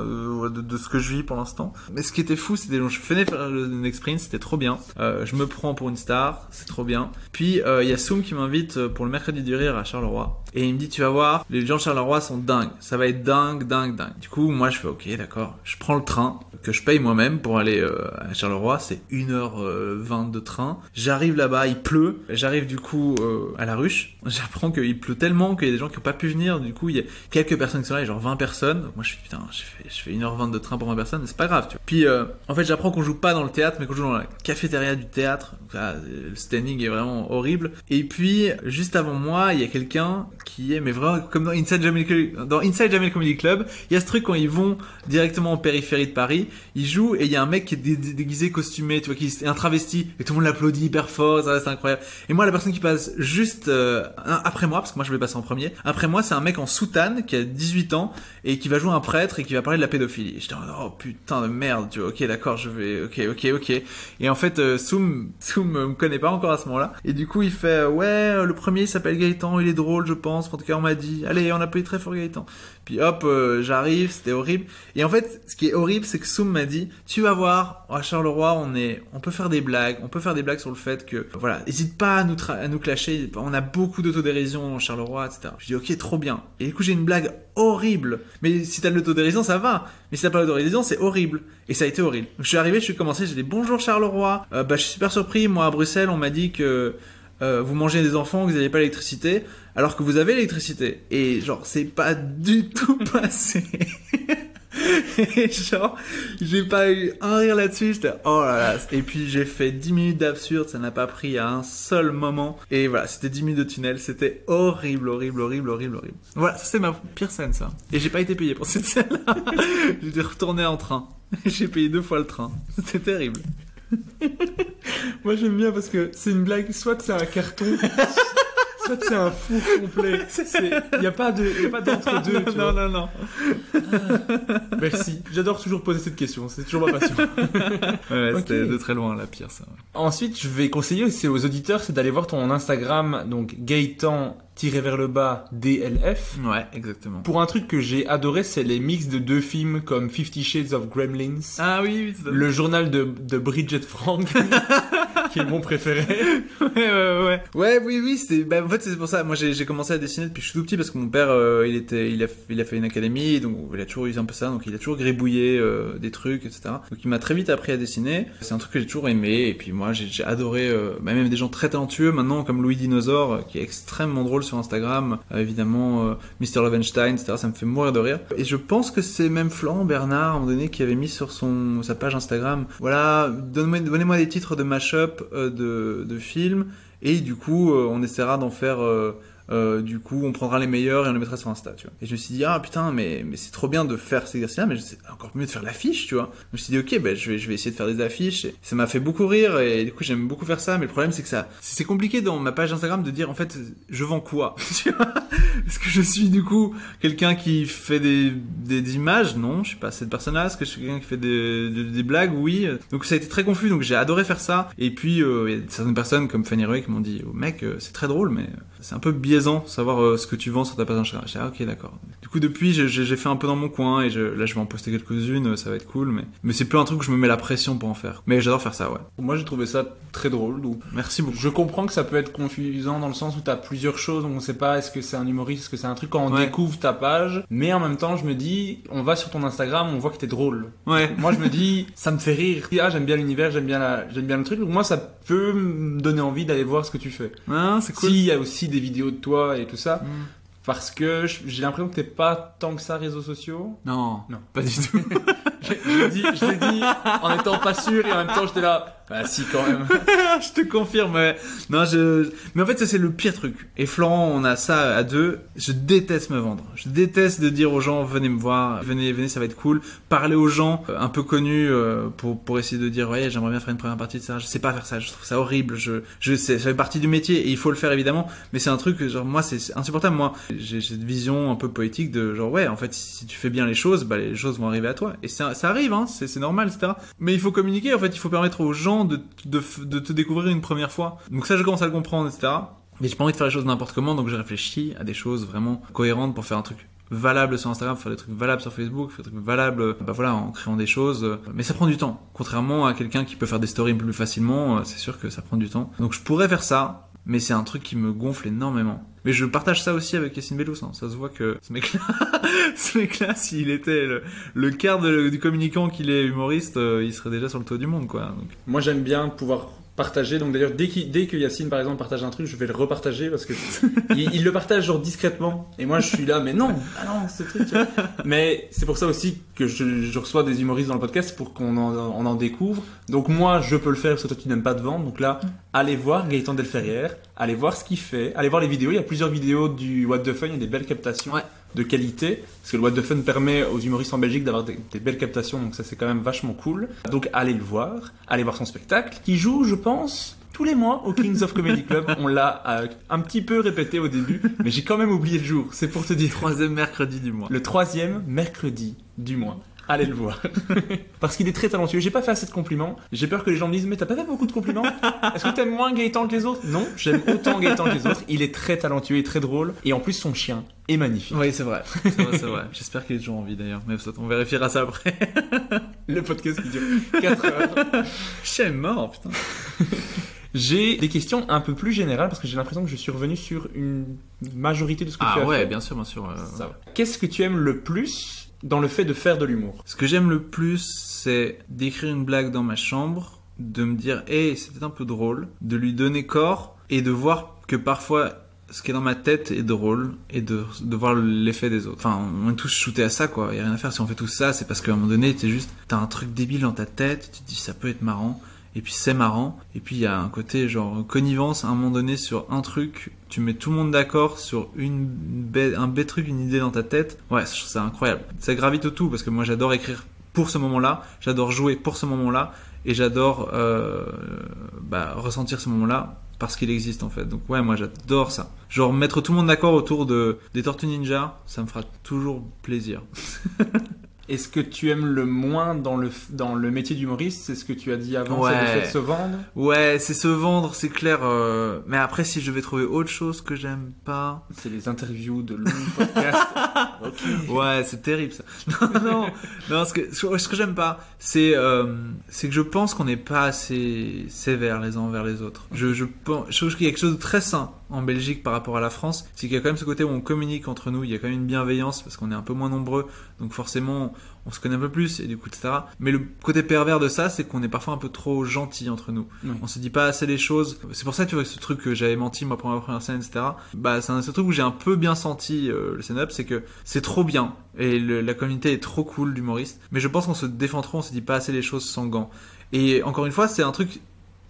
de ce que je vis pour l'instant. Mais ce qui était fou, c'était je venais faire le next sprint, c'était trop bien. Je me prends pour une star, c'est trop bien. Puis il y a Soum qui m'invite pour le mercredi du rire à Charleroi. Et il me dit, tu vas voir, les gens de Charleroi sont dingues. Ça va être dingue. Du coup, moi, je fais, ok, d'accord. Je prends le train que je paye moi-même pour aller à Charleroi. C'est 1h20 de train. J'arrive là-bas, il pleut. J'arrive du coup à la ruche. J'apprends qu'il pleut tellement qu'il y a des gens qui n'ont pas pu venir. Du coup, il y a quelques personnes qui sont là, genre 20 personnes. Donc moi, je fais, putain, je fais 1h20 de train pour 20 personnes, mais c'est pas grave, tu vois. Puis, en fait, j'apprends qu'on joue pas dans le théâtre, mais qu'on joue dans la cafétéria du théâtre. Donc, là, le standing est vraiment horrible. Et puis, juste avant moi, il y a quelqu'un qui est, mais vraiment, comme dans Inside Jamel Comedy Club, il y a ce truc quand ils vont directement en périphérie de Paris, ils jouent et il y a un mec qui est déguisé, costumé, tu vois, qui est un travesti, et tout le monde l'applaudit hyper fort, ça, c'est incroyable. Et moi, la personne qui passe juste après moi, parce que moi je vais passer en premier, après moi, c'est un mec en soutane qui a 18 ans et qui va jouer un prêtre et qui va parler de la pédophilie. Et j'étais oh putain de merde, tu vois, ok d'accord, je vais, ok. Et en fait, Soum me connaît pas encore à ce moment-là. Et du coup, il fait, ouais, le premier il s'appelle Gaëtan, il est drôle, je pense, en tout cas on m'a dit, allez, on applaudit très fort Gaëtan. Puis hop, j'arrive, c'était horrible. Et en fait, ce qui est horrible, c'est que Soum m'a dit, tu vas voir, à Charleroi, on peut faire des blagues, sur le fait que, voilà, n'hésite pas à nous clasher, on a beaucoup d'autodérision en Charleroi, etc. Je dis, ok, trop bien. Et du coup, j'ai une blague horrible. Mais si t'as de l'autodérision, ça va. Mais si t'as pas l'autodérision, c'est horrible. Et ça a été horrible. Donc, je suis arrivé, je suis commencé, j'ai dit, bonjour Charleroi. Je suis super surpris, moi, à Bruxelles, on m'a dit que, vous mangez des enfants, que vous n'avez pas l'électricité, alors que vous avez l'électricité. Et genre, c'est pas du tout passé. Et genre, j'ai pas eu un rire là-dessus, j'étais oh là là. Et puis j'ai fait 10 minutes d'absurde, ça n'a pas pris à un seul moment. Et voilà, c'était 10 minutes de tunnel, c'était horrible. Voilà, ça c'est ma pire scène ça. Et j'ai pas été payé pour cette scène-là. J'étais retourné en train. J'ai payé 2 fois le train. C'était terrible. Moi j'aime bien parce que c'est une blague, soit c'est un carton, soit c'est un four complet. Il n'y a pas d'entre-deux. Non. Merci. J'adore toujours poser cette question, c'est toujours ma passion. Ouais, c'était Ok. de très loin la pire ça. Ensuite, je vais conseiller aussi aux auditeurs, c'est d'aller voir ton Instagram, donc Gaëtan-DLF. Ouais, exactement. Pour un truc que j'ai adoré, c'est les mix de 2 films comme 50 Shades of Gremlins, Ah oui, tout à fait. le journal de Bridget Frank, qui est mon préféré. Ouais, oui, c'était, bah, en fait, c'est pour ça. Moi, j'ai commencé à dessiner depuis que je suis tout petit parce que mon père, il a fait une académie, donc il a toujours eu un peu ça, donc il a toujours gribouillé, des trucs, etc. Donc il m'a très vite appris à dessiner. C'est un truc que j'ai toujours aimé, et puis moi, j'ai adoré, bah, même des gens très talentueux maintenant, comme Louis Dinosaure, qui est extrêmement drôle sur Instagram, évidemment, Mr. Lovenstein, etc. Ça me fait mourir de rire. Et je pense que c'est même Florent Bernard, à un moment donné, qui avait mis sur sa page Instagram, voilà, donnez-moi des titres de mashup, de films, et du coup, on essaiera d'en faire, du coup, on prendra les meilleurs et on les mettra sur Insta, tu vois. Et je me suis dit, ah putain, mais c'est trop bien de faire ces exercices-là, mais c'est encore mieux de faire l'affiche, tu vois. Je me suis dit, ok, ben, je vais essayer de faire des affiches. Et ça m'a fait beaucoup rire, et du coup, j'aime beaucoup faire ça, mais le problème, c'est que c'est compliqué dans ma page Instagram de dire, en fait, je vends quoi, tu vois. Est-ce que je suis, du coup, quelqu'un qui fait des images? Non, je suis pas cette personne-là. Est-ce que je suis quelqu'un qui fait des blagues? Oui. Donc ça a été très confus, donc j'ai adoré faire ça. Et puis, il y a certaines personnes comme Fanny Ruey qui m'ont dit, oh, mec, c'est très drôle, mais c'est un peu biaisant savoir ce que tu vends sur ta page Instagram. J'ai dit, ah, ok, d'accord. Du coup, depuis, j'ai fait un peu dans mon coin, et là, je vais en poster quelques-unes, ça va être cool, mais c'est plus un truc où je me mets la pression pour en faire. Mais j'adore faire ça, ouais. Moi, j'ai trouvé ça très drôle, donc Merci beaucoup. je comprends que ça peut être confusant dans le sens où t'as plusieurs choses, on sait pas est-ce que c'est un humoriste, est-ce que c'est un truc quand on Ouais. découvre ta page, mais en même temps je me dis, on va sur ton Instagram, on voit que t'es drôle. Ouais. Moi je me dis, ça me fait rire. Ah, j'aime bien l'univers, j'aime bien le truc, donc moi ça peut me donner envie d'aller voir ce que tu fais. Ah, c'est cool. S'il y a aussi des vidéos de toi et tout ça, Mm. parce que j'ai l'impression que t'es pas tant que ça réseaux sociaux. Non, Non. pas du tout. Je l'ai dit en étant pas sûr et en même temps j'étais là, bah si quand même. Je te confirme, ouais. Non, mais en fait, ça, c'est le pire truc. Et Florent, on a ça à deux. Je déteste me vendre. Je déteste de dire aux gens, venez me voir, venez, ça va être cool. Parler aux gens un peu connus, pour essayer de dire, ouais, j'aimerais bien faire une première partie, etc. Je sais pas faire ça. Je trouve ça horrible. Je sais, ça fait partie du métier et il faut le faire, évidemment. Mais c'est un truc que, genre, moi, c'est insupportable. Moi, j'ai cette vision un peu poétique de, genre, ouais, en fait, si tu fais bien les choses, bah, les choses vont arriver à toi. Et ça arrive, hein. C'est normal, etc. Mais il faut communiquer. En fait, il faut permettre aux gens de te découvrir une première fois. Donc ça, je commence à le comprendre, etc. Mais j'ai pas envie de faire les choses n'importe comment, donc j'ai réfléchi à des choses vraiment cohérentes pour faire un truc valable sur Instagram, faire des trucs valables sur Facebook, faire des trucs valables, bah voilà, en créant des choses. Mais ça prend du temps. Contrairement à quelqu'un qui peut faire des stories plus facilement, c'est sûr que ça prend du temps. Donc je pourrais faire ça, mais c'est un truc qui me gonfle énormément. Mais je partage ça aussi avec Yacine Bellous, hein. Ça se voit que ce mec-là, s'il était le quart du communicant qu'il est humoriste, il serait déjà sur le toit du monde, quoi. Donc... Moi j'aime bien pouvoir partager, donc d'ailleurs dès que Yacine par exemple partage un truc, je vais le repartager parce que il le partage genre discrètement et moi je suis là mais non, ah non ce truc. Mais c'est pour ça aussi que je reçois des humoristes dans le podcast pour qu'on en découvre. Donc moi je peux le faire parce que toi tu n'aimes pas te vendre, donc là allez voir Gaëtan Delferrière, allez voir ce qu'il fait, allez voir les vidéos, il y a plusieurs vidéos du What the Fun, il y a des belles captations. Ouais. De qualité, parce que le What the Fun permet aux humoristes en Belgique d'avoir des belles captations, donc ça c'est quand même vachement cool. Donc allez le voir, allez voir son spectacle, qui joue, je pense, tous les mois au Kings of Comedy Club. On l'a un petit peu répété au début, mais j'ai quand même oublié le jour, c'est pour te dire. 3e mercredi du mois. Le 3e mercredi du mois. Allez le voir. Parce qu'il est très talentueux. J'ai pas fait assez de compliments. J'ai peur que les gens me disent, mais t'as pas fait beaucoup de compliments? Est-ce que t'aimes moins Gaëtan que les autres? Non, j'aime autant Gaëtan que les autres. Il est très talentueux et très drôle. Et en plus, son chien est magnifique. Oui, c'est vrai. C'est vrai. J'espère qu'il est toujours en vie d'ailleurs. Mais on vérifiera ça après. Le podcast qui dure 4 heures. Chien est mort, putain. J'ai des questions un peu plus générales parce que j'ai l'impression que je suis revenu sur une majorité de ce que tu as fait. Ah ouais, bien sûr. Ça va. Qu'est-ce que tu aimes le plus dans le fait de faire de l'humour? Ce que j'aime le plus, c'est d'écrire une blague dans ma chambre, de me dire, hey, c'était un peu drôle, de lui donner corps et de voir que parfois ce qui est dans ma tête est drôle et de voir l'effet des autres. Enfin, on est tous shootés à ça, quoi. Y a rien à faire. Si on fait tout ça, c'est parce qu'à un moment donné, t'as un truc débile dans ta tête, tu te dis ça peut être marrant. Et puis c'est marrant. Et puis il y a un côté genre connivence à un moment donné sur un truc. Tu mets tout le monde d'accord sur un bête truc, une idée dans ta tête. Ouais, je trouve ça incroyable. Ça gravite autour parce que moi j'adore écrire pour ce moment-là. J'adore jouer pour ce moment-là. Et j'adore ressentir ce moment-là parce qu'il existe en fait. Donc ouais, moi j'adore ça. Genre mettre tout le monde d'accord autour des Tortues Ninja, ça me fera toujours plaisir. Et ce que tu aimes le moins dans le métier d'humoriste, c'est ce que tu as dit avant, Ouais. c'est le fait de se vendre. Ouais, c'est se vendre, c'est clair. Mais après, si je vais trouver autre chose que j'aime pas... C'est les interviews de longs podcasts. Ok. Ouais, c'est terrible ça. Non, ce que j'aime pas, c'est que je pense qu'on n'est pas assez sévères les uns envers les autres. Je trouve qu'il y a quelque chose de très sain en Belgique par rapport à la France, c'est qu'il y a quand même ce côté où on communique entre nous, il y a quand même une bienveillance parce qu'on est un peu moins nombreux, donc forcément on se connaît un peu plus et du coup etc. Mais le côté pervers de ça, c'est qu'on est parfois un peu trop gentil entre nous. Oui. On se dit pas assez les choses. C'est pour ça tu vois ce truc que j'avais menti moi pour ma première scène etc. Bah c'est un truc où j'ai un peu bien senti le stand-up, c'est que c'est trop bien et la communauté est trop cool d'humoristes. Mais je pense qu'on se défend trop, on se dit pas assez les choses sans gants. Et encore une fois c'est un truc.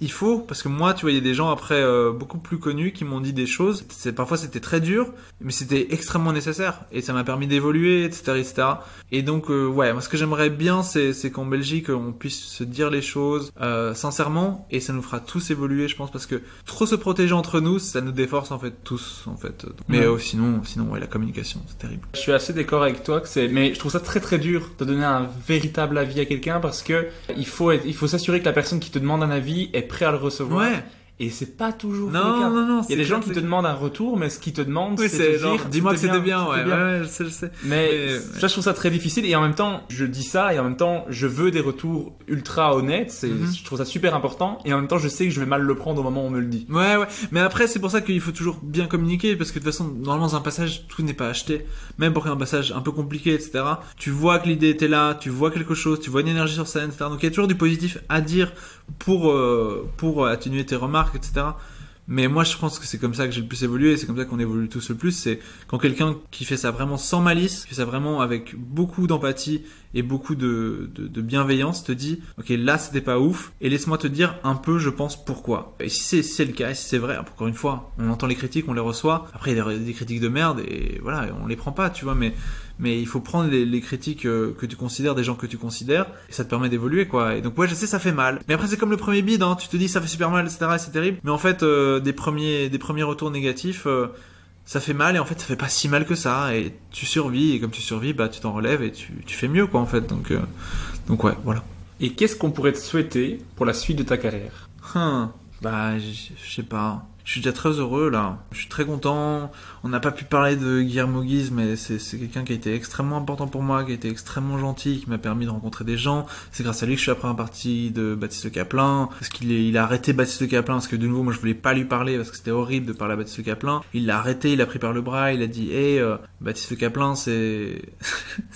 Il faut, parce que moi, tu vois, il y a des gens après beaucoup plus connus qui m'ont dit des choses. Parfois, c'était très dur, mais c'était extrêmement nécessaire. Et ça m'a permis d'évoluer, etc., etc. Et donc, ouais, moi, ce que j'aimerais bien, c'est qu'en Belgique, on puisse se dire les choses sincèrement, et ça nous fera tous évoluer, je pense, parce que trop se protéger entre nous, ça nous déforce en fait tous, en fait. Mais sinon, ouais, la communication, c'est terrible. Je suis assez d'accord avec toi, mais je trouve ça très très dur de donner un véritable avis à quelqu'un parce que il faut s'assurer que la personne qui te demande un avis est prêt à le recevoir. Ouais. Et c'est pas toujours le cas. Non, il y a des gens qui te demandent un retour, mais ce qu'ils te demandent, oui, c'est de genre, dire, dis-moi que c'était bien, ouais, je sais. Mais ça, je trouve ça très difficile. Et en même temps, je dis ça, et en même temps, je veux des retours ultra honnêtes. Je trouve ça super important. Et en même temps, je sais que je vais mal le prendre au moment où on me le dit. Ouais. Mais après, c'est pour ça qu'il faut toujours bien communiquer, parce que de toute façon, normalement, dans un passage, tout n'est pas acheté. Même pour un passage un peu compliqué, etc. Tu vois que l'idée était là, tu vois quelque chose, tu vois une énergie sur scène, etc. Donc il y a toujours du positif à dire pour atténuer tes remarques, etc. Mais moi, je pense que c'est comme ça que j'ai le plus évolué, et c'est comme ça qu'on évolue tous le plus. C'est quand quelqu'un qui fait ça vraiment sans malice, qui fait ça vraiment avec beaucoup d'empathie et beaucoup de bienveillance, te dit, ok, là, c'était pas ouf, et laisse-moi te dire un peu, je pense, pourquoi. Et si c'est le cas, si c'est vrai, encore une fois, on entend les critiques, on les reçoit. Après, il y a des critiques de merde, et voilà, on les prend pas, tu vois, mais il faut prendre les critiques que tu considères, des gens que tu considères, et ça te permet d'évoluer, quoi. Et donc, ouais, je sais, ça fait mal. Mais après, c'est comme le premier bid, hein, tu te dis, ça fait super mal, etc., et c'est terrible. Mais en fait, des premiers retours négatifs, ça fait mal, et en fait, ça fait pas si mal que ça, et tu survis, et comme tu survis, bah, tu t'en relèves, et tu fais mieux, quoi, en fait. Donc ouais, voilà. Et qu'est-ce qu'on pourrait te souhaiter pour la suite de ta carrière? Bah, je sais pas. Je suis déjà très heureux là, je suis très content. On n'a pas pu parler de Guillermo Guise, mais c'est quelqu'un qui a été extrêmement important pour moi, qui a été extrêmement gentil, qui m'a permis de rencontrer des gens. C'est grâce à lui que je suis après un parti de Baptiste Le Caplin, parce qu'il a arrêté Baptiste Le Caplin, parce que de nouveau moi je voulais pas lui parler, parce que c'était horrible de parler à Baptiste Le Caplin. Il l'a arrêté, il l'a pris par le bras, il a dit hey, Baptiste Le Caplin c'est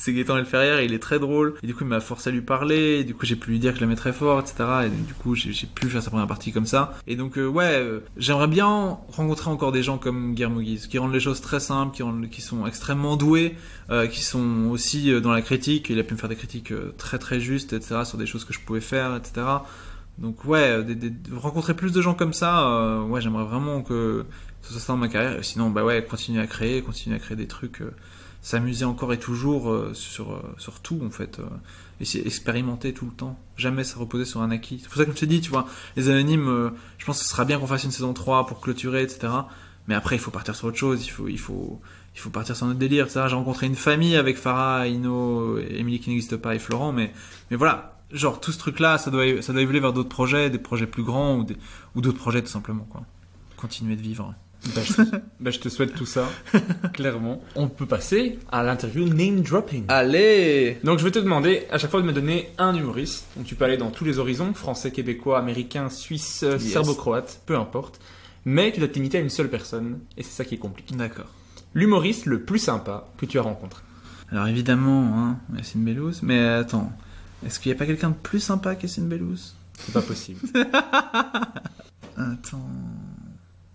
Gaëtan Elferrière, il est très drôle. Et du coup il m'a forcé à lui parler, et du coup j'ai pu lui dire que je l'aimais très fort, etc. Et donc, du coup j'ai pu faire sa première partie comme ça. Et donc j'aimerais bien rencontrer encore des gens comme Guillermo Guise, qui rendent les choses très simples, qui sont extrêmement doués, qui sont aussi dans la critique. Il a pu me faire des critiques très très justes, etc. sur des choses que je pouvais faire, etc. Donc ouais, rencontrer plus de gens comme ça, ouais, j'aimerais vraiment que ce soit ça dans ma carrière. Et sinon, bah ouais, continuer à créer des trucs, s'amuser encore et toujours sur tout en fait. Essayer expérimenter tout le temps, jamais se reposer sur un acquis. C'est pour ça que je te dis, tu vois, les anonymes, je pense que ce sera bien qu'on fasse une saison 3 pour clôturer, etc. Mais après, il faut partir sur autre chose, il faut partir sur notre délire, etc. J'ai rencontré une famille avec Farah, Ino, Émilie qui n'existe pas et Florent, mais voilà, genre tout ce truc-là, ça doit évoluer vers d'autres projets, des projets plus grands ou d'autres projets tout simplement, quoi. Continuer de vivre. Je te souhaite tout ça, clairement. On peut passer à l'interview name dropping. Allez! Donc je vais te demander à chaque fois de me donner un humoriste. Donc tu peux aller dans tous les horizons, français, québécois, américain, suisse, serbo-croate, peu importe. Mais tu dois te limiter à une seule personne, et c'est ça qui est compliqué. D'accord. L'humoriste le plus sympa que tu as rencontré. Alors évidemment, hein, Yacine Bellous, mais attends, est-ce qu'il n'y a pas quelqu'un de plus sympa qu'Yacine Bellous? C'est pas possible. Attends...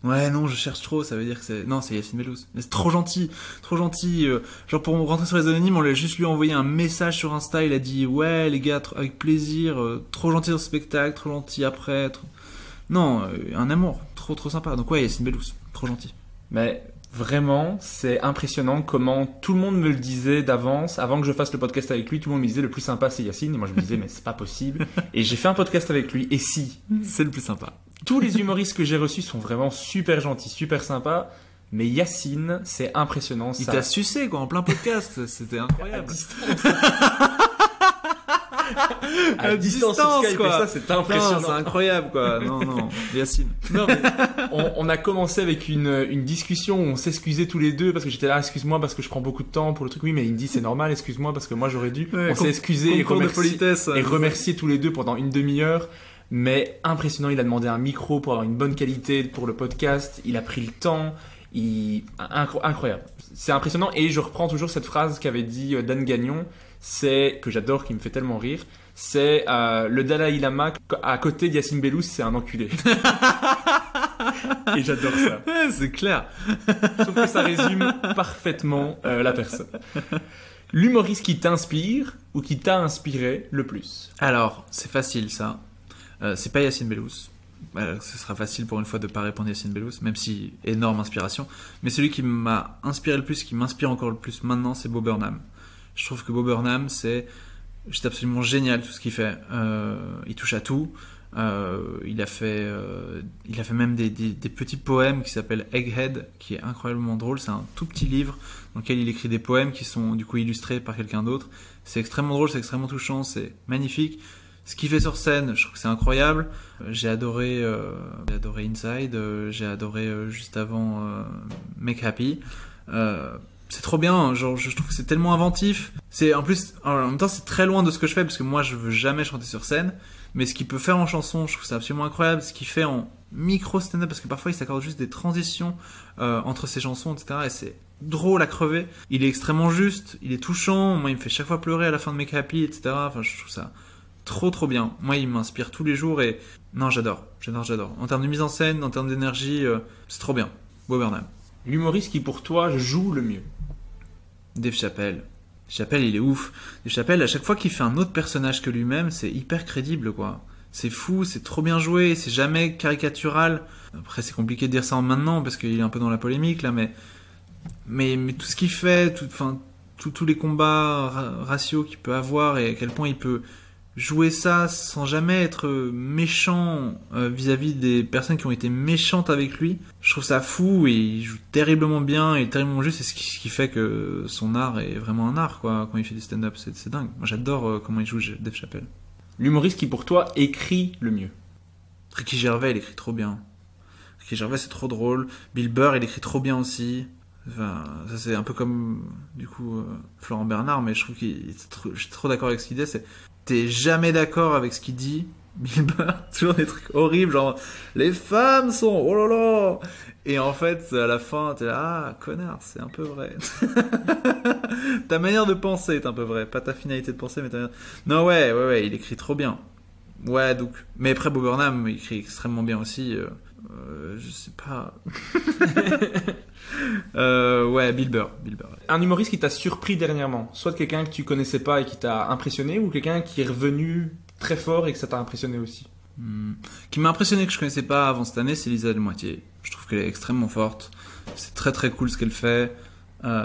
Ouais, non, je cherche trop, ça veut dire que c'est... Non, c'est Yacine Bellous. Mais c'est trop gentil, trop gentil. Genre, pour rentrer sur les anonymes, on lui a juste lui envoyé un message sur Insta, il a dit « Ouais, les gars, avec plaisir, trop gentil dans ce spectacle, trop gentil après... Non, un amour, trop trop sympa. Donc ouais, Yacine Bellous, trop gentil. » Mais vraiment, c'est impressionnant comment tout le monde me le disait d'avance. Avant que je fasse le podcast avec lui, tout le monde me disait le plus sympa c'est Yacine. Et moi je me disais mais c'est pas possible. Et j'ai fait un podcast avec lui. Et si C'est le plus sympa. tous les humoristes que j'ai reçus sont vraiment super gentils, super sympas. Mais Yacine, c'est impressionnant. Il ça... t'a sucé quoi, en plein podcast, c'était à incroyable. distance. à distance, Skype, quoi. et ça c'est Non, impressionnant. c'est incroyable quoi. Non, Yacine. Non, mais on a commencé avec une discussion où on s'excusait tous les deux parce que j'étais là, excuse-moi parce que je prends beaucoup de temps pour le truc. Oui, mais il me dit c'est normal, excuse-moi parce que moi j'aurais dû. Ouais, on s'est excusé et concours de remercié, politesse. et remercié tous les deux pendant une demi-heure. Mais impressionnant, il a demandé un micro pour avoir une bonne qualité pour le podcast. Il a pris le temps. Incroyable. C'est impressionnant et je reprends toujours cette phrase qu'avait dit Dan Gagnon, c'est que j'adore, qui me fait tellement rire. C'est le Dalai Lama à côté d'Yacine Bellous, c'est un enculé. Et j'adore ça. Ouais, c'est clair. Je trouve que ça résume parfaitement la personne. L'humoriste qui t'inspire ou qui t'a inspiré le plus? Alors, c'est facile ça. C'est pas Yacine Bellous. Ce sera facile pour une fois de pas répondre Yacine Bellous, même si énorme inspiration. Mais celui qui m'a inspiré le plus, qui m'inspire encore le plus maintenant, c'est Bo Burnham. Je trouve que Bo Burnham, c'est juste absolument génial tout ce qu'il fait. Il touche à tout. Il a fait même des petits poèmes qui s'appellent Egghead, qui est incroyablement drôle. C'est un tout petit livre dans lequel il écrit des poèmes qui sont du coup illustrés par quelqu'un d'autre. C'est extrêmement drôle, c'est extrêmement touchant, c'est magnifique. Ce qu'il fait sur scène, je trouve que c'est incroyable. J'ai adoré Inside, j'ai adoré juste avant Make Happy. C'est trop bien, genre je trouve que c'est tellement inventif. C'est en même temps c'est très loin de ce que je fais parce que moi je veux jamais chanter sur scène, mais ce qu'il peut faire en chanson, je trouve que c'est absolument incroyable. Ce qu'il fait en micro stand-up, parce que parfois il s'accorde juste des transitions entre ses chansons, etc. Et c'est drôle à crever. Il est extrêmement juste, il est touchant. Moi il me fait chaque fois pleurer à la fin de Make Happy, etc. Enfin je trouve ça trop bien. Moi il m'inspire tous les jours et non j'adore. En termes de mise en scène, en termes d'énergie, c'est trop bien. Bo Burnham. L'humoriste qui pour toi joue le mieux? Dave Chappelle. Chappelle, il est ouf. Dave Chappelle, à chaque fois qu'il fait un autre personnage que lui-même, c'est hyper crédible, quoi. C'est fou, c'est trop bien joué, c'est jamais caricatural. Après, c'est compliqué de dire ça maintenant, parce qu'il est un peu dans la polémique, là, mais tout ce qu'il fait, tous les combats raciaux qu'il peut avoir, et à quel point il peut jouer ça sans jamais être méchant vis-à-vis des personnes qui ont été méchantes avec lui. Je trouve ça fou et il joue terriblement bien et terriblement juste. C'est ce qui fait que son art est vraiment un art, quoi. Quand il fait du stand-up, c'est dingue. Moi, j'adore comment il joue Dave Chappelle. L'humoriste qui pour toi écrit le mieux? Ricky Gervais, il écrit trop bien. Ricky Gervais, c'est trop drôle. Bill Burr, il écrit trop bien aussi. Enfin, ça c'est un peu comme du coup Florent Bernard, mais je trouve je suis trop d'accord avec ce qu'il dit. T'es jamais d'accord avec ce qu'il dit, Bill Burr, toujours des trucs horribles, genre les femmes sont oh là là, et en fait à la fin t'es là, ah connard, c'est un peu vrai. Ta manière de penser est un peu vraie, pas ta finalité de penser, mais non ouais, il écrit trop bien. Ouais, donc, mais après Bo Burnham il écrit extrêmement bien aussi. Je sais pas. Ouais, Bill Burr. Un humoriste qui t'a surpris dernièrement, soit quelqu'un que tu connaissais pas et qui t'a impressionné, ou quelqu'un qui est revenu très fort et que ça t'a impressionné aussi? Qui m'a impressionné que je connaissais pas avant cette année, c'est Lisa Delmoitier. Je trouve qu'elle est extrêmement forte. C'est très très cool ce qu'elle fait.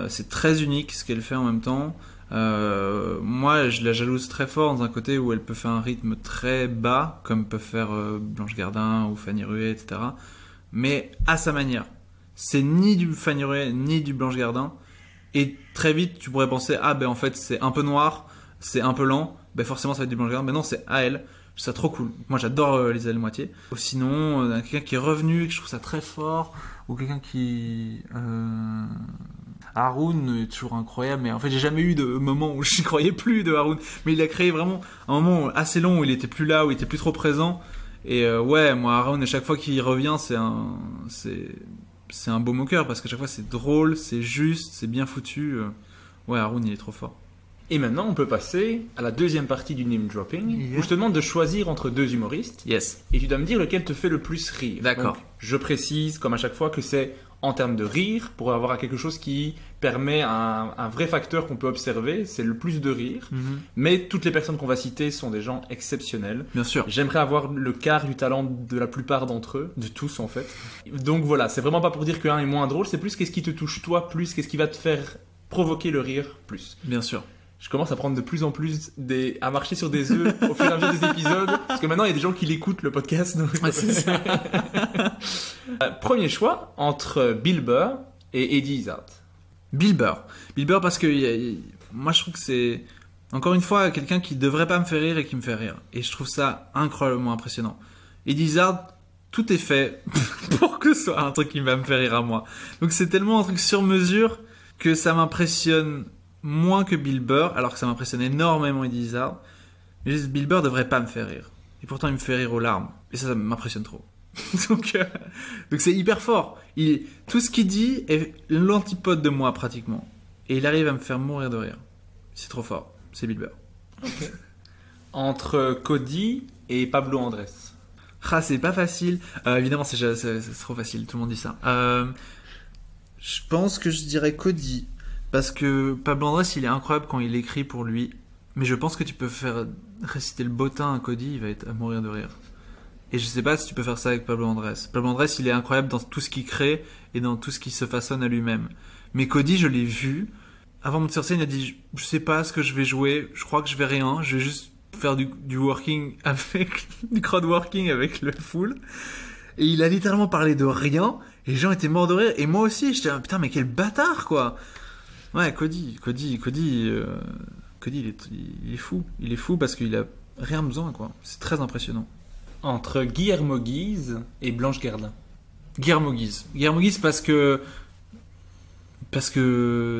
C'est très unique ce qu'elle fait en même temps. Moi, je la jalouse très fort dans un côté où elle peut faire un rythme très bas, comme peuvent faire Blanche Gardin ou Fanny Ruet, etc. Mais à sa manière. C'est ni du Fanny Ruet ni du Blanche Gardin. Et très vite, tu pourrais penser, ah ben en fait, c'est un peu noir, c'est un peu lent, ben forcément ça va être du Blanche Gardin. Mais non, c'est à elle. Je trouve ça trop cool. Moi, j'adore Lisa Delmoitier. Ou sinon, quelqu'un qui est revenu, que je trouve ça très fort. Ou quelqu'un qui... Haroun est toujours incroyable, mais en fait j'ai jamais eu de moment où je n'y croyais plus de Haroun, mais il a créé vraiment un moment assez long où il était plus là, où il était plus trop présent, et ouais, moi Haroun, à chaque fois qu'il revient, c'est un baume au cœur, parce qu'à chaque fois c'est drôle, c'est juste, c'est bien foutu. Ouais, Haroun il est trop fort. Et maintenant, on peut passer à la deuxième partie du name dropping, Yeah. où je te demande de choisir entre deux humoristes, Yes. et tu dois me dire lequel te fait le plus rire. D'accord. Donc, je précise, comme à chaque fois, que c'est en termes de rire, pour avoir quelque chose qui permet un vrai facteur qu'on peut observer, c'est le plus de rire. Mais toutes les personnes qu'on va citer sont des gens exceptionnels. Bien sûr. J'aimerais avoir le quart du talent de la plupart d'entre eux, de tous en fait. Donc voilà, c'est vraiment pas pour dire qu'un est moins drôle, c'est plus qu'est-ce qui te touche toi plus, qu'est-ce qui va te faire provoquer le rire plus. Bien sûr. Je commence à prendre de plus en plus à marcher sur des œufs au fur et à mesure des épisodes, parce que maintenant il y a des gens qui l'écoutent le podcast. Donc... c'est ça. Premier choix entre Bill Burr et Eddie Izzard. Bill Burr. Bill Burr parce que moi je trouve que c'est encore une fois quelqu'un qui devrait pas me faire rire et qui me fait rire. Et je trouve ça incroyablement impressionnant. Eddie Izzard, tout est fait pour que ce soit un truc qui va me faire rire à moi. Donc c'est tellement un truc sur mesure que ça m'impressionne moins que Bill Burr, alors que ça m'impressionne énormément Eddie Izzard. Mais juste, Bill Burr devrait pas me faire rire. Et pourtant il me fait rire aux larmes. Et ça m'impressionne trop. donc c'est hyper fort. Tout ce qu'il dit est l'antipode de moi pratiquement. Et il arrive à me faire mourir de rire. C'est trop fort. C'est Bill Burr. Entre Cody et Pablo Andrés. Ah, c'est pas facile. Évidemment, c'est trop facile. Tout le monde dit ça. Je pense que je dirais Cody. Parce que Pablo Andrés, il est incroyable quand il écrit pour lui. Mais je pense que tu peux faire réciter le bottin à Cody, il va être à mourir de rire. Et je sais pas si tu peux faire ça avec Pablo Andrés. Pablo Andrés, il est incroyable dans tout ce qu'il crée et dans tout ce qu'il se façonne à lui-même. Mais Cody, je l'ai vu. Avant de monter sur scène, il a dit je sais pas ce que je vais jouer, je crois que je vais rien, je vais juste faire du working avec du crowd working avec le full. Et il a littéralement parlé de rien. Et les gens étaient morts de rire. Et moi aussi, j'étais putain, mais quel bâtard quoi. Ouais, Cody, il est fou. Il est fou parce qu'il a rien besoin quoi. C'est très impressionnant. Entre Guillermo Guise et Blanche Gardin. Guillermo Guise parce que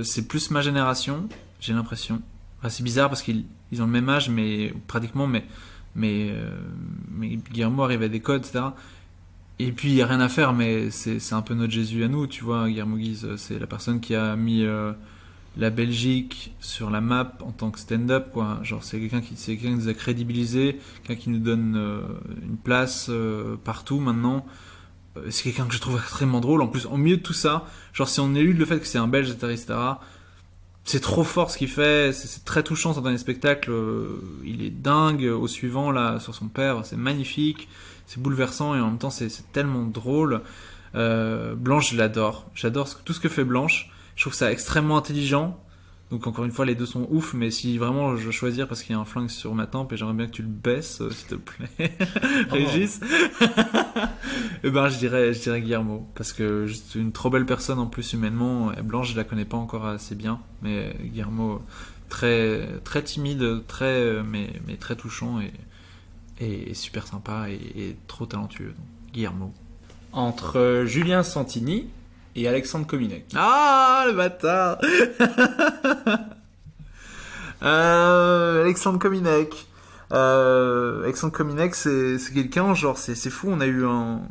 c'est plus ma génération, j'ai l'impression. Enfin, c'est bizarre parce qu'ils ont le même âge, mais pratiquement, mais Guillermo arrive à des codes, etc. Et puis il y a rien à faire, mais c'est un peu notre Jésus à nous, tu vois. Guillermo Guise, c'est la personne qui a mis la Belgique sur la map en tant que stand-up, quoi. Genre c'est quelqu'un qui nous a crédibilisé, quelqu'un qui nous donne une place partout maintenant. C'est quelqu'un que je trouve extrêmement drôle. En plus, au milieu de tout ça, genre si on élude le fait que c'est un Belge, etc., c'est trop fort ce qu'il fait. C'est très touchant son dernier spectacle. Il est dingue au suivant là sur son père. C'est magnifique, c'est bouleversant et en même temps c'est tellement drôle. Blanche, je l'adore. J'adore tout ce que fait Blanche. Je trouve ça extrêmement intelligent. Donc encore une fois, les deux sont ouf, mais si vraiment je dois choisir parce qu'il y a un flingue sur ma tempe et j'aimerais bien que tu le baisses, s'il te plaît, Régis. Et ben je dirais Guillermo parce que juste une trop belle personne en plus humainement. Et Blanche, je la connais pas encore assez bien, mais Guillermo très très timide, mais très touchant et super sympa et trop talentueux. Donc, Guillermo. Entre Julien Santini et Alexandre Kominek. Ah, le bâtard. Alexandre Kominek. Alexandre Kominek, c'est quelqu'un, genre, c'est fou, on a eu un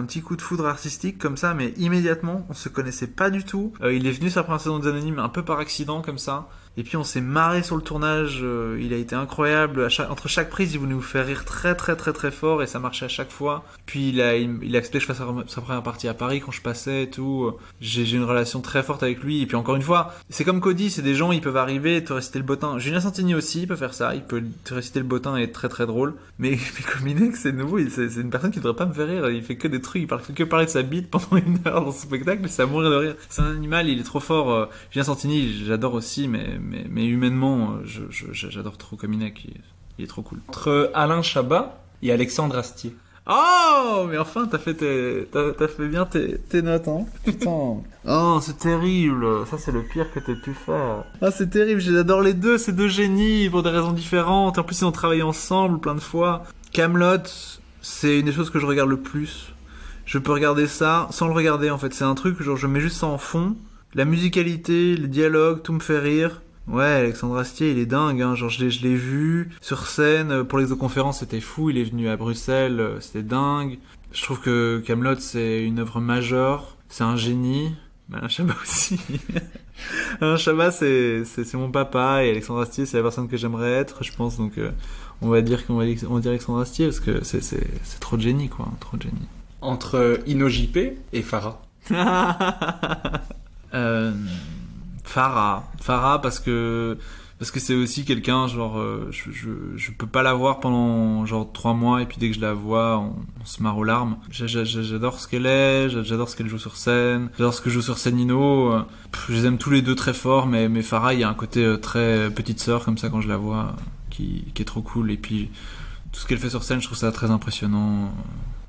petit coup de foudre artistique comme ça, mais immédiatement, on se connaissait pas du tout. Il est venu sur la première saison des Anonymes un peu par accident, comme ça. Et puis on s'est marré sur le tournage, il a été incroyable. Entre chaque prise, il voulait nous faire rire très très très très fort et ça marchait à chaque fois. Puis il a accepté que je fasse sa première partie à Paris quand je passais et tout. J'ai une relation très forte avec lui. Et puis encore une fois, c'est comme Cody, c'est des gens, ils peuvent arriver, te réciter le bottin. Julien Santini aussi, il peut faire ça, il peut te réciter le bottin et être très très drôle. Mais Kominek, c'est nouveau, c'est une personne qui devrait pas me faire rire. Il fait que des trucs, il fait que parler de sa bite pendant une heure dans son spectacle, c'est à mourir de rire. C'est un animal, il est trop fort. Julien Santini, j'adore aussi, mais humainement, j'adore trop Kominek, il est trop cool. Entre Alain Chabat et Alexandre Astier. Oh, mais enfin, t'as fait bien tes notes, hein. Putain. Oh, c'est terrible. Ça, c'est le pire que t'aies pu faire. Ah, c'est terrible. J'adore les deux. Ces deux génies pour des raisons différentes. En plus, ils ont travaillé ensemble plein de fois. Kaamelott, c'est une des choses que je regarde le plus. Je peux regarder ça sans le regarder, en fait. C'est un truc, genre, je mets juste ça en fond. La musicalité, les dialogues, tout me fait rire. Ouais, Alexandre Astier, il est dingue, hein. Genre, je l'ai vu sur scène, pour l'exoconférence, c'était fou, il est venu à Bruxelles, c'était dingue. Je trouve que Kaamelott, c'est une œuvre majeure, c'est un génie, Alain Chabat aussi. Alain Chabat, c'est mon papa, et Alexandre Astier, c'est la personne que j'aimerais être, je pense. Donc, on va dire Alexandre Astier, parce que c'est trop de génie, quoi. Trop de génie. Entre InnoJP et Farah. Farah, parce que c'est aussi quelqu'un, genre, je peux pas la voir pendant genre 3 mois, et puis dès que je la vois, on se marre aux larmes. J'adore ce qu'elle est, j'adore ce qu'elle joue sur scène, j'adore ce que joue sur scène Nino. Je les aime tous les deux très fort, mais Farah, il y a un côté très petite sœur comme ça quand je la vois, qui est trop cool. Et puis tout ce qu'elle fait sur scène, je trouve ça très impressionnant.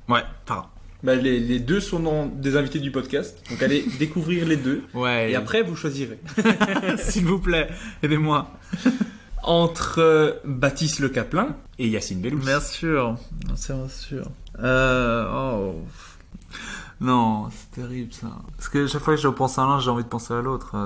Ouais, Farah. Bah, les deux sont des invités du podcast, donc allez découvrir les deux. Ouais. Et après, vous choisirez. S'il vous plaît, aidez-moi. Entre Baptiste Le Caplin et Yacine Bellous. Bien sûr. Non, c'est terrible ça. Parce que chaque fois que je pense à l'un, j'ai envie de penser à l'autre.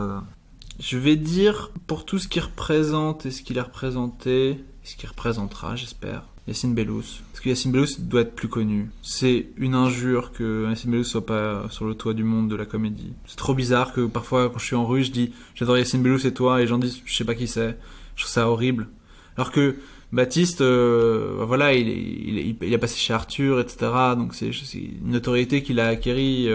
Je vais dire, pour tout ce qu'il représente et ce qu'il a représenté, et ce qu'il représentera, j'espère, Yacine Bellous. Parce que Yacine Bellous doit être plus connu. C'est une injure que Yacine Bellous soit pas sur le toit du monde de la comédie. C'est trop bizarre que parfois, quand je suis en rue, je dis « J'adore Yacine Bellous et toi ?» et les gens disent « Je sais pas qui c'est ». Je trouve ça horrible. Alors que Baptiste, voilà, il a passé chez Arthur, etc. Donc c'est une notoriété qu'il a acquis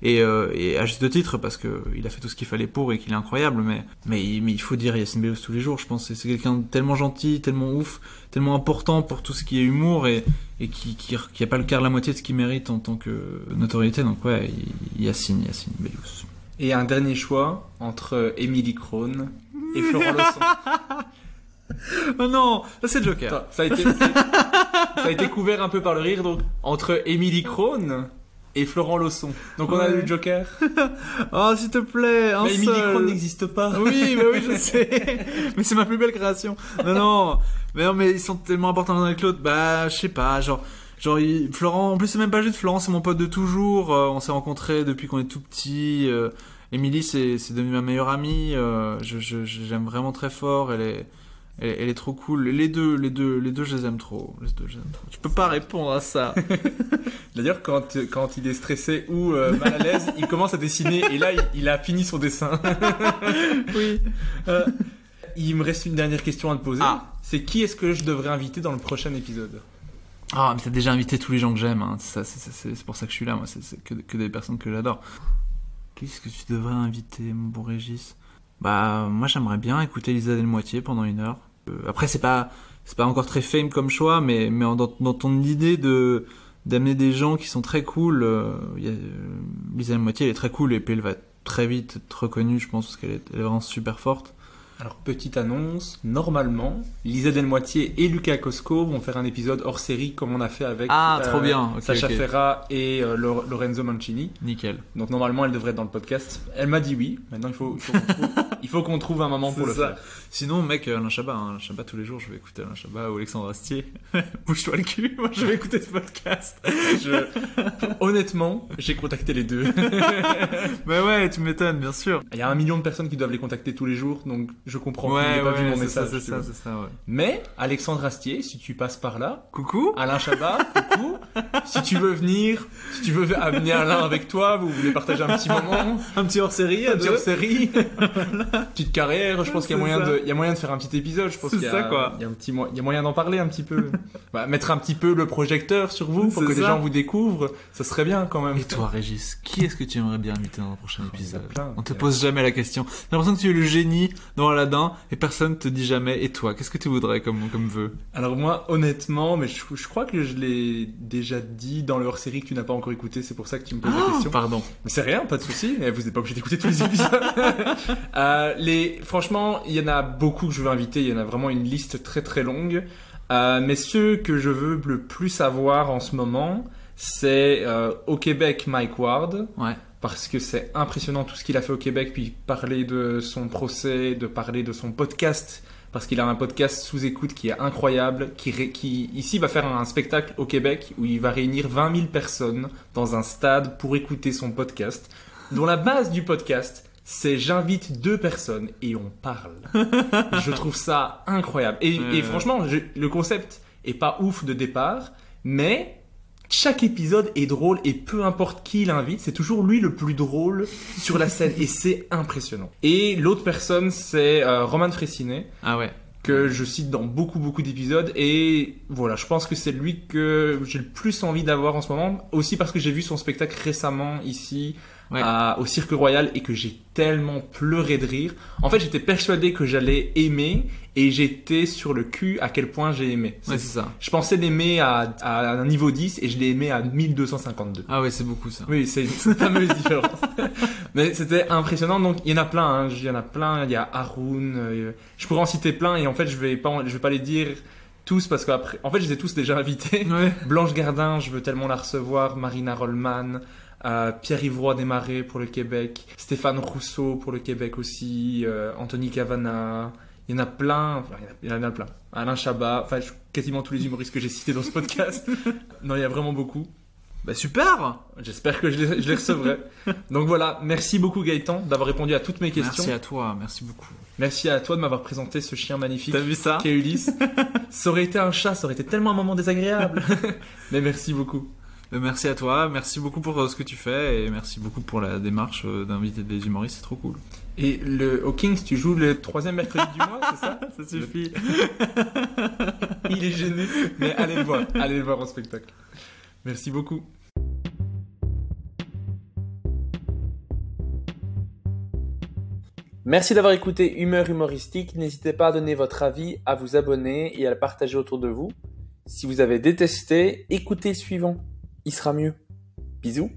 et à juste titre, parce que il a fait tout ce qu'il fallait pour et qu'il est incroyable. Mais il faut dire Yacine Bellous tous les jours. Je pense que c'est quelqu'un de tellement gentil, tellement ouf, tellement important pour tout ce qui est humour et qui a pas le quart de la moitié de ce qu'il mérite en tant que notoriété. Donc ouais, Yacine Bellous. Et un dernier choix entre Émilie Krohn et Florent Lawson. Oh non, ça c'est Joker. Attends, ça a été couvert un peu par le rire, donc entre Émilie Krohn et Florent Lawson. Donc on a le Joker. Oh, s'il te plaît, un mais Émilie seul. Krohn n'existe pas. Oui, je sais. Mais c'est ma plus belle création. Non, mais ils sont tellement importants l'un avec l'autre. Bah, je sais pas, genre Florent, en plus c'est même pas juste Florent, c'est mon pote de toujours. On s'est rencontrés depuis qu'on est tout petit. Émilie, c'est devenu ma meilleure amie. J'aime vraiment très fort. Elle est trop cool. Les deux, je les aime trop. Tu peux pas répondre à ça. D'ailleurs, quand il est stressé ou mal à l'aise, il commence à dessiner et là, il a fini son dessin. Oui. Il me reste une dernière question à te poser. Ah. C'est qui est-ce que je devrais inviter dans le prochain épisode ? Ah, mais t'as déjà invité tous les gens que j'aime. Hein. C'est pour ça que je suis là. Moi, c'est que des personnes que j'adore. Qu'est-ce que tu devrais inviter, mon bon Régis ? Bah, moi, j'aimerais bien écouter Lisa Delmoitier pendant 1 heure. Après, c'est pas encore très fame comme choix, mais dans ton idée d'amener des gens qui sont très cool, Lisa Delmoitier, elle est très cool, et puis elle va très vite être reconnue, je pense, parce qu'elle est vraiment super forte. Alors, petite annonce, normalement, Lisa Delmoitier et Lucas Cosco vont faire un épisode hors série comme on a fait avec trop bien. Okay, Sacha Ferra et Lorenzo Mancini. Nickel. Donc normalement, elle devrait être dans le podcast. Elle m'a dit oui. Maintenant, il faut qu'on trouve un moment pour le faire. Sinon, mec, Alain Chabat, tous les jours, je vais écouter Alain Chabat ou Alexandre Astier. Bouge-toi le cul, moi je vais écouter ce podcast. Honnêtement, j'ai contacté les deux. Bah ouais, tu m'étonnes, bien sûr. Il y a 1 million de personnes qui doivent les contacter tous les jours, donc je comprends qu'il n'ait pas vu mon message. C'est ça, ouais. Mais, Alexandre Astier, si tu passes par là. Coucou. Alain Chabat, coucou. Si tu veux venir, amener Alain avec toi, vous voulez partager un petit moment. Un petit hors-série, Petite carrière, je pense qu'il y a moyen de faire un petit épisode, je pense qu'il y a, ça, quoi. Il y a moyen d'en parler un petit peu. Mettre un petit peu le projecteur sur vous pour que les gens vous découvrent, ça serait bien quand même. Et toi, Régis, qui est-ce que tu aimerais bien inviter dans le prochain épisode ? Plein. On te pose jamais la question. J'ai l'impression que tu es le génie dans Aladdin et personne te dit jamais. Et toi, qu'est-ce que tu voudrais comme vœu ? Alors moi, honnêtement, mais je crois que je l'ai déjà dit dans le hors-série que tu n'as pas encore écouté, c'est pour ça que tu me poses la question. Pardon. Mais c'est rien, pas de souci. Vous n'êtes pas obligé d'écouter tous les épisodes. Franchement, il y en a beaucoup que je veux inviter. Il y en a vraiment une liste très très longue. Mais ceux que je veux le plus avoir en ce moment, c'est au Québec Mike Ward. Ouais. Parce que c'est impressionnant tout ce qu'il a fait au Québec, puis parler de son procès, de parler de son podcast, parce qu'il a un podcast sous écoute qui est incroyable, qui ici va faire un spectacle au Québec où il va réunir 20 000 personnes dans un stade pour écouter son podcast, dont la base du podcast, c'est j'invite 2 personnes et on parle. Je trouve ça incroyable. Et franchement, le concept est pas ouf de départ, mais chaque épisode est drôle et peu importe qui il invite, c'est toujours lui le plus drôle sur la scène et c'est impressionnant. Et l'autre personne, c'est Roman Fressinet. Ah ouais. Que je cite dans beaucoup d'épisodes et voilà, je pense que c'est lui que j'ai le plus envie d'avoir en ce moment, aussi parce que j'ai vu son spectacle récemment ici au Cirque Royal et que j'ai tellement pleuré de rire. En fait, j'étais persuadé que j'allais aimer et j'étais sur le cul à quel point j'ai aimé. Ouais, c'est ça. Je pensais l'aimer à un niveau 10 et je l'ai aimé à 1252. Ah ouais, c'est beaucoup ça. Oui, c'est une fameuse différence. Mais c'était impressionnant. Donc il y en a plein, hein. Il y en a plein. Il y a Haroun. Je pourrais en citer plein et en fait je vais pas les dire tous parce qu'après, en fait je les ai tous déjà invités. Ouais. Blanche Gardin, je veux tellement la recevoir. Marina Rollman. Pierre-Yves Roy Desmarais pour le Québec. Stéphane Rousseau pour le Québec aussi. Anthony Cavana. Il y en a plein. Enfin, il y en a plein. Alain Chabat. Enfin, quasiment tous les humoristes que j'ai cités dans ce podcast. Non, il y a vraiment beaucoup. Bah super. J'espère que je les recevrai. Donc voilà, merci beaucoup Gaëtan d'avoir répondu à toutes mes questions. Merci à toi, merci beaucoup. Merci à toi de m'avoir présenté ce chien magnifique. T'as vu ça? Qu'est Ulysse. Ça aurait été un chat, ça aurait été tellement un moment désagréable. Mais merci beaucoup. Merci à toi, merci beaucoup pour ce que tu fais et merci beaucoup pour la démarche d'inviter des humoristes, c'est trop cool. Et au Kings, tu joues le 3e mercredi du mois, c'est ça? Ça suffit. Il est gêné, mais allez le voir en spectacle. Merci beaucoup. Merci d'avoir écouté Humeur humoristique. N'hésitez pas à donner votre avis, à vous abonner et à le partager autour de vous. Si vous avez détesté, écoutez le suivant. Il sera mieux. Bisous.